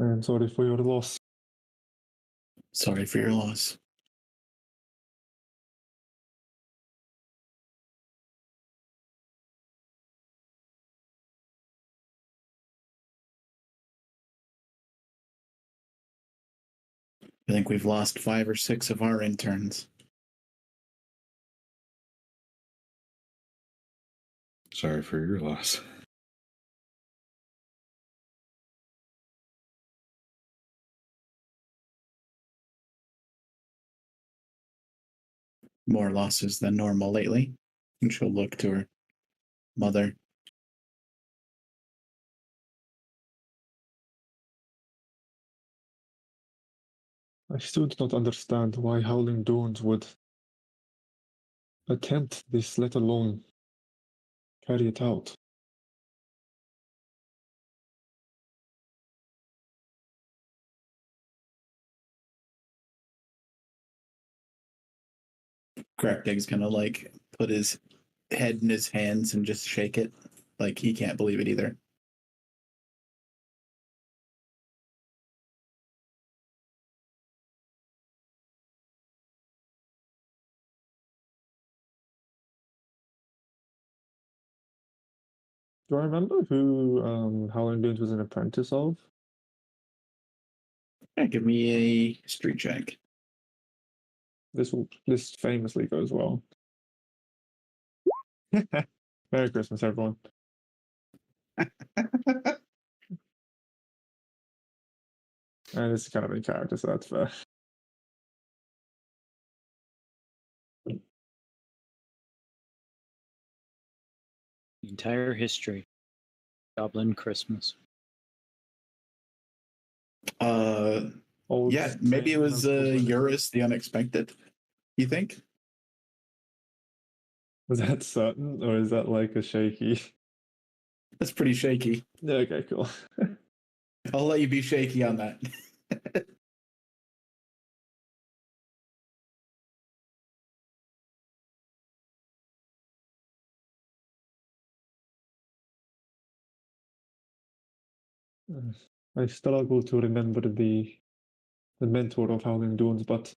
I am sorry for your loss. Sorry for your loss. I think we've lost 5 or 6 of our interns. Sorry for your loss. More losses than normal lately. And she'll look to her Mother. I still do not understand why Howling Dunes would attempt this, let alone carry it out. Crackdig's gonna like put his head in his hands and just shake it. Like he can't believe it either. Do I remember who Howling Dunes was an apprentice of? Yeah, give me a street check. This famously goes well. Merry Christmas, everyone. And this is kind of in character, so that's fair. The entire history. Goblin Christmas. Old Yeah, maybe it tale was of when- Eurus the Unexpected. You think? Was that certain, or is that like a shaky? That's pretty shaky. Yeah, okay, cool. I'll let you be shaky on that. I struggle to remember the mentor of Howling Dunes, but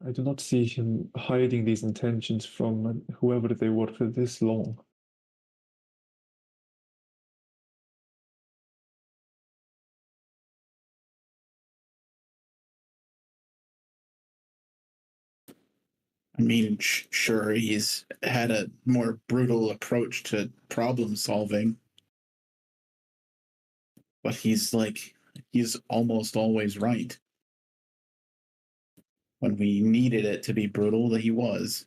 I do not see him hiding these intentions from whoever they were for this long. I mean, sure, he's had a more brutal approach to problem solving, but he's almost always right. When we needed it to be brutal, he was.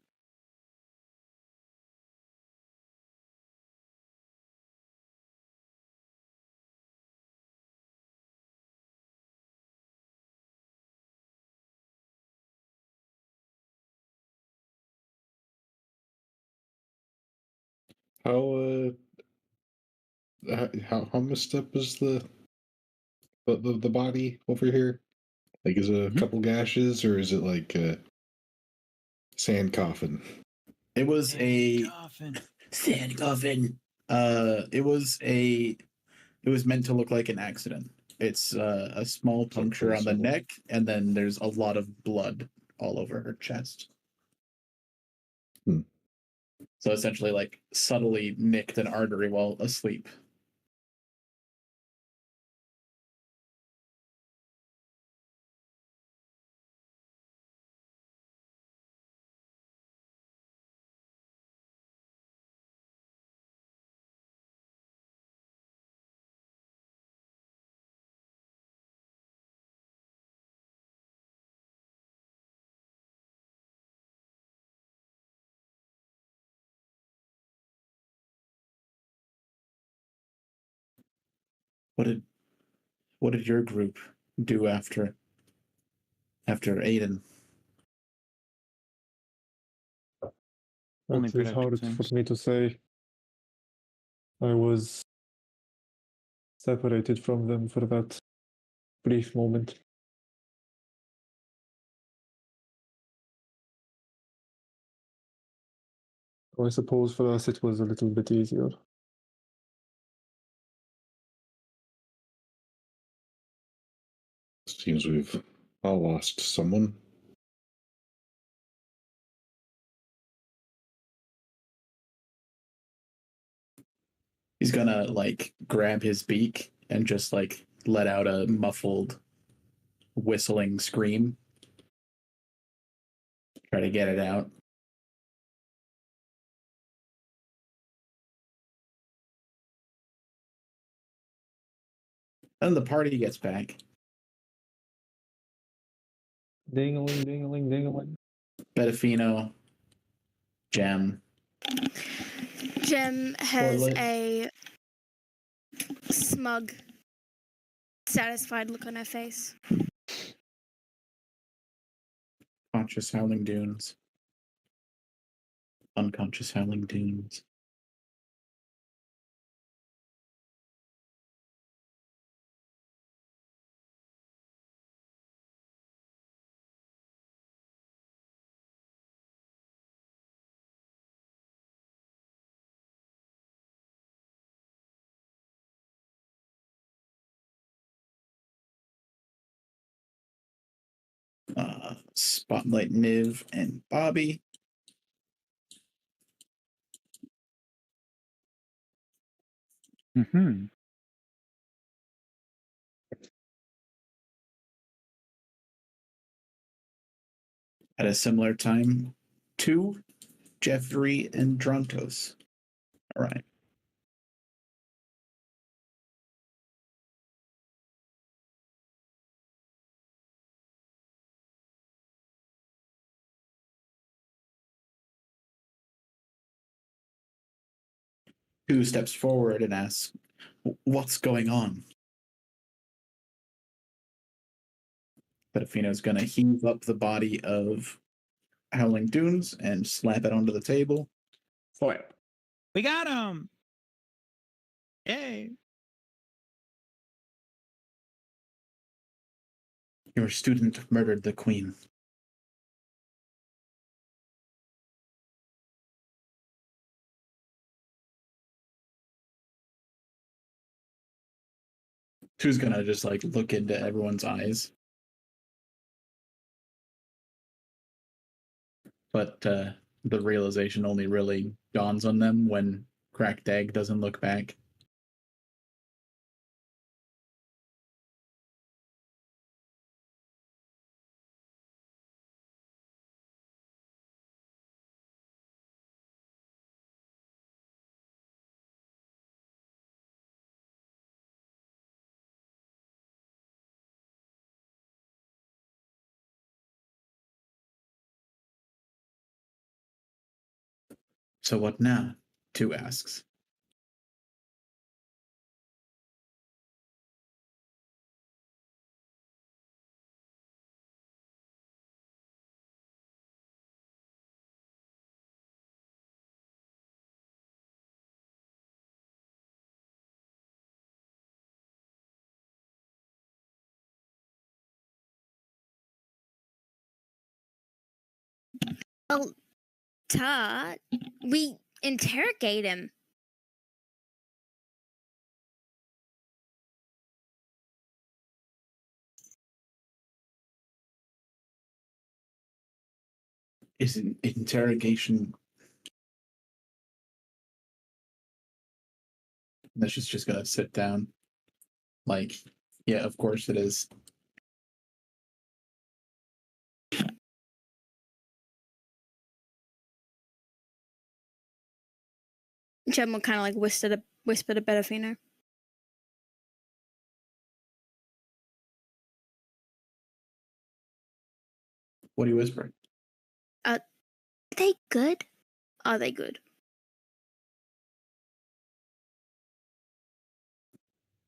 How messed up is the body over here? Like, is it a couple gashes, or is it like a sand coffin? It was a Coffin. sand coffin. It was meant to look like an accident. It's a small puncture on the neck, and then there's a lot of blood all over her chest. So essentially, like, subtly nicked an artery while asleep. What did your group do after Aiden? Only That is hard productive for things. me to say. I was separated from them for that brief moment. I suppose for us it was a little bit easier. Seems we've all lost someone. He's gonna like grab his beak and just like let out a muffled whistling scream. Try to get it out. And the party gets back. Ding-a-ling, ding-a-ling, ding-a-ling. Betafino Gem. Gem has Toilet. a smug, satisfied look on her face. Conscious Howling Dunes. Unconscious Howling Dunes. Spotlight Niv and Bobby. Mm-hmm. At a similar time, 2, Jeffrey and Drontos. All right. Two steps forward and asks, "What's going on?" Pedafino's gonna heave up the body of Howling Dunes and slap it onto the table. Slap. We got him! Yay! Your student murdered the queen. Who's gonna just like look into everyone's eyes. But the realization only really dawns on them when Cracked Egg doesn't look back. So what now? 2 asks. Oh, Todd, we interrogate him. Is an interrogation. That she's just gonna sit down. Like, yeah, of course it is. Gem will kind of like whisper to Pedafino. What do you whisper? Are they good? Are they good?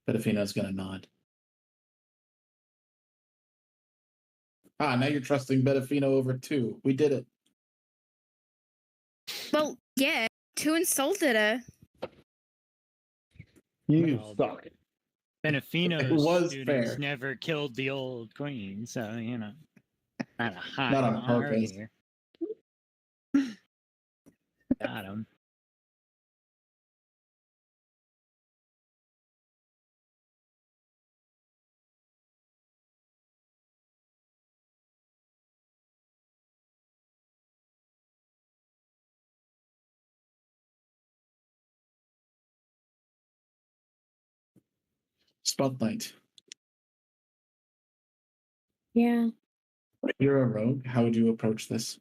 Pedafino's gonna nod. Now you're trusting Pedafino over 2. We did it. Well, yeah. 2 insulted her. You Well, suck. It Benefino's was students fair. never killed the old queen, so, you know, not a high Not on bar purpose. here. Got him. Spotlight. Yeah. If you're a rogue, how would you approach this?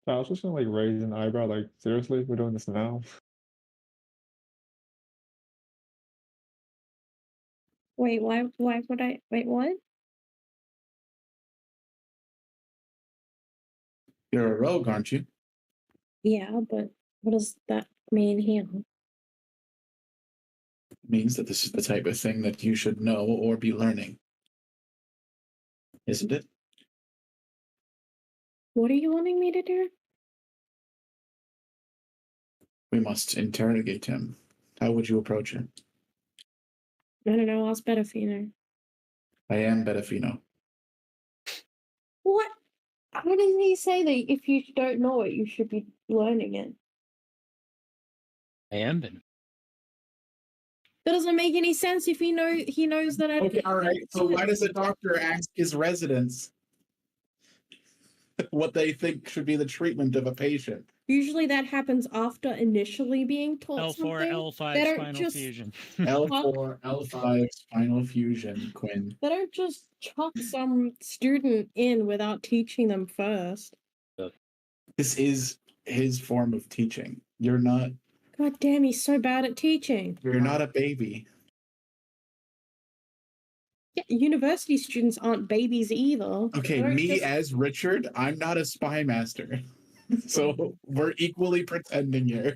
I was just gonna like raise an eyebrow, like, seriously, we're doing this now? Wait, why would I wait, what? You're a rogue, aren't you? Yeah, but what does that mean here? It means that this is the type of thing that you should know or be learning. Isn't it? What are you wanting me to do? We must interrogate him. How would you approach him? I don't know, ask Betafino. I am Betafino. What? How does he say that if you don't know it, you should be learning it? I am been. That doesn't make any sense if he knows that I Okay, all right. So why does a doctor ask his residents what they think should be the treatment of a patient? Usually that happens after initially being taught L4, something. L5 They don't spinal just- fusion. L4, L5 spinal fusion, Quinn. They don't just chuck some student in without teaching them first. This is his form of teaching. You're not God damn, he's so bad at teaching. you're not a baby. Yeah, university students aren't babies either. Okay, They don't me just- as Richard, I'm not a spy master. So we're equally pretending here.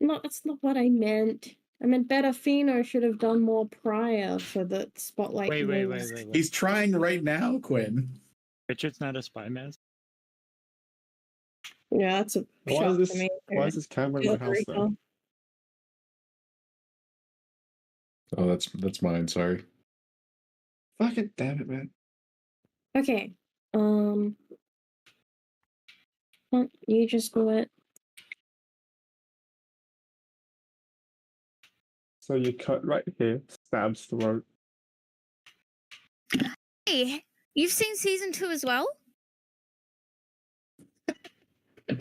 No, that's not what I meant. I meant Betafino should have done more prior for the spotlight. Wait. He's trying right now, Quinn. Richard's not a spy master. Yeah, that's a Why shock is to me. why is this camera in my house then? Oh, that's mine. Sorry. Fucking damn it, man. Okay. You just do it. So you cut right here, stabs throat. Hey, you've seen season 2 as well? God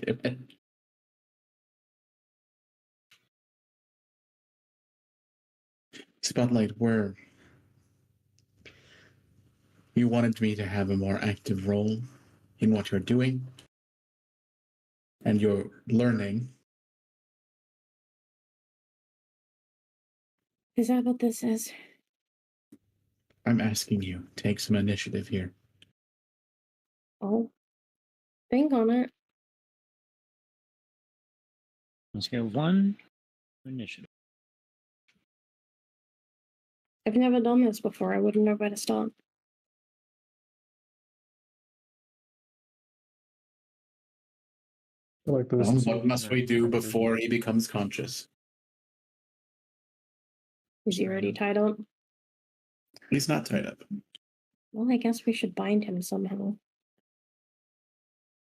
damn it. Spotlight, where you wanted me to have a more active role in what you're doing and you're learning. Is that what this is? I'm asking you, take some initiative here. Oh. Think on it. Let's go 1 initiative. I've never done this before. I wouldn't know where to start. I like Well, this. what must we do before he becomes conscious? Is he already tied up? He's not tied up. Well, I guess we should bind him somehow.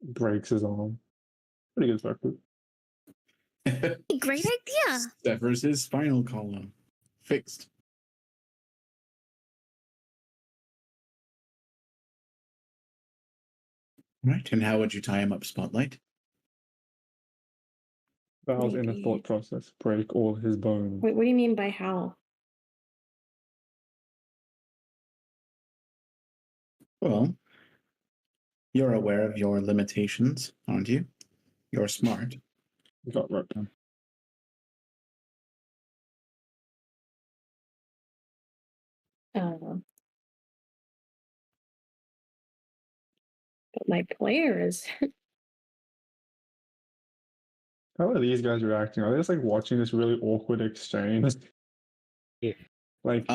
Breaks his arm. Pretty good factor. Great idea. Severs his spinal column. Fixed. Right, and how would you tie him up, Spotlight? Val's inner Maybe- thought process. Break all his bones. Wait, what do you mean by how? Well, you're aware of your limitations, aren't you? You're smart. You got right. But my player is. How are these guys reacting? Are they just like watching this really awkward exchange? Yeah. Like,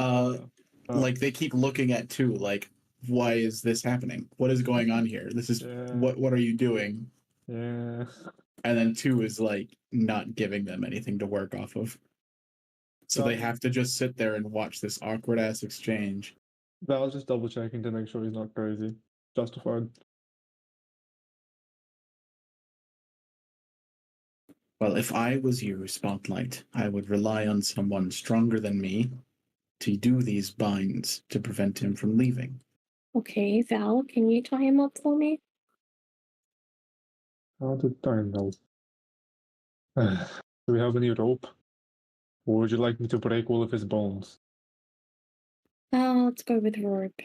Like they keep looking at two, like, why is this happening? What is going on here? This is yeah, what are you doing? yeah. And then two is like not giving them anything to work off of. So they have to just sit there and watch this awkward ass exchange. Val's just double checking to make sure he's not crazy. Justified. Well, if I was you, Spotlight, I would rely on someone stronger than me to do these binds to prevent him from leaving. Okay, Val, can you tie him up for me? How did I know? Do we have any rope? Or would you like me to break all of his bones? Let's go with rope.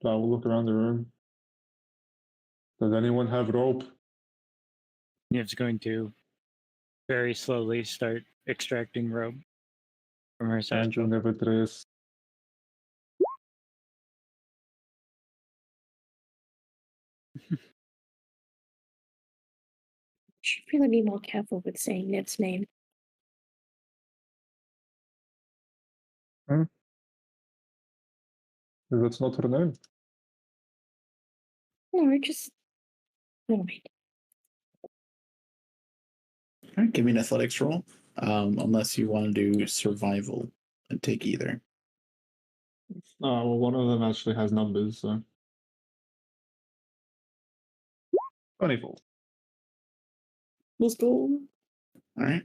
I will look around the room. Does anyone have rope? Niv's going to very slowly start extracting robe from her And satchel. you'll never dress. Should really be more careful with saying Niv's name. That's not her name. No, just never mind. All right, give me an athletics roll. Unless you want to do survival and take either. Oh, well, one of them actually has numbers, so. 24. Let's go. All right.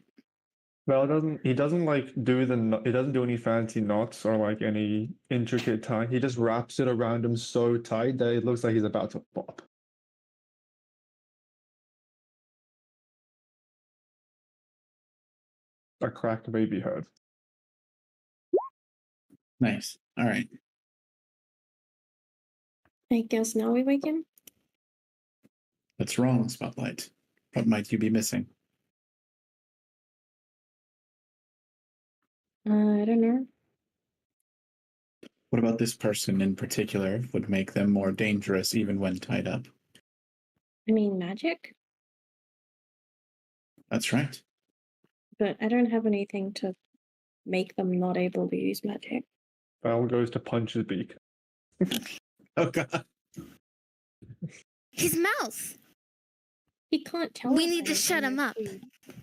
Well, he doesn't like he doesn't do any fancy knots or like any intricate tie. He just wraps it around him so tight that it looks like he's about to pop. A crack may be heard. Nice. All right. I guess now we wake him. What's wrong, Spotlight? What might you be missing? I don't know. What about this person in particular would make them more dangerous even when tied up? I mean, magic? That's right. But I don't have anything to make them not able to use magic. Val goes to punch his beak. Oh, God. His mouth. He can't tell We us need to shut anything him up.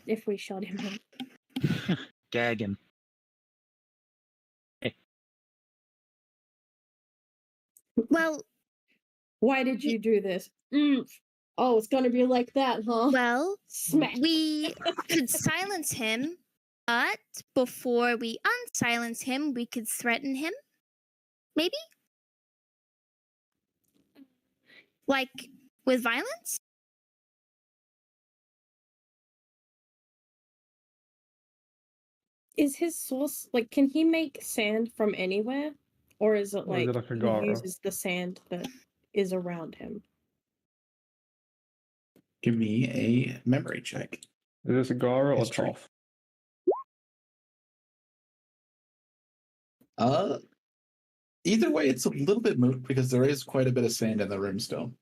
if we shut him up. Gag him. Well, Why did you do this? Oh, it's gonna be like that, huh? well, Smack. we could silence him, but before we unsilence him, we could threaten him. Maybe? Like with violence? Is his source like? Can he make sand from anywhere, or is it Or is like it like a he Gara? uses the sand that is around him? Give me a memory check. Is this a Gara or History. Toph? Either way, it's a little bit moot because there is quite a bit of sand in the room still.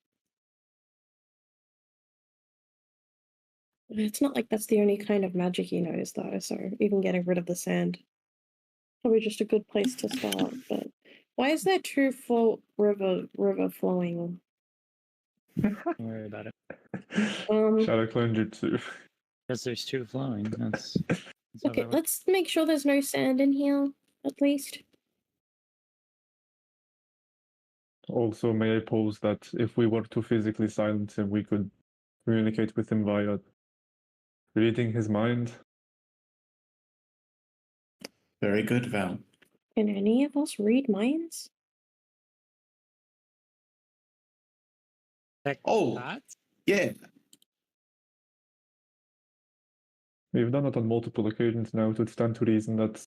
It's not like that's the only kind of magic he knows, though. So even getting rid of the sand, probably just a good place to start. But why is there two full river flowing? Don't worry about it. Shadow Clone Jutsu. Because there's two flowing. That's how Okay, that works. let's make sure there's no sand in here, at least. Also, may I pose that if we were to physically silence him, we could communicate with him via reading his mind? Very good, Val. Can any of us read minds? Oh. Thoughts? Yeah. We've done it on multiple occasions now, so it stands to reason that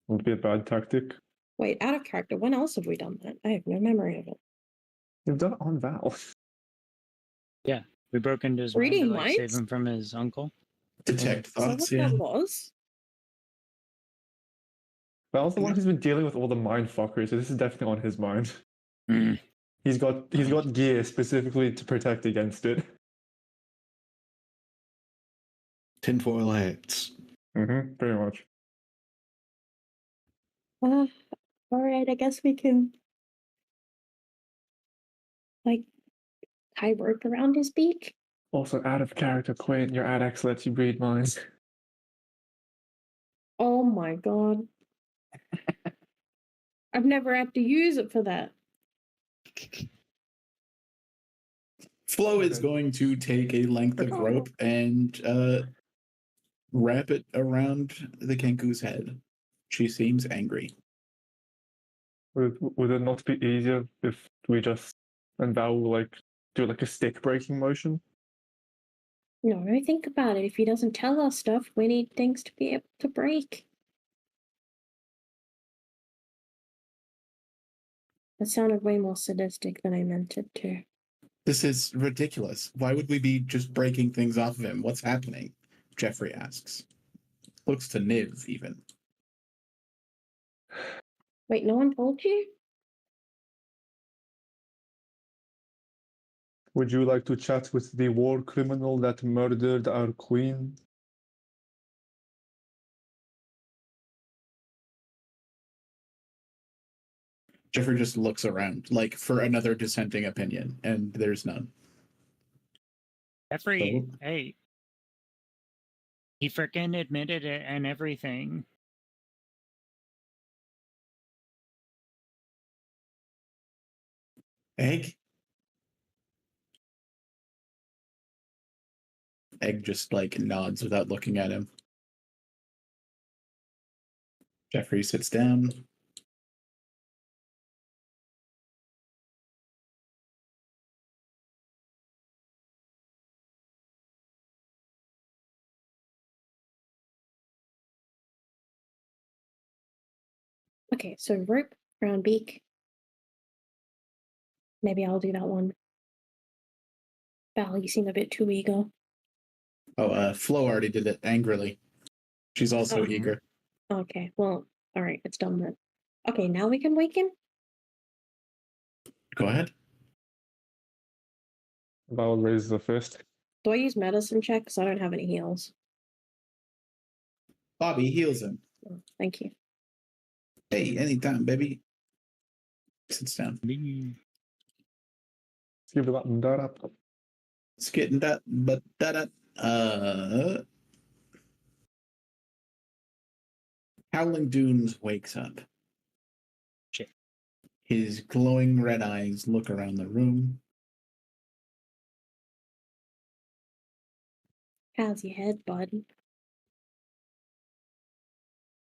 would be a bad tactic. Wait, out of character. When else have we done that? I have no memory of it. We've done it on Val. We broke into his Reading mind to, like, save minds? him from his uncle. Detect Is that thoughts, what yeah. that was? Val's the one who's been dealing with all the mind fuckers, so this is definitely on his mind. Mm. He's got gear specifically to protect against it. Tinfoil hats. Pretty much. All right, I guess we can like tie rope around his beak. Also, out of character, Quinn, your ADX lets you read minds. Oh my god. I've never had to use it for that. Flo is Okay. going to take a length of rope and wrap it around the Kenku's head. She seems angry. Would it not be easier if we just and Val will like do like a stick breaking motion? No, think about it. If he doesn't tell us stuff, we need things to be able to break. That sounded way more sadistic than I meant it to. This is ridiculous. Why would we be just breaking things off of him? What's happening? Jeffrey asks. Looks to Niv even. Wait, no one told you? Would you like to chat with the war criminal that murdered our queen? Jeffrey just looks around, like for another dissenting opinion, and there's none. Jeffrey, So- hey. He freaking admitted it and everything. Egg? Egg just like nods without looking at him. Jeffrey sits down. Okay, so rope, round beak. Maybe I'll do that one. Val, you seem a bit too eager. Oh, Flo already did it angrily. She's also Oh. eager. Okay, well, all right, it's done then. Okay, now we can wake him? Go ahead. Val raises the fist. Do I use medicine check? Because I don't have any heals. Bobby heals him. Oh, thank you. Hey, anytime, baby. Sits down. Let's give that up. It's getting that, but that. Howling Dunes wakes up. Shit. His glowing red eyes look around the room. How's your head, bud?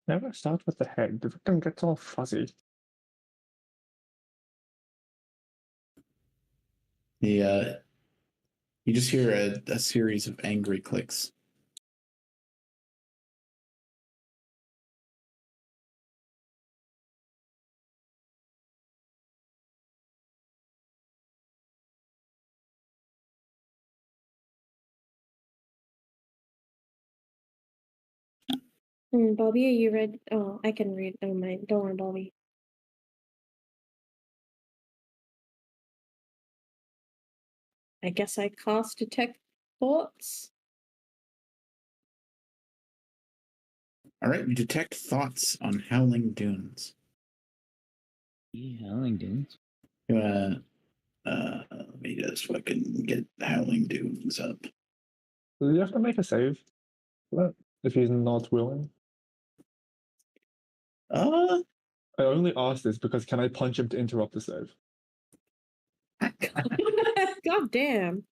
Never start with the head. The victim gets all fuzzy. You just hear a series of angry clicks. Bobby, are you read? Oh, I can read. Oh my, don't worry, Bobby. I guess I cast detect thoughts. All right, you detect thoughts on Howling Dunes. Howling Dunes. Let me just fucking get Howling Dunes up. Do you have to make a save? What? If he's not willing? Uh, I only asked this because can I punch him to interrupt the save? God damn.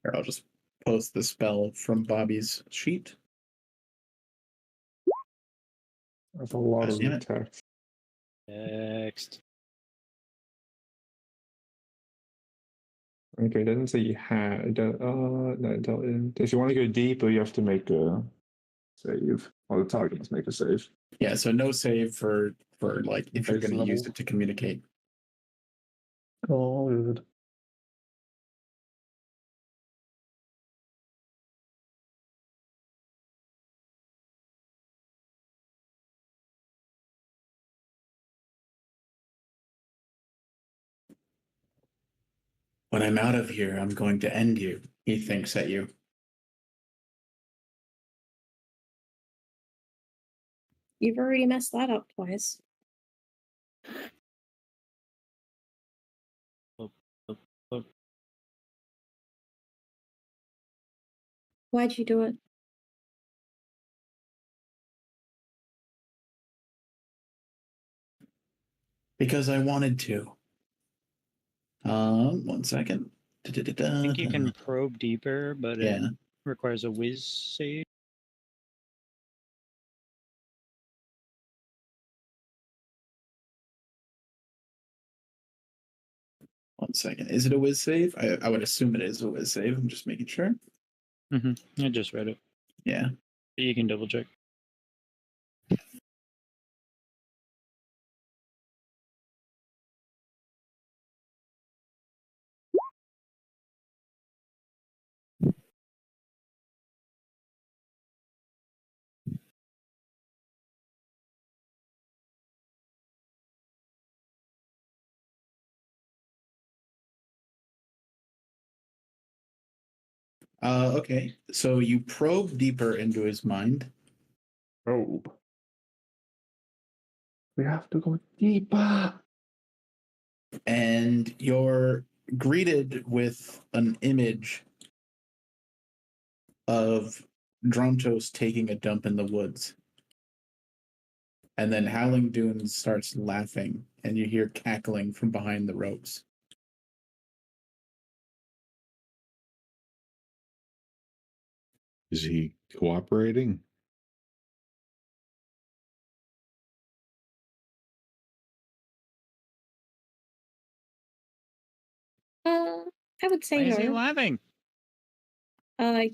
Here, I'll just post the spell from Bobby's sheet. That's a lot God of damn it. text. Next. Okay, it doesn't say you had. No, if you want to go deeper, you have to make a save. Or the target must make a save. Yeah, so no save for like if you're Base going to use level. it to communicate. Oh, good. When I'm out of here, I'm going to end you. He thinks at you. You've already messed that up twice. Why'd you do it? Because I wanted to. 1 second. I think you can probe deeper, but Yeah. it requires a whiz save. One second. Is it a whiz save? I would assume it is a whiz save. I'm just making sure. I just read it. Yeah. But you can double check. Okay, so you probe deeper into his mind. Probe. We have to go deeper. And you're greeted with an image of Drontos taking a dump in the woods. And then Howling Dunes starts laughing, and you hear cackling from behind the ropes. Is he cooperating? I would say Why is he no. laughing?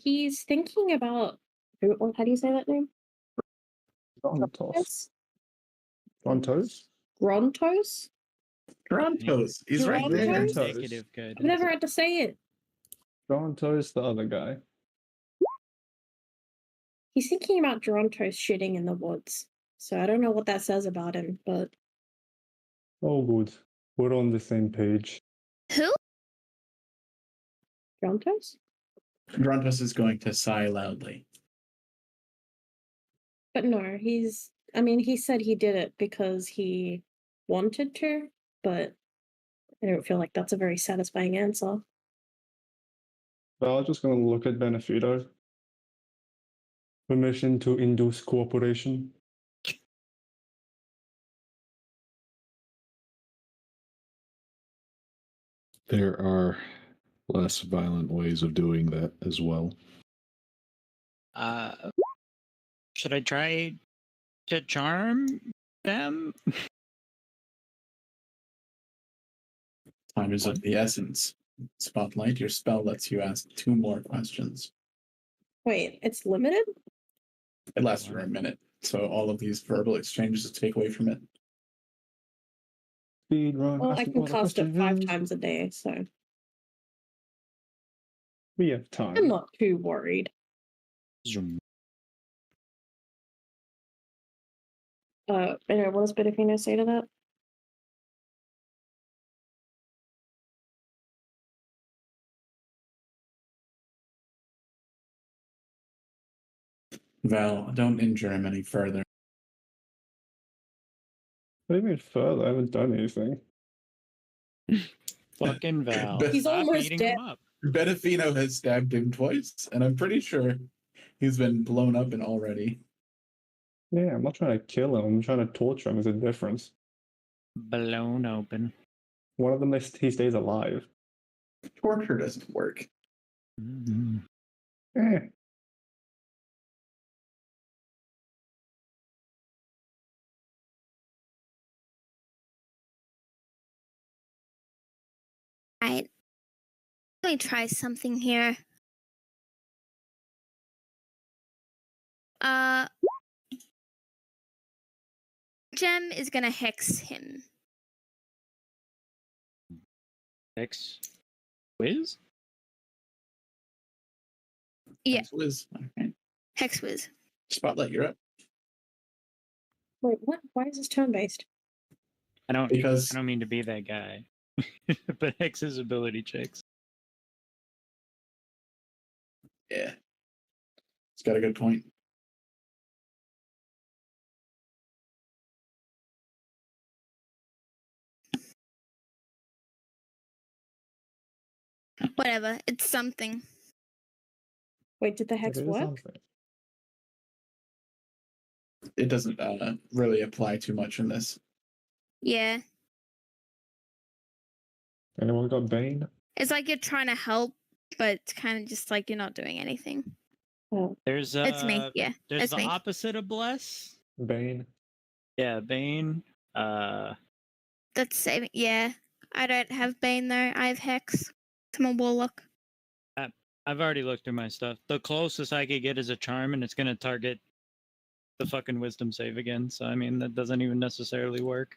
He's thinking about how do you say that name? Drontos. Drontos? Grontos? Drontos, he's right there. Drontos? Indicative good. I've never had to say it. Drontos, the other guy. He's thinking about Drontos shitting in the woods. So I don't know what that says about him, but Oh, good. We're on the same page. Who? Drontos? Drontos is going to sigh loudly. But no, he said he did it because he wanted to, but I don't feel like that's a very satisfying answer. Well, I'm just going to look at Benefito. Permission to induce cooperation. There are less violent ways of doing that as well. Should I try to charm them? Time is of the essence. Spotlight, your spell lets you ask 2 more questions. Wait, it's limited? It lasts for a minute, so all of these verbal exchanges take away from it. Speed run. Well, I asking can all the cast it 5 questions. times a day, so We have time. I'm not too worried. Anyway, what does Benefino say to that? Val, don't injure him any further. What do you mean further? I haven't done anything. Fucking Val. He's Stop almost beating dead. him up. Benefino has stabbed him twice, and I'm pretty sure he's been blown up and already. Yeah, I'm not trying to kill him. I'm trying to torture him. There's a difference. Blown open. One of them, he stays alive. Torture doesn't work. Mm-hmm. Eh. Right. Let me try something here. Gem is gonna hex him. X. Whiz? Yeah. Thanks, Liz. Okay. Hex whiz. Spotlight, you're up. Wait, what? Why is this turn-based? I don't Because mean to be that guy. But X's ability checks. yeah, it's got a good point. Whatever. It's something. Wait, did the hex It is work? something. It doesn't really apply too much in this. Yeah. Anyone got Bane? It's like you're trying to help, but it's kind of just like you're not doing anything. Oh, There's It's me. Yeah. There's it's the me. opposite of bless. Bane. Yeah, Bane. That's saving. Yeah. I don't have Bane though. I have Hex. I'm a warlock. I've already looked through my stuff. The closest I could get is a charm, and it's gonna target the fucking wisdom save again. So I mean, that doesn't even necessarily work.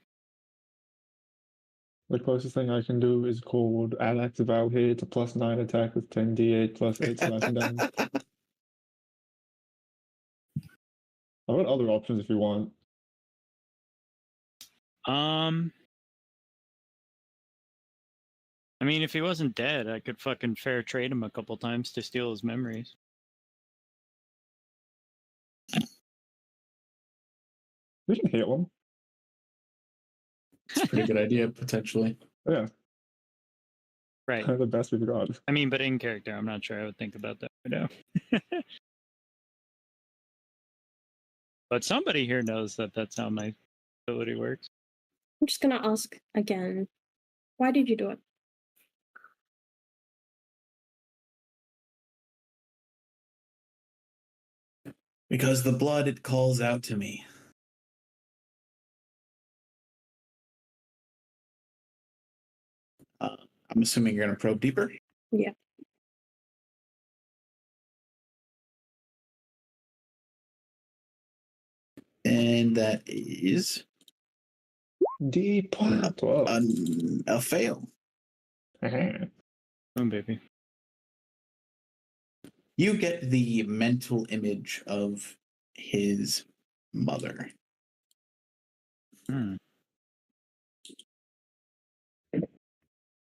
The closest thing I can do is called Alex Vow here. It's a +9 attack with 10d8 plus 8 slashing damage. I've got other options if you want. I mean, if he wasn't dead, I could fucking fair trade him a couple times to steal his memories. We can heal him. It's a pretty good idea, potentially. Yeah, Right. the best we've got. I mean, but in character, I'm not sure I would think about that right now. But somebody here knows that that's how my ability works. I'm just gonna ask again. Why did you do it? Because the blood, it calls out to me. I'm assuming you're going to probe deeper? Yeah. And that is Deep 12. a fail. Oh, baby. You get the mental image of his mother. Hmm.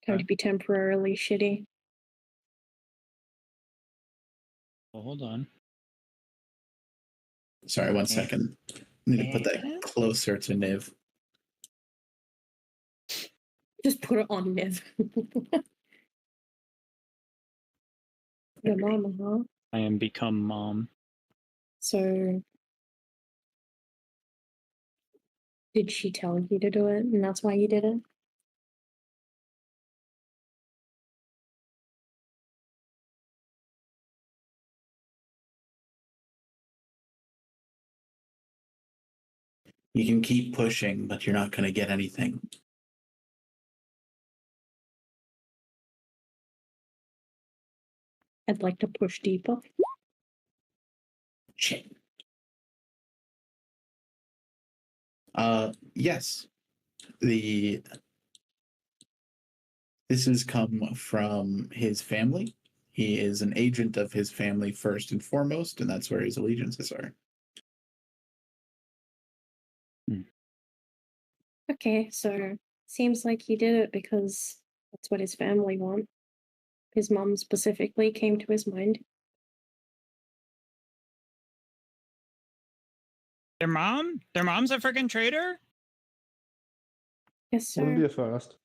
Going to be temporarily shitty. Well, hold on. Sorry, 1 second. I need to put that closer to Niv. Just put it on Niv. Your mama, huh? I am become mom. So, did she tell you to do it, and that's why you did it? You can keep pushing, but you're not going to get anything. I'd like to push deeper. Shit. Yes. This has come from his family. He is an agent of his family first and foremost, and that's where his allegiances are. Okay, so seems like he did it because that's what his family want. His mom specifically came to his mind. Their mom? Their mom's a freaking traitor? Yes, Wouldn't be sir. a first.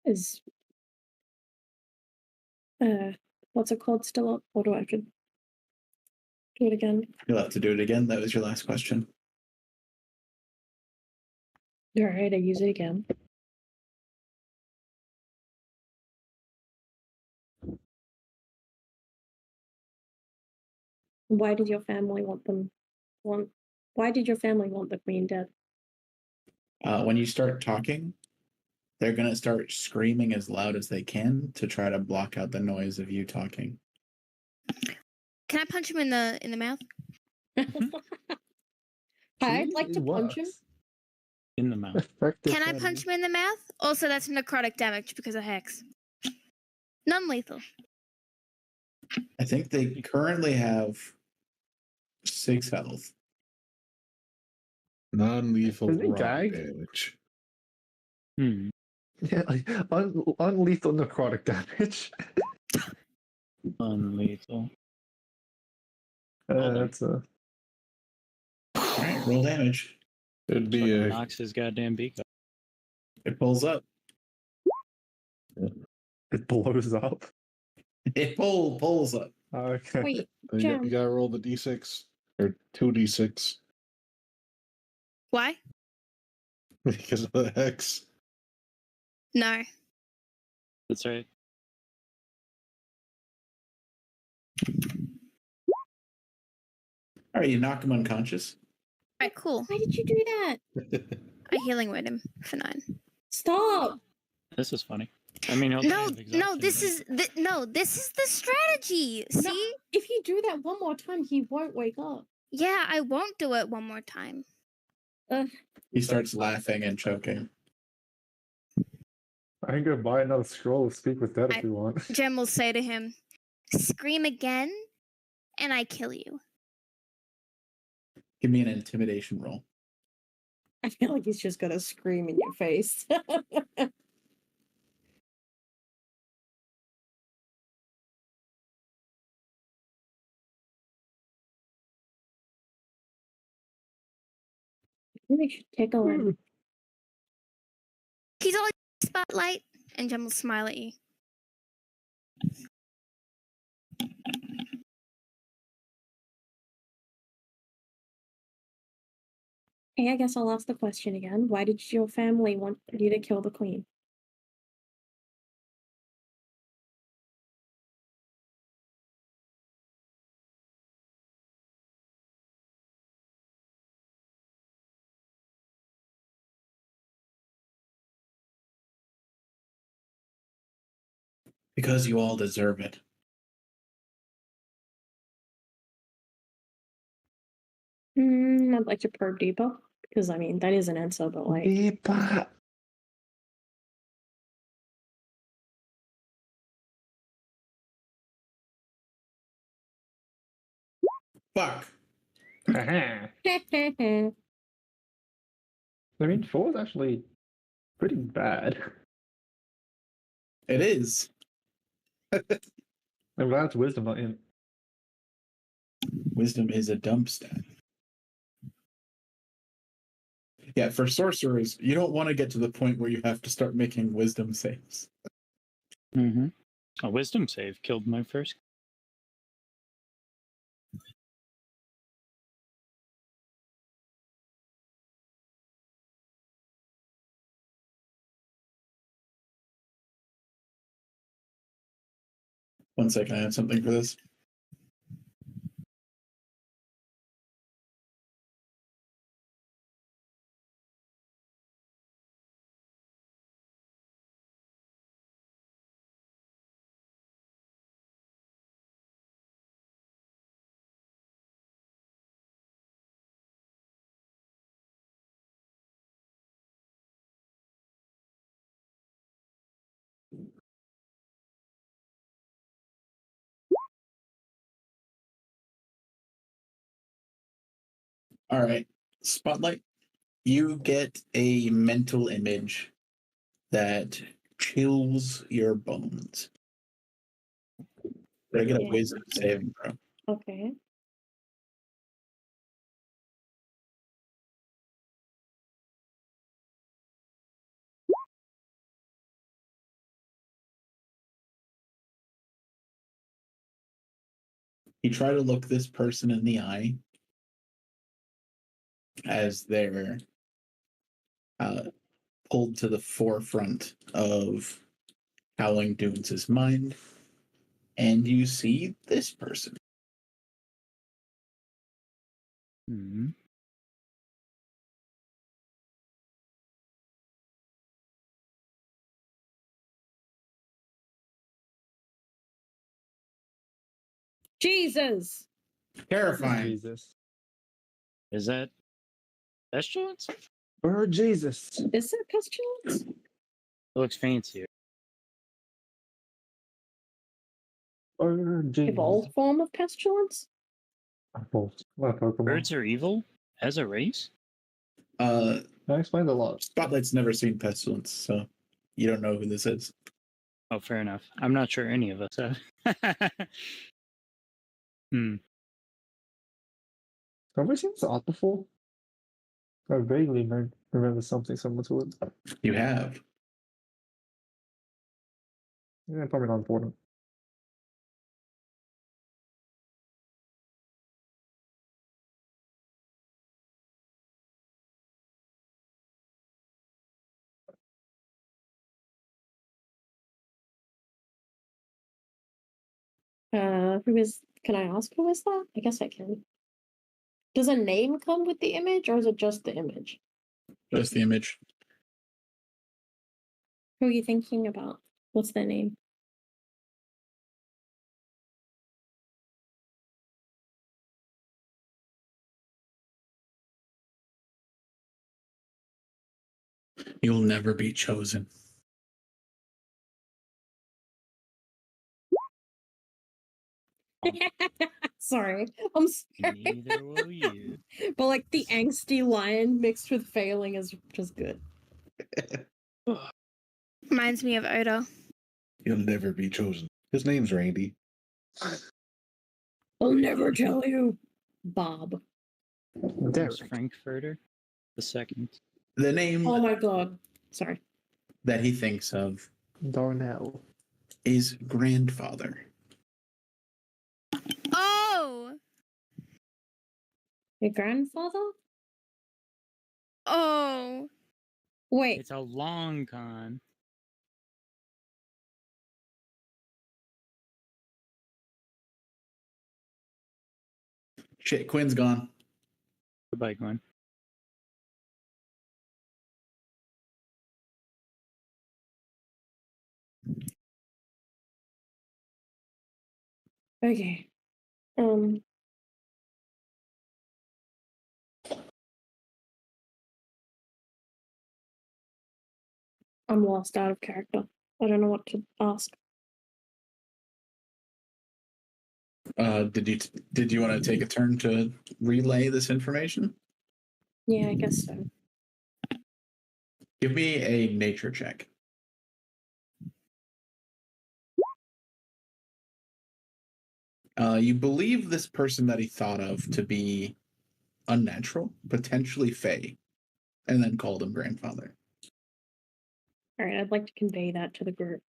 Is what's it called still up? Or do I could do it again? You'll have to do it again. That was your last question. Alright, I use it again. Why did your family want why did your family want the queen dead? When you start talking, they're going to start screaming as loud as they can to try to block out the noise of you talking. Can I punch him in the mouth? I'd like to punch him. In the mouth. Effective Can I strategy. punch him in the mouth? Also, that's necrotic damage because of hex. Non-lethal. I think they currently have 6 health. Non-lethal Is he rock gagged? damage. Hmm. Yeah, like unlethal necrotic damage. Unlethal. Hold on. That's a. All right, roll damage. It'd be Fucking a knocks his goddamn beak up. It pulls up. It blows up. It pulls up. Okay. Wait, you Jam. gotta roll the d6 or 2d6 Why? because of the hex. No. That's right. All right, you knock him unconscious. All right, cool. Why did you do that? I healing word him for 9. Stop! This is funny. I mean, he'll No, die of no, exhaustion, this but- is this is the strategy. No. See? If you do that one more time, he won't wake up. Yeah, I won't do it one more time. He starts laughing and choking. I can go buy another scroll of Speak with Dead if you want. Jem will say to him, "Scream again, and I kill you." Give me an intimidation roll. I feel like he's just gonna scream in your face. Maybe I should tickle him. He's all spotlight, and Jem will smile at you. Hey, I guess I'll ask the question again. Why did your family want you to kill the queen? Because you all deserve it. I'd like to probe deeper because I mean that is an answer, but like Deeper. Fuck. I mean, 4 is actually pretty bad. It is. I'm glad it's wisdom, not in. Wisdom is a dump stat. Yeah, for sorcerers, you don't want to get to the point where you have to start making wisdom saves. Mm-hmm. A wisdom save killed my first. One second, I have something for this. All right, Spotlight. You get a mental image that chills your bones. I get a Yeah. wisdom saving throw. okay. You try to look this person in the eye as they're pulled to the forefront of Howling Dunes' mind, and you see this person. Mm-hmm. Jesus. Terrifying. Jesus. Is that pestilence? It Or Jesus. Is it pestilence? looks fancier. Or Jesus. Evolved form of pestilence? Evolved. Like Pokemon. Birds are evil as a race? That explained a lot. Spotlight's never seen Pestilence, so you don't know who this is. Oh, fair enough. I'm not sure any of us have. Have we seen this art before? I vaguely remember something similar to it. You have. Yeah, probably not important. Who is? Can I ask who is that? I guess I can. Does a name come with the image, or is it just the image? Just the image. Who are you thinking about? What's their name? You'll never be chosen. Sorry, I'm sorry. Neither will you. But like the angsty lion mixed with failing is just good. Reminds me of Oda. He'll never be chosen. His name's Randy. I'll never tell you, Bob. Derek. Frankfurter the second. The name Oh my god. Sorry. that he thinks of Darnell. is grandfather. Oh! Your grandfather? Oh! Wait. It's a long con. Shit, Quinn's gone. Goodbye, Gwen. Okay. I'm lost out of character. I don't know what to ask. Did you want to take a turn to relay this information? Yeah, I guess so. Give me a nature check. You believe this person that he thought of to be unnatural, potentially fey, and then called him grandfather. All right, I'd like to convey that to the group.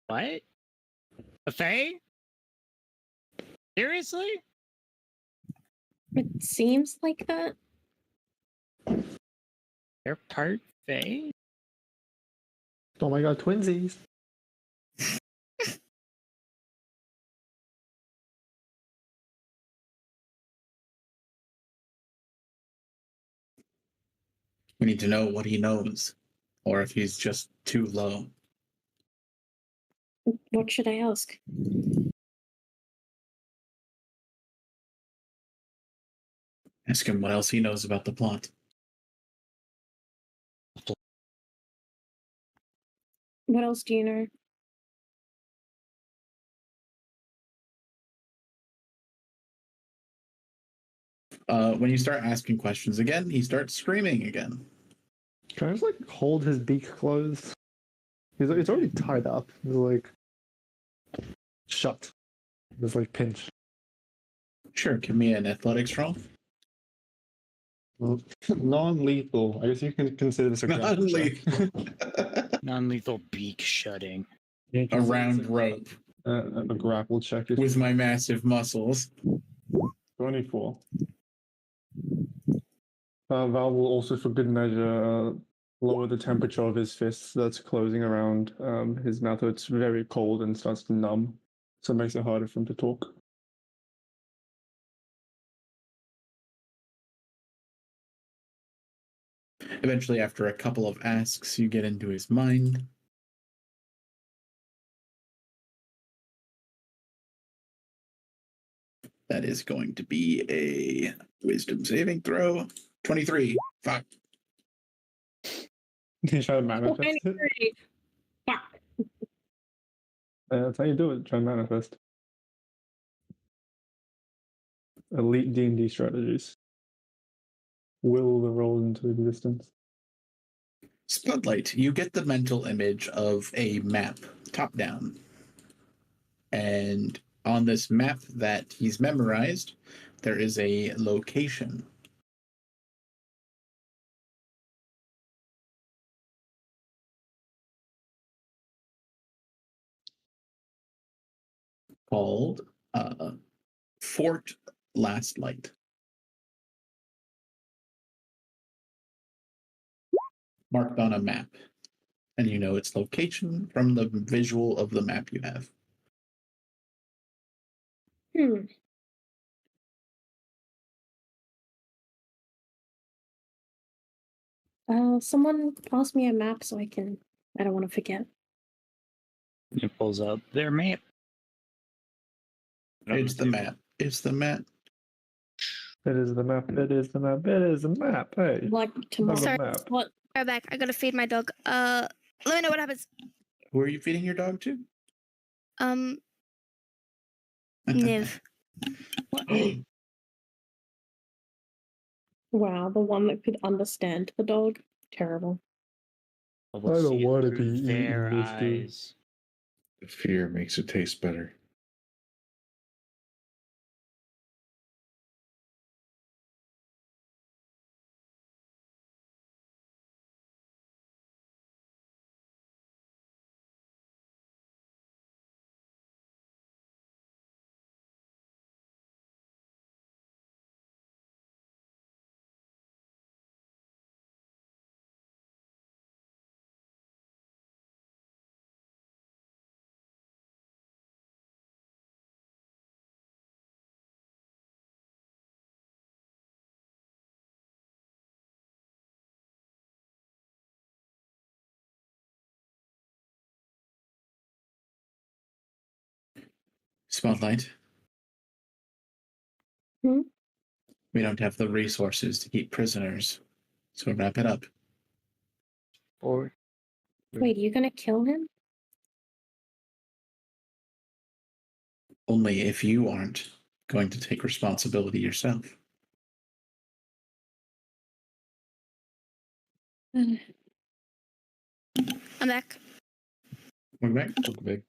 What? A fae? Seriously? It seems like that. They're part fae? Oh my god, twinsies. We need to know what he knows, or if he's just too low. What should I ask? Ask him what else he knows about the plot. What else do you know? When you start asking questions again, he starts screaming again. Can I just like hold his beak closed? It's already tied up. He's like shut. Just like pinch. Sure, give me an athletics roll. Well, non-lethal. I guess you can consider this a grapple check. Non-lethal beak shutting. You can A consider round this rope a grapple check. with my massive muscles. 24. Val will also, for good measure, lower the temperature of his fists that's closing around his mouth. So it's very cold and starts to numb. So it makes it harder for him to talk. Eventually, after a couple of asks, you get into his mind. That is going to be a wisdom saving throw. 23. Fuck. You try to manifest it? 23. Fuck. That's how you do it. Try and manifest. Elite D&D strategies. Will the roll into existence. Spotlight, you get the mental image of a map, top down. And on this map that he's memorized, there is a location. Called Fort Last Light. Marked on a map. And you know its location from the visual of the map you have. Someone pass me a map so I don't want to forget. It pulls up their map. It's the map. It's the map. It is the map. It is the map. It is the map. Hey. Like tomorrow. Another Sorry. map. What Go back. I gotta feed my dog. Let me know what happens. Who are you feeding your dog to? Niv. Wow, the one that could understand the dog. Terrible. I I don't want to be through their eating this, dude. eyes. The fear makes it taste better. Spotlight. Hmm? We don't have the resources to keep prisoners, so wrap it up. Or Wait, are you gonna kill him? Only if you aren't going to take responsibility yourself. I'm back. Welcome back. Look big.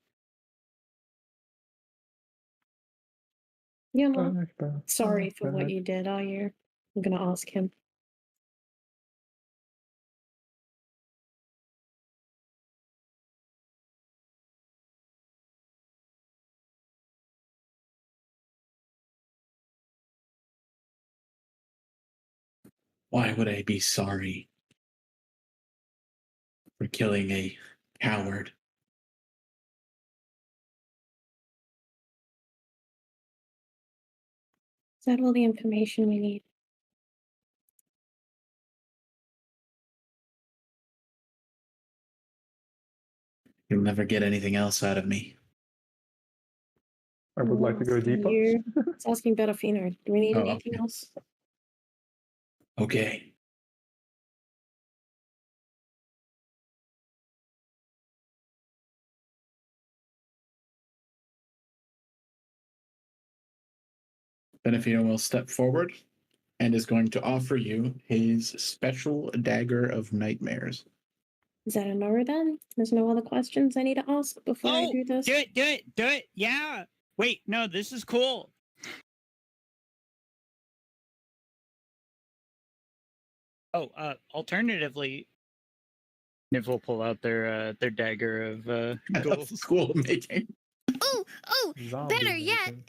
You're not Back. sorry for what you did, are you? I'm gonna ask him. Why would I be sorry for killing a coward? Is that all the information we need? You'll never get anything else out of me. I would like to go Asking deeper. you. It's asking Betafino. Do we need Oh, anything okay. else? Okay. Benefino will step forward and is going to offer you his special dagger of nightmares. Is that a no then? There's no other questions I need to ask before I do this? do it. Yeah. Wait, no, this is cool. Oh, alternatively, Niv will pull out their dagger of gold. School making. Oh, Zombie better yet. making.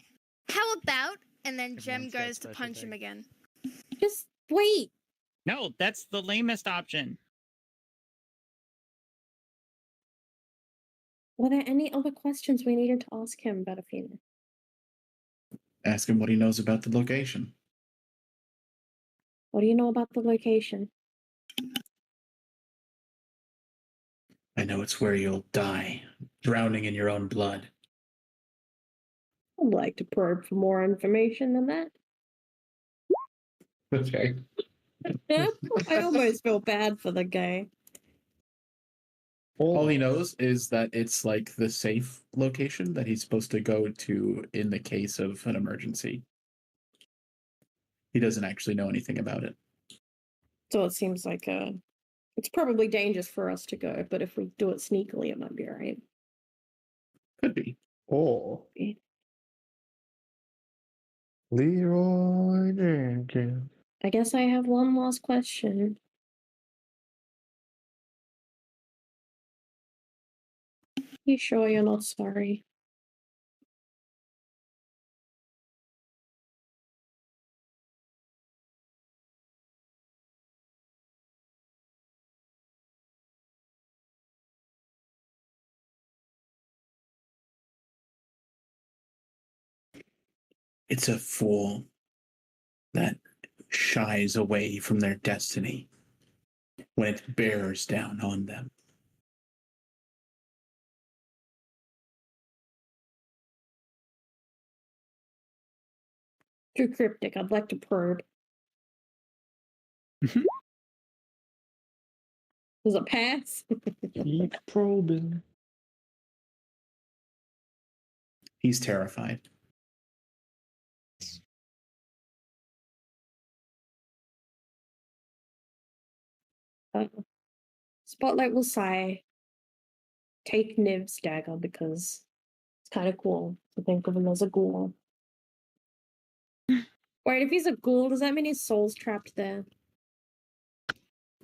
How about? And then Jem Everyone's got goes to special punch him thing. again. Just wait. No, that's the lamest option. Were there any other questions we needed to ask him, Betafino? Ask him what he knows about the location. What do you know about the location? I know it's where you'll die, drowning in your own blood. I'd like to probe for more information than that. Okay. Yeah, I almost feel bad for the guy. All he knows is that it's like the safe location that he's supposed to go to in the case of an emergency. He doesn't actually know anything about it. So it seems like it's probably dangerous for us to go, but if we do it sneakily, it might be alright. Could be. Oh. Leroy Jenkins. I guess I have one last question. You sure you're not sorry? It's a fool that shies away from their destiny when it bears down on them. Too cryptic. I'd like to probe. Does it pass? Keep probing. He's terrified. Spotlight will sigh. Take Niv's dagger because it's kind of cool to think of him as a ghoul. Wait, if he's a ghoul, does that mean his soul's trapped there?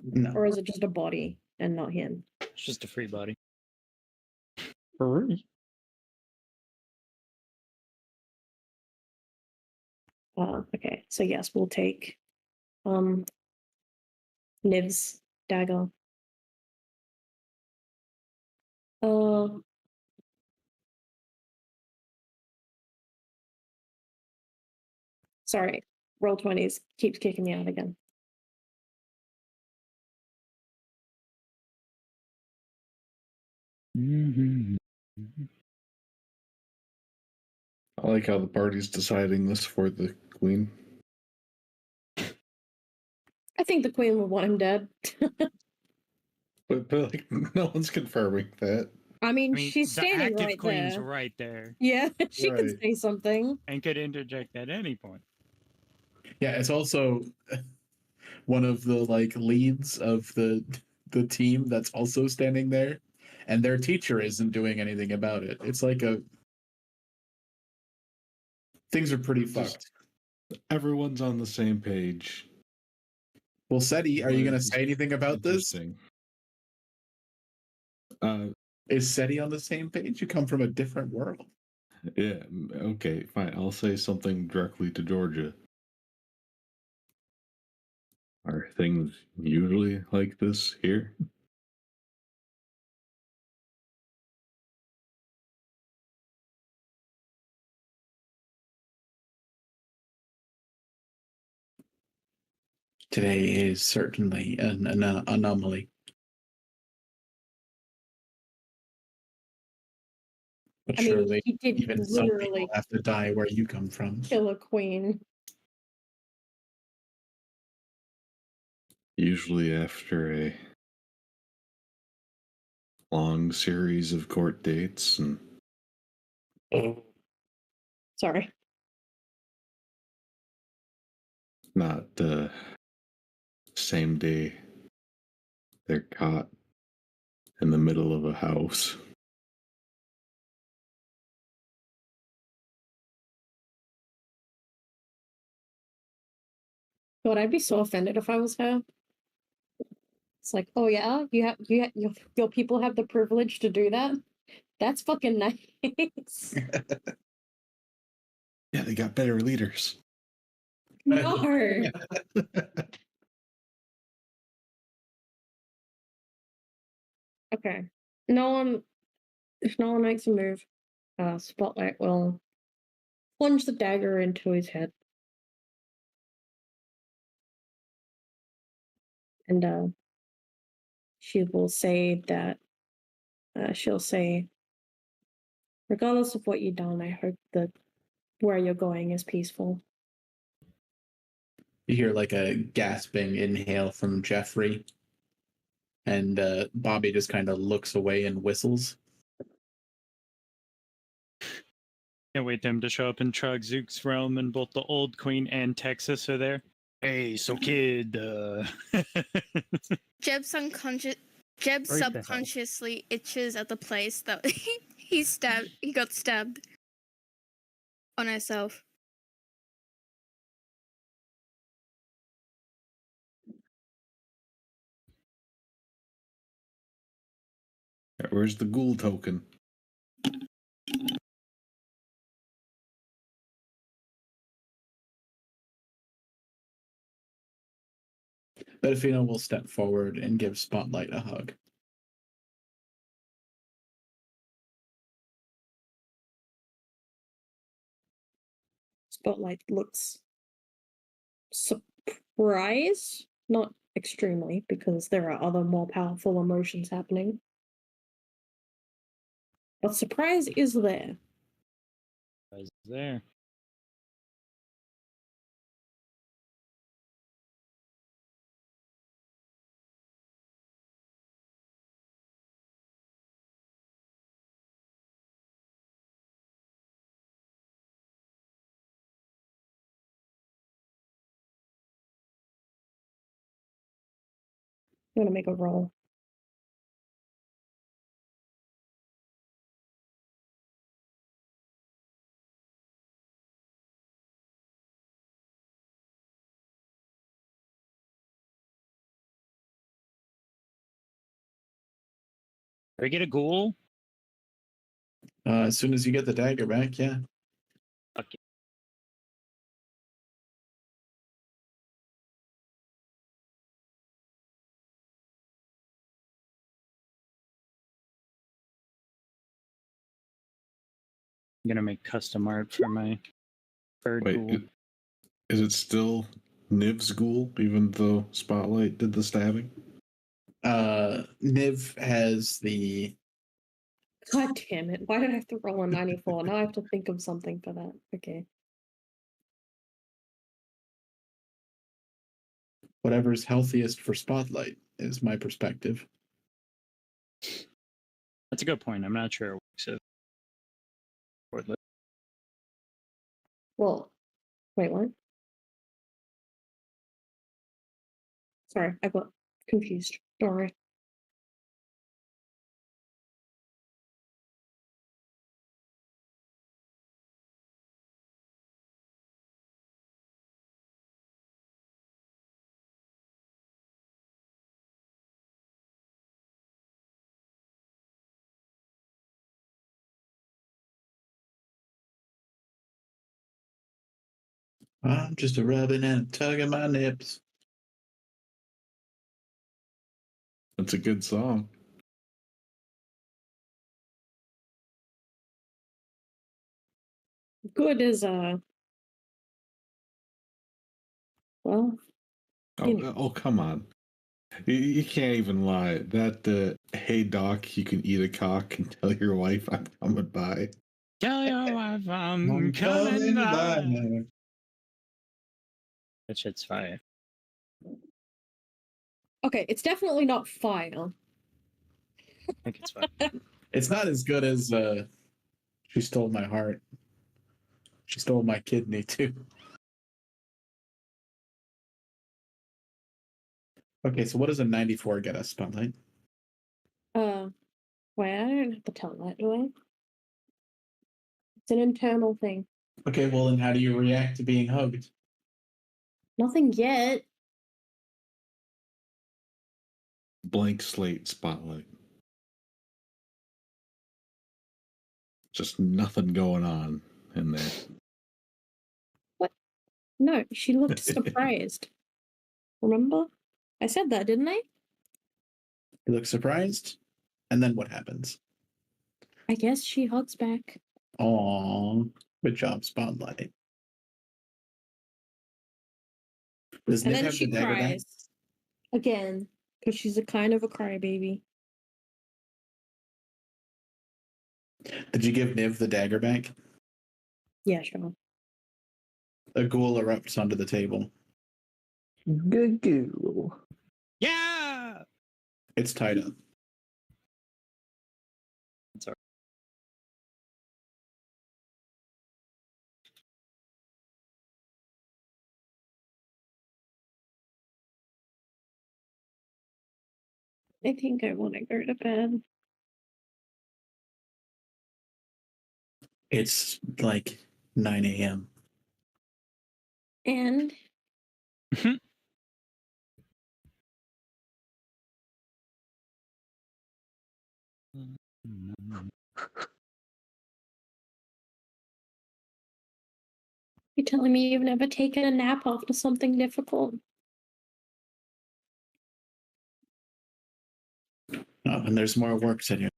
No. Or is it just a body and not him? It's just a free body. Free. Okay, so yes, we'll take Niv's dagger. Sorry, roll 20s keeps kicking me out again. I like how the party's deciding this for the queen. I think the queen would want him dead. But like, no one's confirming that. I mean, I mean, she's the standing active right queen's there. right there Yeah, she can Right. say something. and could interject at any point. Yeah, it's also one of the like leads of the team that's also standing there, and their teacher isn't doing anything about it. It's like things are pretty fucked. Everyone's on the same page. Well, Seti, are you going to Which is say anything about this? Interesting. Is Seti on the same page? You come from a different world. Yeah, okay, fine. I'll say something directly to Georgia. Are things usually like this here? Today is certainly an anomaly. But I mean, surely he did even some people literally have to die where you come from. kill a queen. Usually after a long series of court dates and Sorry. not same day they're caught in the middle of a house. God, I'd be so offended if I was her. It's like, oh yeah, your people have the privilege to do that. That's fucking nice. Yeah, they got better leaders. No. Okay. If no one makes a move, Spotlight will plunge the dagger into his head. And she will say that she'll say, regardless of what you've done, I hope that where you're going is peaceful. You hear like a gasping inhale from Jeffrey, and Bobby just kind of looks away and whistles. Can't wait for him to show up in Trogzook's realm, and both the old queen and Texas are there. Hey, so kid. Jeb the hell? subconsciously itches at the place that he got stabbed on herself. Where's the ghoul token? Bedafino will step forward and give Spotlight a hug. Spotlight looks surprised, not extremely, because there are other more powerful emotions happening. But surprise is there. Is there? I'm gonna make a roll. Do I get a ghoul? As soon as you get the dagger back, yeah. Fuck yeah. I'm gonna make custom art for my bird Wait, ghoul. is it still Niv's ghoul, even though Spotlight did the stabbing? Niv has the God damn it. Why did I have to roll a 94? Now I have to think of something for that. Okay. whatever's healthiest for Spotlight, is my perspective. That's a good point. I'm not sure it works. Well, wait, what? Sorry, I got confused. Sorry. I'm just a rubbing and tugging my nips. That's a good song. Good is well, Oh, come on. You can't even lie. That, hey doc, you can eat a cock and tell your wife I'm coming by. Tell your wife I'm I'm coming by. by. That shit's fire. okay, it's definitely not fire. I think it's fire. It's not as good as She Stole My Heart. She stole my kidney too. Okay, so what does a 94 get us, Spotlight? Wait, I don't have to tell that, do I? It's an internal thing. Okay, well then how do you react to being hugged? Nothing yet. Blank slate Spotlight. Just nothing going on in there. No, she looked surprised. Remember? I said that, didn't I? You look surprised, and then what happens? I guess she hugs back. Aww, good job, Spotlight. Does And Niv then have she the dagger back? cries. Again, because she's a kind of a crybaby. Did you give Niv the dagger back? Yeah, sure. A ghoul erupts onto the table. Goo. Yeah! It's tied up. Sorry. I think I want to go to bed. It's like 9 a.m. And you're telling me you've never taken a nap after something difficult? Oh, and there's more work to do.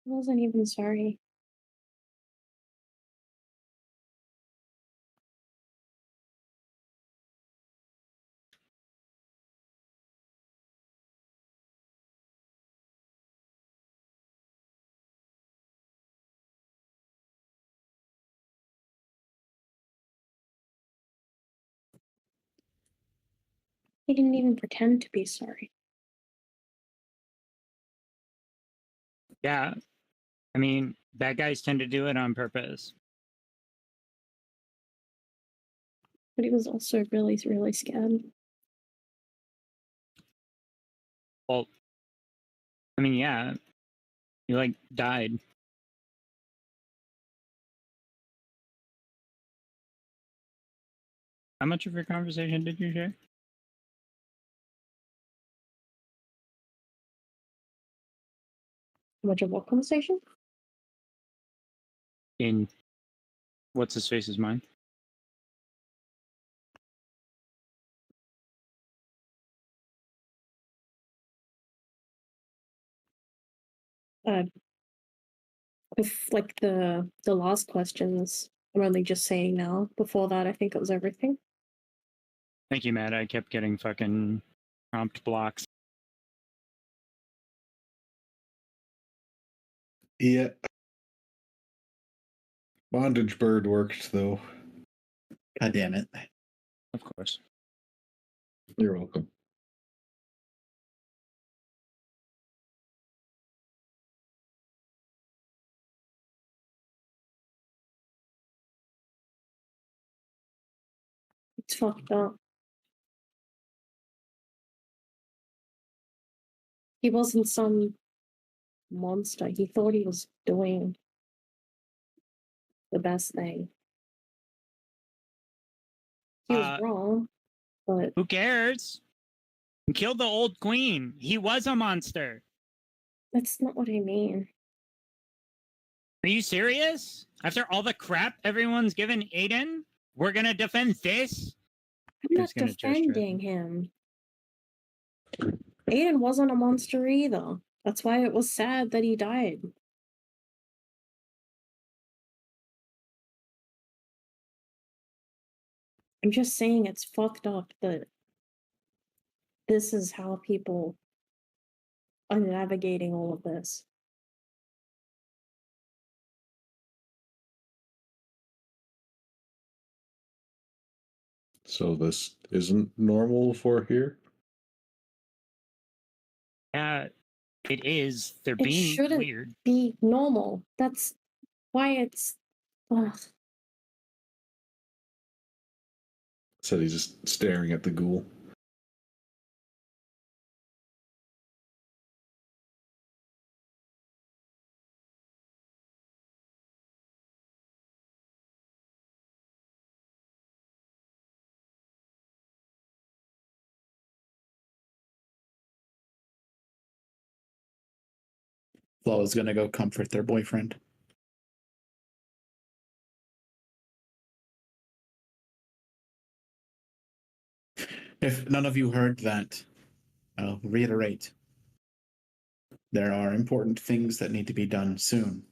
I wasn't even sorry. He didn't even pretend to be sorry. Yeah. I mean, bad guys tend to do it on purpose. But he was also really, really scared. Well, I mean, yeah. He, like, died. How much of your conversation did you share? Much of what conversation? In what's his face's mind? With like the last questions, I'm only just saying now. Before that, I think it was everything. Thank you, Matt. I kept getting fucking prompt blocks. Yeah. Bondage bird worked though. God damn it. Of course. You're welcome. It's fucked up. He wasn't some monster. He thought he was doing the best thing. He was wrong, but Who cares? He killed the old queen. He was a monster. that's not what I mean. Are you serious? After all the crap everyone's given Aiden, we're gonna defend this? I'm Who's not gonna gesture at defending him. Aiden wasn't a monster either. That's why it was sad that he died. I'm just saying it's fucked up that this is how people are navigating all of this. So this isn't normal for here? Yeah, it is. They're It being shouldn't weird. be normal. That's why it's. Ugh. Said he's just staring at the ghoul. Flo is going to go comfort their boyfriend. If none of you heard that, I'll reiterate. There are important things that need to be done soon.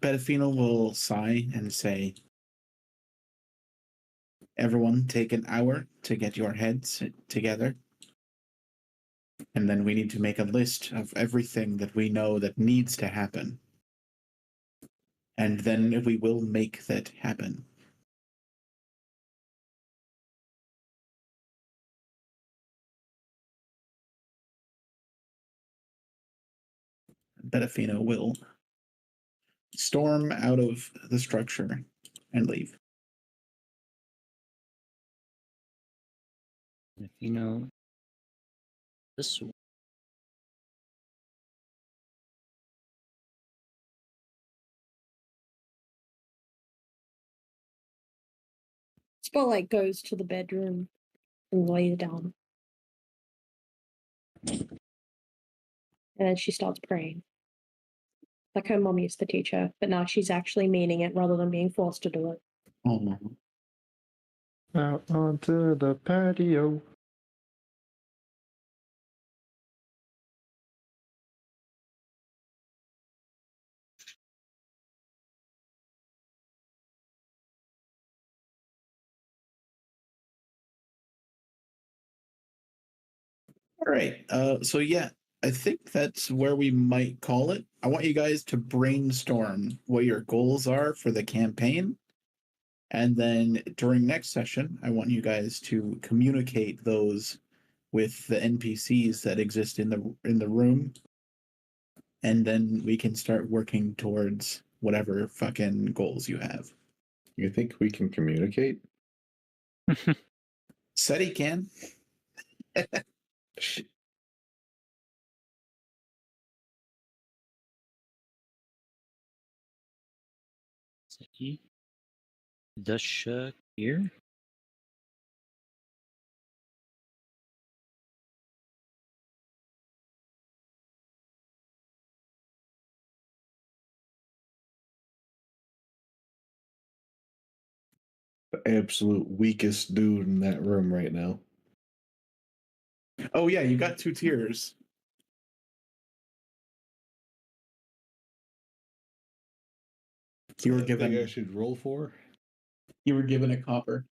Pedafino will sigh and say, everyone take an hour to get your heads together. And then we need to make a list of everything that we know that needs to happen. And then we will make that happen. Pedafino will storm out of the structure and leave. If you know this one. Spotlight goes to the bedroom and lays down. And then she starts praying. Like her mom used to teach her, but now she's actually meaning it rather than being forced to do it. Oh, Out onto the patio. all right. So yeah, I think that's where we might call it. I want you guys to brainstorm what your goals are for the campaign. And then during next session, I want you guys to communicate those with the NPCs that exist in the room. And then we can start working towards whatever fucking goals you have. You think we can communicate? Said he can. Sh- The here. The absolute weakest dude in that room right now. Oh yeah, you got 2 tiers. You were I think I given should roll for. a copper.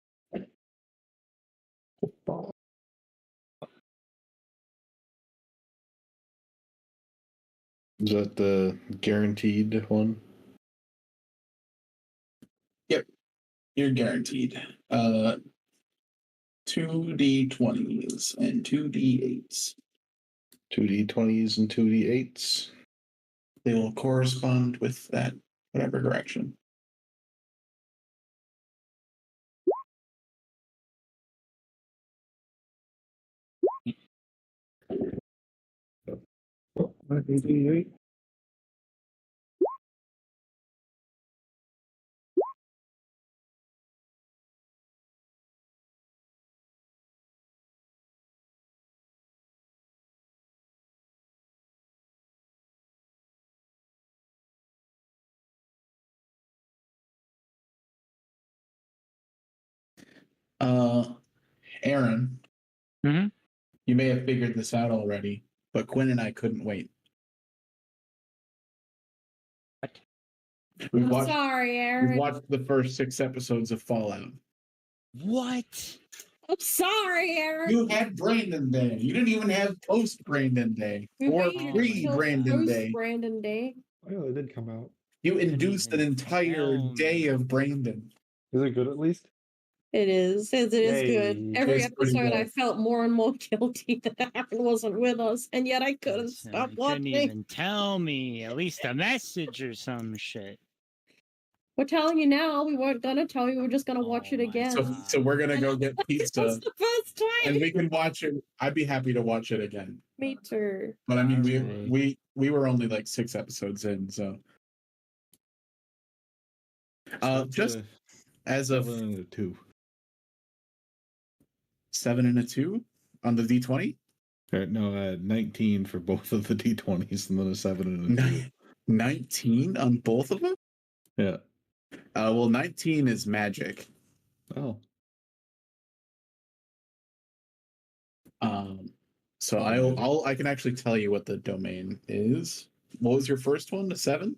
Is that the guaranteed one? Yep. You're guaranteed. 2d20s and 2d8s. 2d20s and 2d8s. They will correspond with that whatever direction. Aaron, Mm-hmm. you may have figured this out already, but Quinn and I couldn't wait. What? We've I'm watched, sorry, Aaron. we've watched the first 6 episodes of Fallout. What? I'm sorry, Aaron. You had Brandon Day. You didn't even have post Brandon Day We or waited pre until Brandon Day. Brandon Day. Oh, yeah, they did come out. You Couldn't induced an even entire tell day me. of Brandon. Is it good at least? It is. It is good. Yay. Every It's pretty episode, I good. felt more and more guilty that Aaron wasn't with us, and yet I couldn't Listen, stop you watching. couldn't even tell me. At least a message or some shit. We're telling you now. We weren't gonna tell you. We're just gonna watch Oh it my again. God. So we're gonna go get That's pizza the first time. and we can watch it. I'd be happy to watch it again. Me too. But I mean, Alright. we were only like 6 episodes in, so just as of 7 and a 2. 7 and a 2 on the D20. No, 19 for both of the d20s, and then a 7 and a 2. 19 on both of them. Yeah. Well, 19 is magic. Oh. So Oh, I can actually tell you what the domain is. What was your first one? A 7?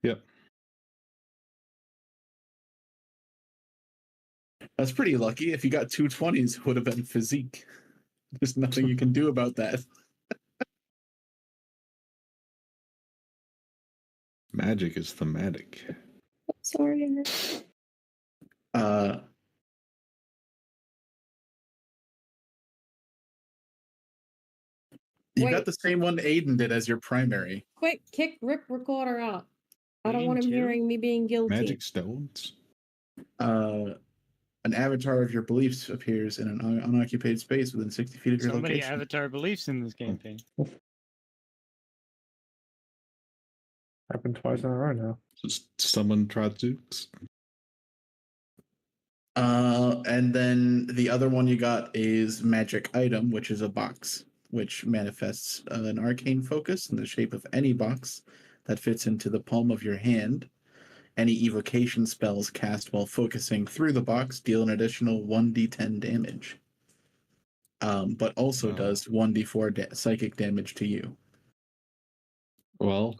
Yep. That's pretty lucky. If you got 2 20s, it would have been physique. There's nothing you can do about that. Magic is thematic. Sorry, Aaron. You Wait. got the same one Aiden did as your primary. Quick, kick Rick Recorder out. I don't want him Aiden too? hearing me being guilty. Magic stones? An avatar of your beliefs appears in an unoccupied space within 60 feet of your So many location. avatar beliefs in this campaign. Happened twice in a row now. Just summon Trodzooks? And then the other one you got is magic item, which is a box. which manifests an arcane focus in the shape of any box that fits into the palm of your hand. Any evocation spells cast while focusing through the box deal an additional 1d10 damage. But also does 1d4 psychic damage to you. Well,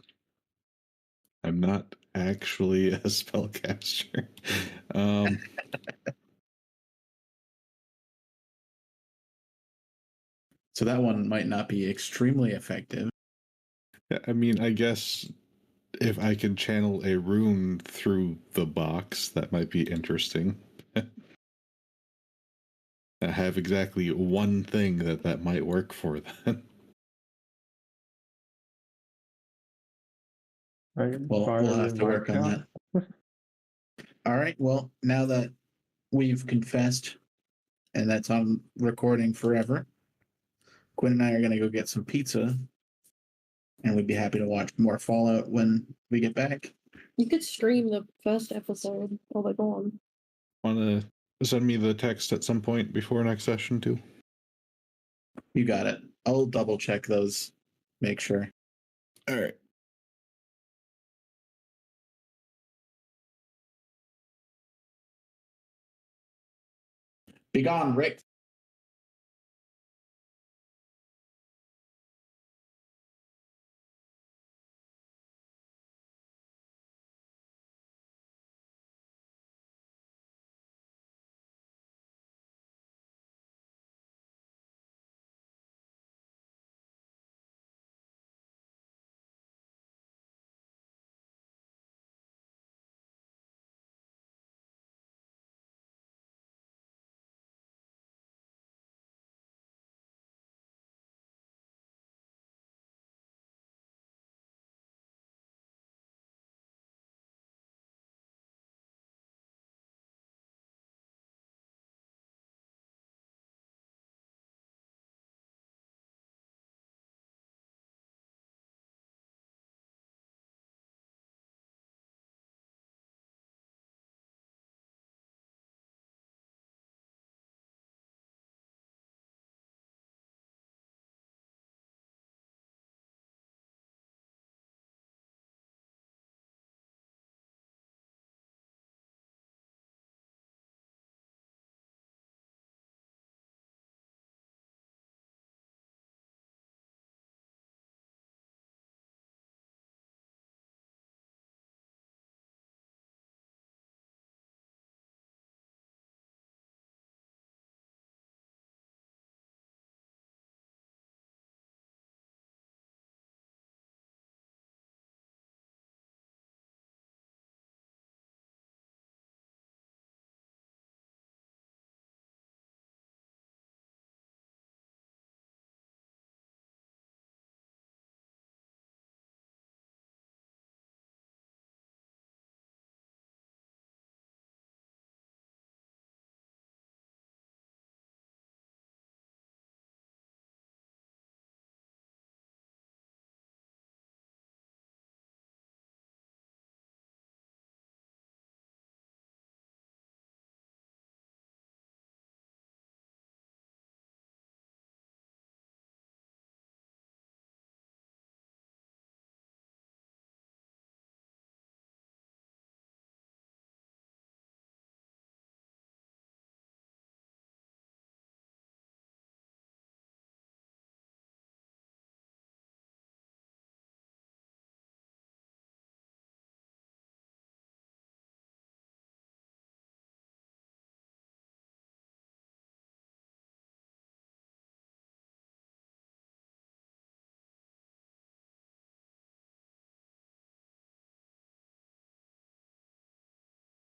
I'm not actually a spellcaster. So that one might not be extremely effective. I mean, I guess if I can channel a rune through the box, that might be interesting. I have exactly one thing that might work for then. Well, we'll have to work on that. All right. Well, now that we've confessed and that's on recording forever, Quinn and I are going to go get some pizza, and we'd be happy to watch more Fallout when we get back. You could stream the first episode while they're gone. Want to send me the text at some point before next session, too? You got it. I'll double check those, make sure. All right. Be gone, Rick.